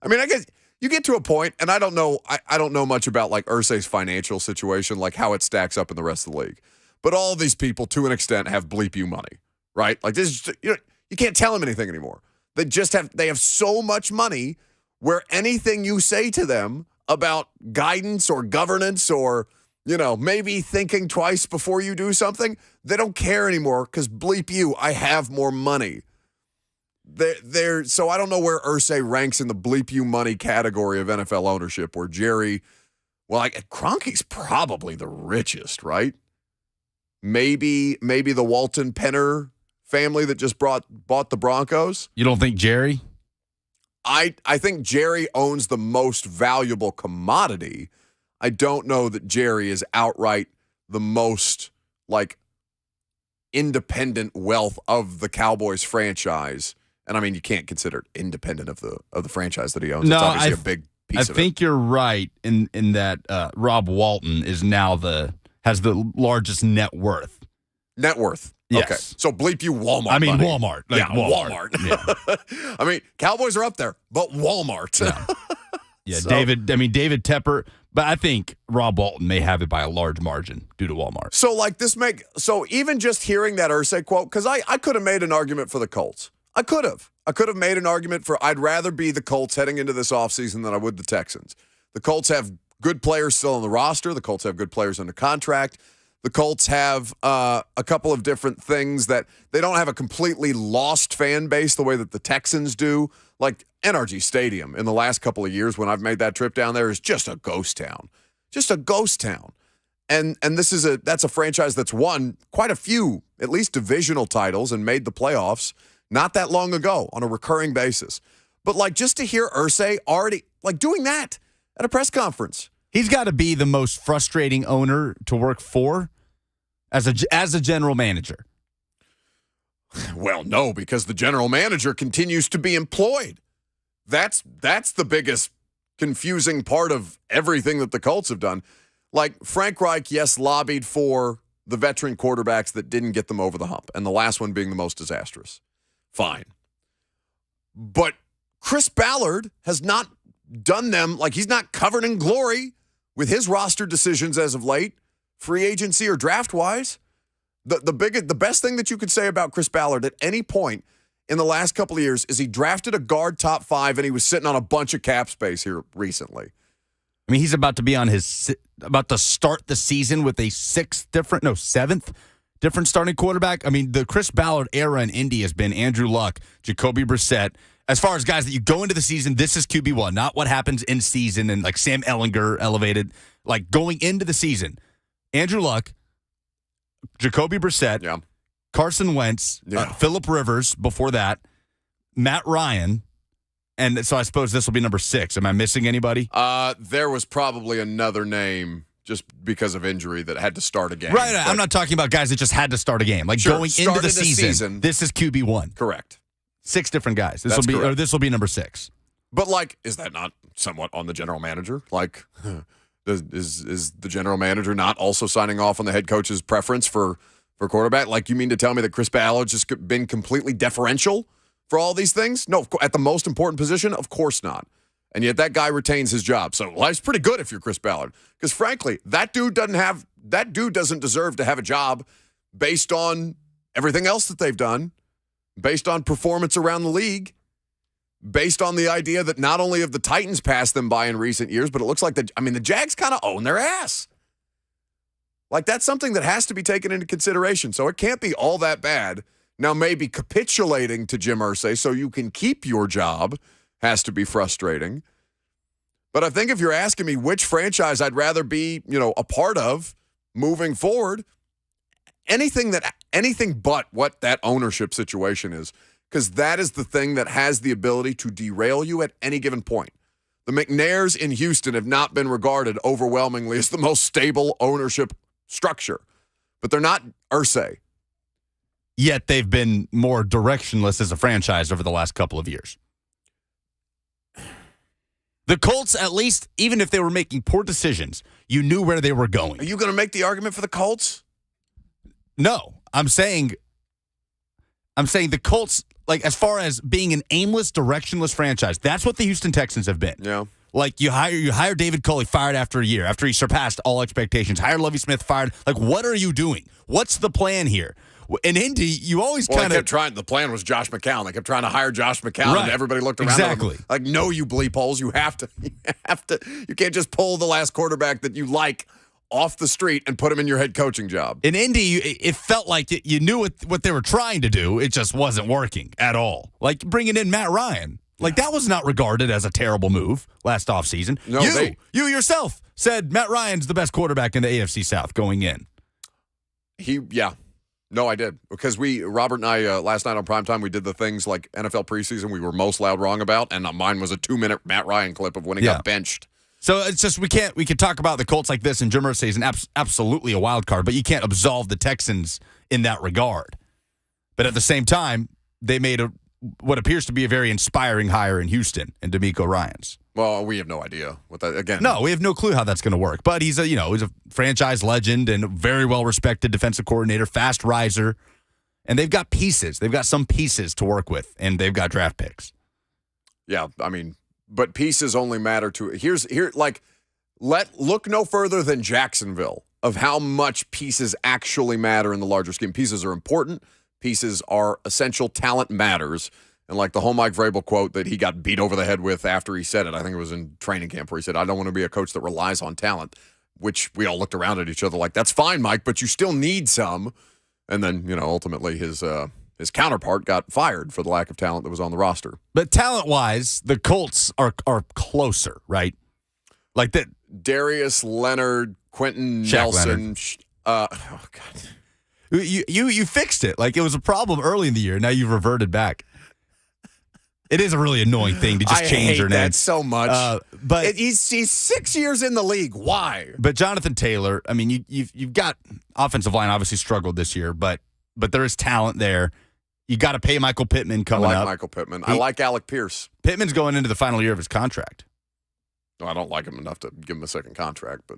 I mean, I guess you get to a point, and I don't know. I don't know much about like Irsay's financial situation, like how it stacks up in the rest of the league. But all of these people, to an extent, have bleep you money, right? Like this, you can't tell them anything anymore. They have so much money where anything you say to them about guidance or governance or, maybe thinking twice before you do something, they don't care anymore because bleep you, I have more money. So I don't know where Irsay ranks in the bleep you money category of NFL ownership, where Jerry, Kroenke's probably the richest, right? Maybe the Walton Penner family that just bought the Broncos. You don't think Jerry? I think Jerry owns the most valuable commodity. I don't know that Jerry is outright the most independent wealth of the Cowboys franchise. And I mean, you can't consider it independent of the franchise that he owns. No, it's obviously a big piece of it. I think you're right in that Rob Walton is now has the largest net worth. Net worth. Yes. Okay. So bleep you Walmart. I mean, money. Walmart. Walmart. Yeah. I mean, Cowboys are up there, but Walmart. Yeah, So- David Tepper, but I think Rob Walton may have it by a large margin due to Walmart. So even just hearing that Irsay quote, because I could have made an argument for the Colts. I could have made an argument for I'd rather be the Colts heading into this offseason than I would the Texans. The Colts have good players still on the roster. The Colts have good players under contract. The Colts have a couple of different things that they don't have a completely lost fan base the way that the Texans do. Like NRG Stadium in the last couple of years when I've made that trip down there is just a ghost town. Just a ghost town. And that's a franchise that's won quite a few, at least divisional titles and made the playoffs not that long ago on a recurring basis. But just to hear Irsay already doing that at a press conference. He's got to be the most frustrating owner to work for as a general manager. Well, no, because the general manager continues to be employed. That's the biggest confusing part of everything that the Colts have done. Frank Reich, yes, lobbied for the veteran quarterbacks that didn't get them over the hump, and the last one being the most disastrous. Fine. But Chris Ballard has not done them, he's not covered in glory with his roster decisions as of late, free agency or draft-wise. The best thing that you could say about Chris Ballard at any point in the last couple of years is he drafted a guard top 5 and he was sitting on a bunch of cap space here recently. I mean, he's about to start the season with a 7th different starting quarterback. I mean, the Chris Ballard era in Indy has been Andrew Luck, Jacoby Brissett. As far as guys that you go into the season, this is QB1, not what happens in season and Sam Ellinger elevated. Going into the season, Andrew Luck, Jacoby Brissett, Carson Wentz, Phillip Rivers before that, Matt Ryan, and so I suppose this will be number 6. Am I missing anybody? There was probably another name just because of injury that had to start a game. Right. I'm not talking about guys that just had to start a game. Going into the season, this is QB1. Correct. 6 different guys. This will be number 6. But is that not somewhat on the general manager? Is the general manager not also signing off on the head coach's preference for quarterback? You mean to tell me that Chris Ballard's just been completely deferential for all these things? No, at the most important position, of course not. And yet that guy retains his job. So life's pretty good if you're Chris Ballard, because frankly, that dude doesn't deserve to have a job based on everything else that they've done, based on performance around the league, based on the idea that not only have the Titans passed them by in recent years, but it looks like the Jags kind of own their ass. That's something that has to be taken into consideration. So it can't be all that bad. Now, maybe capitulating to Jim Irsay so you can keep your job has to be frustrating. But I think if you're asking me which franchise I'd rather be, a part of moving forward, anything but what that ownership situation is, because that is the thing that has the ability to derail you at any given point. The McNairs in Houston have not been regarded overwhelmingly as the most stable ownership structure, but they're not Irsay. Yet they've been more directionless as a franchise over the last couple of years. The Colts, at least, even if they were making poor decisions, you knew where they were going. Are you going to make the argument for the Colts? No, I'm saying the Colts, as far as being an aimless, directionless franchise, that's what the Houston Texans have been. Yeah. You hire David Culley, fired after a year, after he surpassed all expectations. Hire Lovie Smith, fired. What are you doing? What's the plan here? In Indy, you always kind of trying. The plan was Josh McCown. They kept trying to hire Josh McCown, right. And everybody looked around. Exactly. At them no, you bleep holes. You have to. You can't just pull the last quarterback that you like off the street and put him in your head coaching job. In Indy, it felt like you knew what they were trying to do. It just wasn't working at all. Like bringing in Matt Ryan. Like that was not regarded as a terrible move last offseason. No, you yourself said Matt Ryan's the best quarterback in the AFC South going in. No, I did. Because Robert and I, last night on primetime, we did the things like NFL preseason we were most loud wrong about, and mine was a 2-minute Matt Ryan clip of when he got benched. So it's just we could talk about the Colts like this, and Jim Irsay is absolutely a wild card, but you can't absolve the Texans in that regard. But at the same time, they made what appears to be a very inspiring hire in Houston in DeMeco Ryans. Well, we have no idea what that again. No, we have no clue how that's going to work. But he's a franchise legend and a very well respected defensive coordinator, fast riser, and they've got pieces. They've got some pieces to work with, and they've got draft picks. Yeah, I mean, but pieces only matter to look no further than Jacksonville of how much pieces actually matter in the larger scheme. Pieces are important. Pieces are essential. Talent matters. And like the whole Mike Vrabel quote that he got beat over the head with after he said it, I think it was in training camp where he said, I don't want to be a coach that relies on talent, which we all looked around at each other like, that's fine, Mike, but you still need some. And then, ultimately his counterpart got fired for the lack of talent that was on the roster. But talent-wise, the Colts are closer, right? Like that. Darius Leonard, Quentin Shaq Nelson. God. You fixed it. Like it was a problem early in the year. Now you've reverted back. It is a really annoying thing to just change your name. I hate that so much. But he's 6 years in the league. Why? But Jonathan Taylor, I mean, you've got offensive line obviously struggled this year, but there is talent there. You got to pay Michael Pittman coming up. I like Michael Pittman. I like Alec Pierce. Pittman's going into the final year of his contract. No, I don't like him enough to give him a second contract, but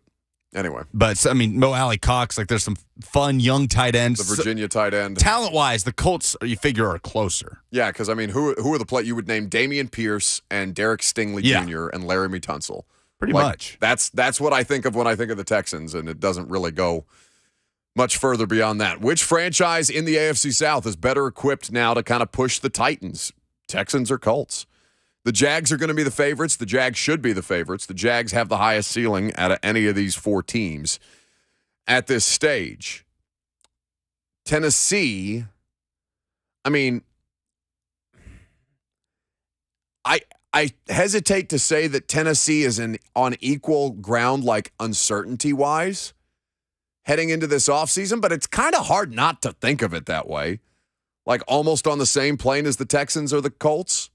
anyway. But, I mean, Mo Alley Cox, like there's some fun young tight ends. The Virginia tight end. Talent-wise, the Colts, you figure, are closer. Yeah, because, I mean, who are the you would name Damian Pierce and Derek Stingley Jr. and Laramie Tunsil. Pretty much. That's what I think of when I think of the Texans, and it doesn't really go much further beyond that. Which franchise in the AFC South is better equipped now to kind of push the Titans? Texans or Colts? The Jags are going to be the favorites. The Jags should be the favorites. The Jags have the highest ceiling out of any of these four teams at this stage. Tennessee, I mean, I hesitate to say that Tennessee is on equal ground, like uncertainty-wise, heading into this offseason, but it's kind of hard not to think of it that way. Like almost on the same plane as the Texans or the Colts.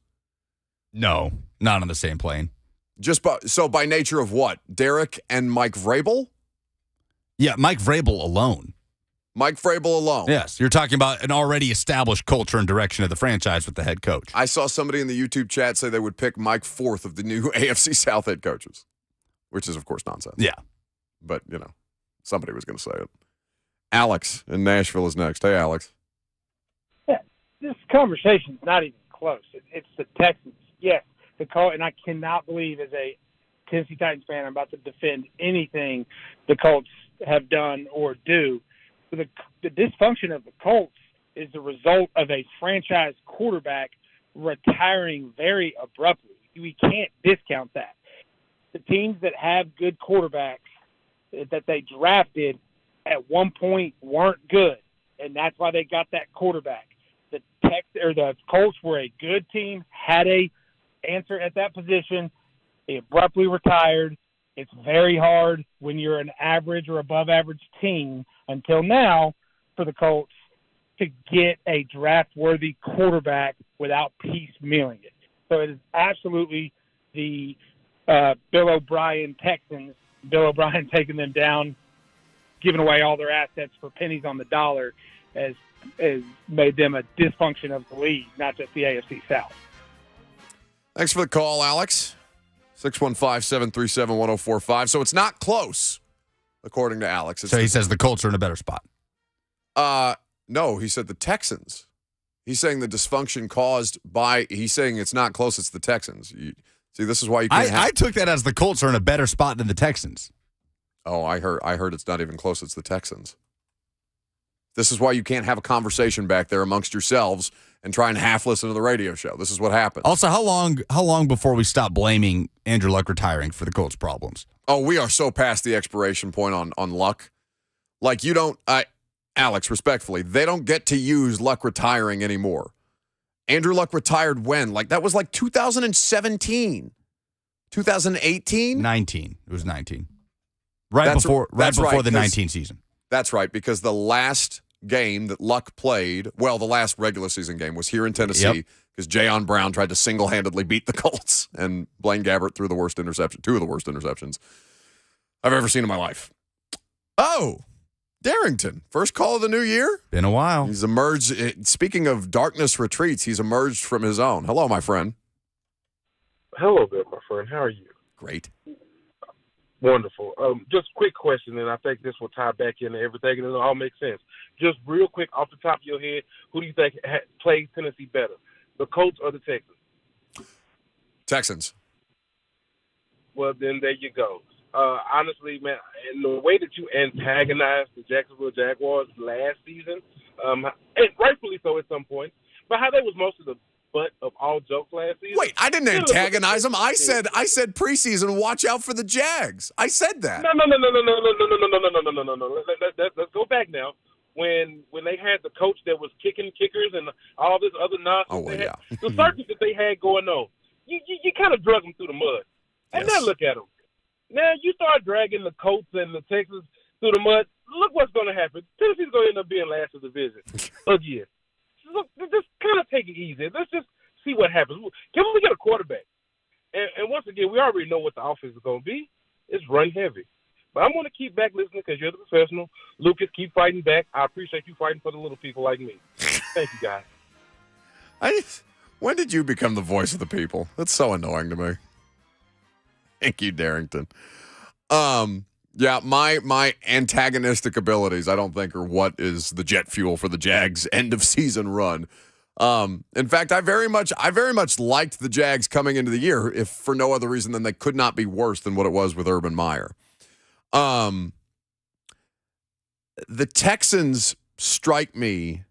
No, not on the same plane. By nature of what? Derek and Mike Vrabel? Yeah, Mike Vrabel alone. Mike Vrabel alone. Yes, you're talking about an already established culture and direction of the franchise with the head coach. I saw somebody in the YouTube chat say they would pick Mike fourth of the new AFC South head coaches, which is, of course, nonsense. Yeah. But, somebody was going to say it. Alex in Nashville is next. Hey, Alex. Yeah, this conversation's not even close. It's the Texans. Yes, the Colts, and I cannot believe as a Tennessee Titans fan I'm about to defend anything the Colts have done or do. The dysfunction of the Colts is the result of a franchise quarterback retiring very abruptly. We can't discount that. The teams that have good quarterbacks that they drafted at one point weren't good, and that's why they got that quarterback. The Colts were a good team, had a answer at that position. They abruptly retired. It's very hard when you're an average or above average team until now for the Colts to get a draft-worthy quarterback without piecemealing it. So it is absolutely the Bill O'Brien Texans, Bill O'Brien taking them down, giving away all their assets for pennies on the dollar has made them a dysfunction of the league, not just the AFC South. Thanks for the call, Alex. 615-737-1045. So it's not close, according to Alex. So he says the Colts are in a better spot. No, he said the Texans. He's saying the dysfunction caused by, he's saying it's not close, it's the Texans. See, this is why you can't I took that as the Colts are in a better spot than the Texans. Oh, I heard it's not even close, it's the Texans. This is why you can't have a conversation back there amongst yourselves and try and half listen to the radio show. This is what happens. Also, how long before we stop blaming Andrew Luck retiring for the Colts' problems? Oh, we are so past the expiration point on Luck. Like, you don't, Alex, respectfully, they don't get to use Luck retiring anymore. Andrew Luck retired when? Like, that was like 2017. 2018? 19. It was 19. Right before the 19 season. That's right, because the last game that Luck played, the last regular season game was here in Tennessee because Jayon Brown tried to single-handedly beat the Colts, and Blaine Gabbert threw two of the worst interceptions I've ever seen in my life. Oh, Darrington, first call of the new year? Been a while. He's emerged. Speaking of darkness retreats, he's emerged from his own. Hello, my friend. Hello there, my friend. How are you? Great. Wonderful. Just a quick question, and I think this will tie back into everything, and it'll all make sense. Just real quick, off the top of your head, who do you think plays Tennessee better, the Colts or the Texans? Texans. Well, then there you go. Honestly, man, and the way that you antagonized the Jacksonville Jaguars last season, and rightfully so at some point, but how they was most of the butt of all jokes last season. Wait, I didn't antagonize them. I said preseason, watch out for the Jags. I said that. No. Let's go back now. When they had the coach that was kicking kickers and all this other nonsense, the circus that they had going on, you kind of drug them through the mud. And now look at them. Now you start dragging the Colts and the Texans through the mud. Look what's going to happen. Tennessee's going to end up being last of the division again. Look, just kind of take it easy. Let's just see what happens. Can we get a quarterback? And once again, we already know what the offense is going to be. It's run heavy. But I'm going to keep back listening because you're the professional. Lucas, keep fighting back. I appreciate you fighting for the little people like me. Thank you, guys. When did you become the voice of the people? That's so annoying to me. Thank you, Darrington. Yeah, my antagonistic abilities, I don't think, are what is the jet fuel for the Jags' end of season run. In fact, I very much liked the Jags coming into the year, if for no other reason than they could not be worse than what it was with Urban Meyer. The Texans strike me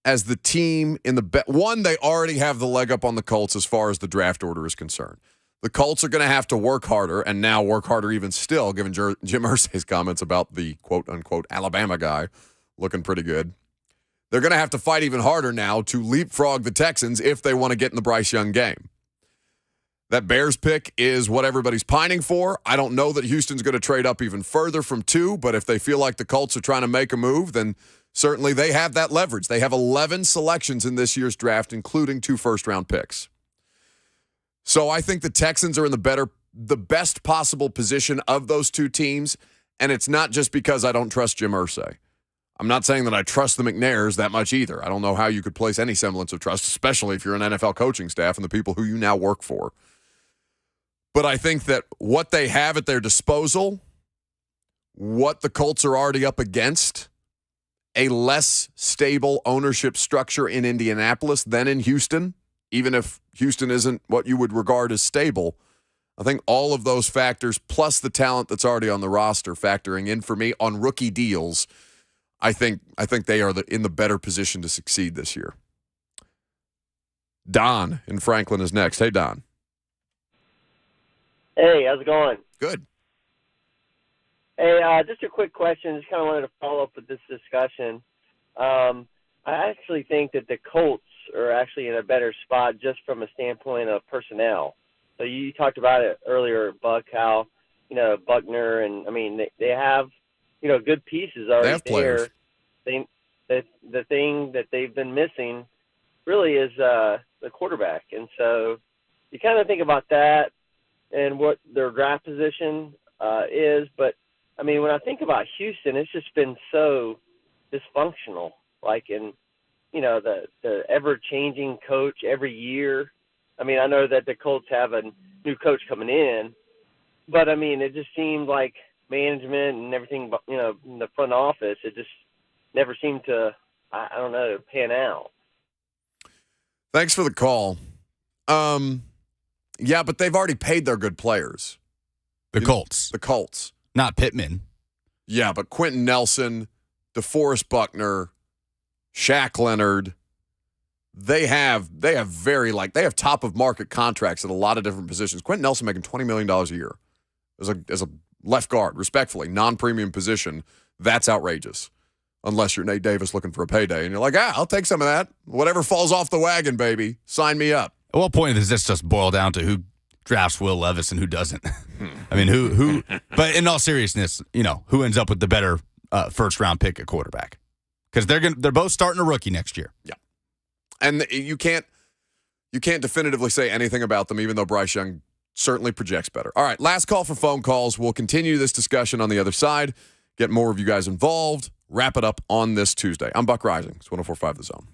as the team in the one. They already have the leg up on the Colts as far as the draft order is concerned. The Colts are going to have to work harder, and now work harder even still, given Jim Irsay's comments about the quote-unquote Alabama guy looking pretty good. They're going to have to fight even harder now to leapfrog the Texans if they want to get in the Bryce Young game. That Bears pick is what everybody's pining for. I don't know that Houston's going to trade up even further from 2, but if they feel like the Colts are trying to make a move, then certainly they have that leverage. They have 11 selections in this year's draft, including 2 first-round picks. So I think the Texans are in the best possible position of those two teams, and it's not just because I don't trust Jim Irsay. I'm not saying that I trust the McNairs that much either. I don't know how you could place any semblance of trust, especially if you're an NFL coaching staff and the people who you now work for. But I think that what they have at their disposal, what the Colts are already up against, a less stable ownership structure in Indianapolis than in Houston, even if Houston isn't what you would regard as stable, I think all of those factors, plus the talent that's already on the roster factoring in for me on rookie deals, I think they are in the better position to succeed this year. Don in Franklin is next. Hey, Don. Hey, how's it going? Good. Hey, just a quick question. Just kind of wanted to follow up with this discussion. I actually think that the Colts are actually in a better spot just from a standpoint of personnel. So you talked about it earlier, Buck, how, Buckner, and, I mean, they have, good pieces already there. The thing that they've been missing really is the quarterback. And so you kind of think about that and what their draft position is. But, I mean, when I think about Houston, it's just been so dysfunctional, the ever-changing coach every year. I mean, I know that the Colts have a new coach coming in, but, I mean, it just seemed like management and everything, in the front office, it just never seemed to, pan out. Thanks for the call. Yeah, but they've already paid their good players. The Colts. The Colts. Not Pittman. Yeah, but Quentin Nelson, DeForest Buckner, Shaq Leonard, they have they have top of market contracts at a lot of different positions. Quentin Nelson making $20 million a year as a left guard, respectfully, non-premium position. That's outrageous. Unless you're Nate Davis looking for a payday. And you're like, I'll take some of that. Whatever falls off the wagon, baby. Sign me up. At what point does this just boil down to who drafts Will Levis and who doesn't? I mean, who? But in all seriousness, who ends up with the better first-round pick at quarterback? Because they're both starting a rookie next year. Yeah. And you can't definitively say anything about them, even though Bryce Young certainly projects better. All right, last call for phone calls. We'll continue this discussion on the other side, get more of you guys involved, wrap it up on this Tuesday. I'm Buck Rising. It's 104.5 The Zone.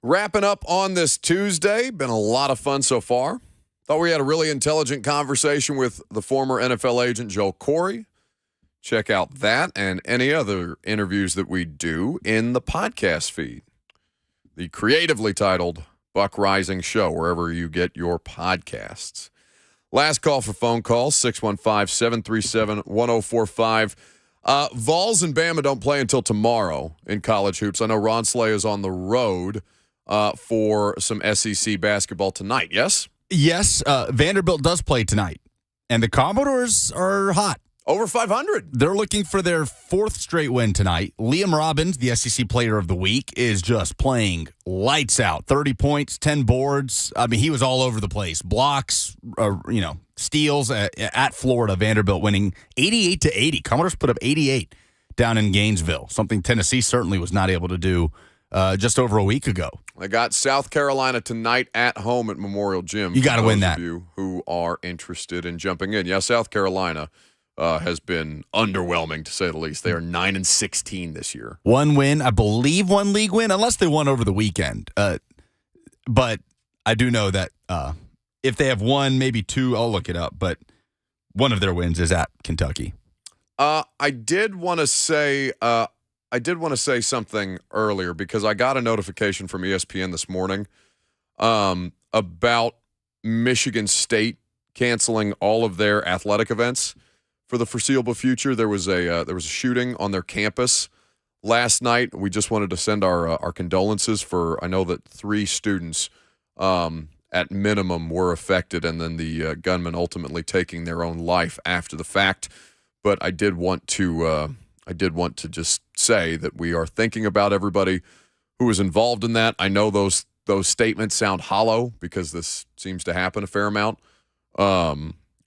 Wrapping up on this Tuesday. Been a lot of fun so far. Thought we had a really intelligent conversation with the former NFL agent Joe Corry. Check out that and any other interviews that we do in the podcast feed. The creatively titled Buck Rising Show, wherever you get your podcasts. Last call for phone calls, 615-737-1045. Vols and Bama don't play until tomorrow in college hoops. I know Ron Slay is on the road for some SEC basketball tonight, yes? Yes, Vanderbilt does play tonight, and the Commodores are hot. Over 500. They're looking for their fourth straight win tonight. Liam Robbins, the SEC Player of the Week, is just playing lights out. 30 points, 10 boards. I mean, he was all over the place. Blocks, steals at Florida. Vanderbilt winning 88-80. Commodores put up 88 down in Gainesville, something Tennessee certainly was not able to do just over a week ago. I got South Carolina tonight at home at Memorial Gym. You got to win that. For those of you who are interested in jumping in. Yeah, South Carolina has been underwhelming, to say the least. They are 9-16 this year. One win, I believe one league win, unless they won over the weekend. But I do know that if they have one, maybe two, I'll look it up. But one of their wins is at Kentucky. I did want to say something earlier because I got a notification from ESPN this morning about Michigan State canceling all of their athletic events for the foreseeable future. There was a shooting on their campus last night. We just wanted to send our condolences for. I know that 3 students at minimum were affected, and then the gunman ultimately taking their own life after the fact. But I did want to just say that we are thinking about everybody who was involved in that. I know those statements sound hollow because this seems to happen a fair amount.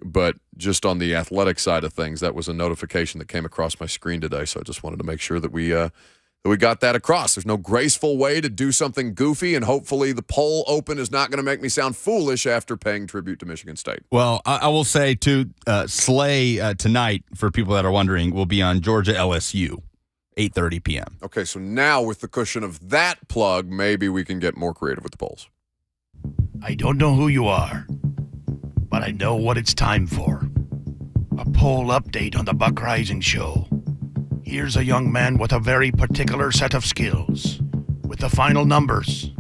But just on the athletic side of things, that was a notification that came across my screen today. So I just wanted to make sure that we got that across. There's no graceful way to do something goofy, and hopefully the poll open is not going to make me sound foolish after paying tribute to Michigan State. Well, I will say, too, Slay tonight, for people that are wondering, will be on Georgia LSU, 8:30 p.m. Okay, so now with the cushion of that plug, maybe we can get more creative with the polls. I don't know who you are, but I know what it's time for. A poll update on the Buck Rising Show. Here's a young man with a very particular set of skills. With the final numbers,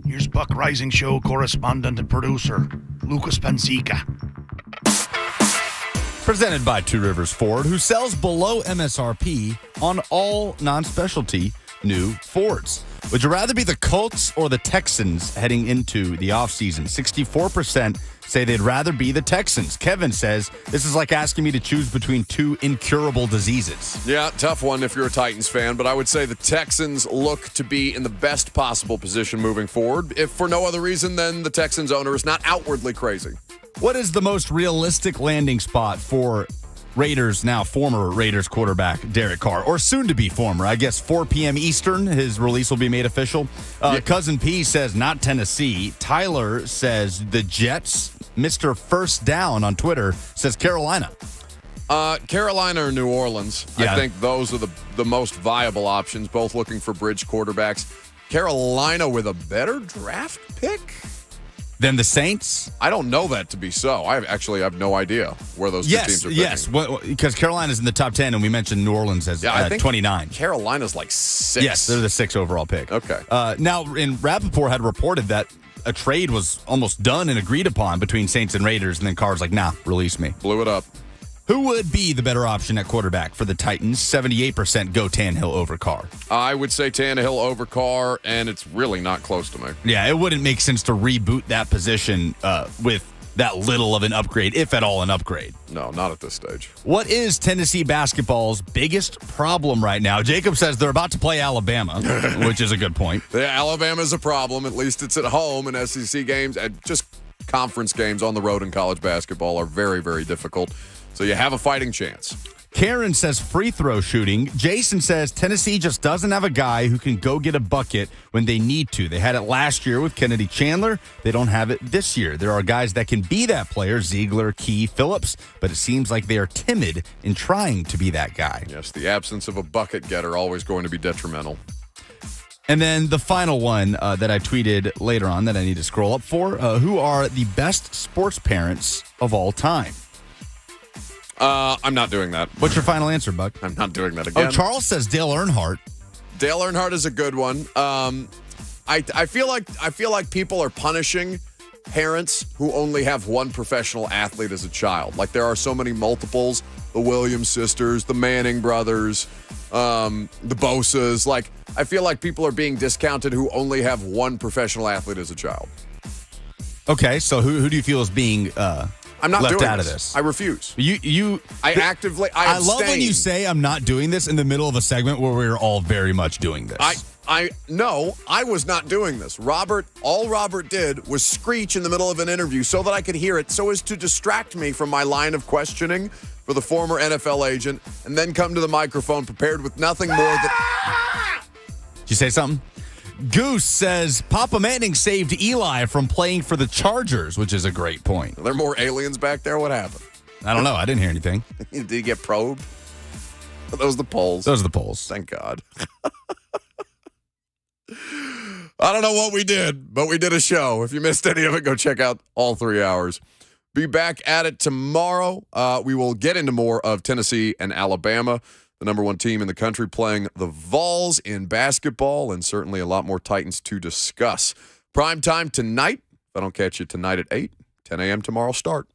here's Buck Rising Show correspondent and producer, Lucas Panzica. Presented by Two Rivers Ford, who sells below MSRP on all non-specialty new Fords. Would you rather be the Colts or the Texans heading into the offseason? 64% say they'd rather be the Texans. Kevin says, this is like asking me to choose between 2 incurable diseases. Yeah, tough one if you're a Titans fan, but I would say the Texans look to be in the best possible position moving forward, if for no other reason than the Texans owner is not outwardly crazy. What is the most realistic landing spot for Raiders, now former Raiders quarterback Derek Carr, or soon to be former? I guess 4 p.m. Eastern, his release will be made official. Cousin P says not Tennessee. Tyler says the Jets. Mr. First Down on Twitter says Carolina. Carolina or New Orleans. Yeah. I think those are the most viable options, both looking for bridge quarterbacks. Carolina with a better draft pick than the Saints? I don't know that to be so. I have no idea where those two teams are picking. Yes, because Carolina's in the top 10, and we mentioned New Orleans as I think 29. Carolina's like 6. Yes, they're the 6th overall pick. Okay. Now, Rappaport had reported that a trade was almost done and agreed upon between Saints and Raiders, and then Carr's like, nah, release me. Blew it up. Who would be the better option at quarterback for the Titans? 78% go Tannehill over Carr. I would say Tannehill over Carr, and it's really not close to me. Yeah, it wouldn't make sense to reboot that position with that little of an upgrade, if at all an upgrade. No, not at this stage. What is Tennessee basketball's biggest problem right now? Jacob says they're about to play Alabama, which is a good point. Yeah, Alabama's a problem. At least it's at home, and SEC games and just conference games on the road in college basketball are very, very difficult. So you have a fighting chance. Karen says free throw shooting. Jason says Tennessee just doesn't have a guy who can go get a bucket when they need to. They had it last year with Kennedy Chandler. They don't have it this year. There are guys that can be that player, Ziegler, Key, Phillips, but it seems like they are timid in trying to be that guy. Yes, the absence of a bucket getter always going to be detrimental. And then the final one that I tweeted later on that I need to scroll up for, who are the best sports parents of all time? I'm not doing that. What's your final answer, Buck? I'm not doing that again. Oh, Charles says Dale Earnhardt. Dale Earnhardt is a good one. I feel like people are punishing parents who only have one professional athlete as a child. Like there are so many multiples, the Williams sisters, the Manning brothers, the Bosas. Like I feel like people are being discounted who only have one professional athlete as a child. Okay, so who do you feel is being I'm not left doing out this. of this? I refuse. I abstain. love when you say I'm not doing this in the middle of a segment where we're all very much doing this. No, I was not doing this. All Robert did was screech in the middle of an interview so that I could hear it, so as to distract me from my line of questioning for the former NFL agent, and then come to the microphone prepared with nothing more than... Did you say something? Goose says Papa Manning saved Eli from playing for the Chargers, which is a great point. Are there more aliens back there? What happened? I don't know. I didn't hear anything. Did he get probed? Those are the polls. Those are the polls. Thank God. I don't know what we did, but we did a show. If you missed any of it, go check out all 3 hours. Be back at it tomorrow. We will get into more of Tennessee and Alabama, the number one team in the country, playing the Vols in basketball, and certainly a lot more Titans to discuss. Prime time tonight. If I don't catch you tonight at 8, 10 a.m. tomorrow start.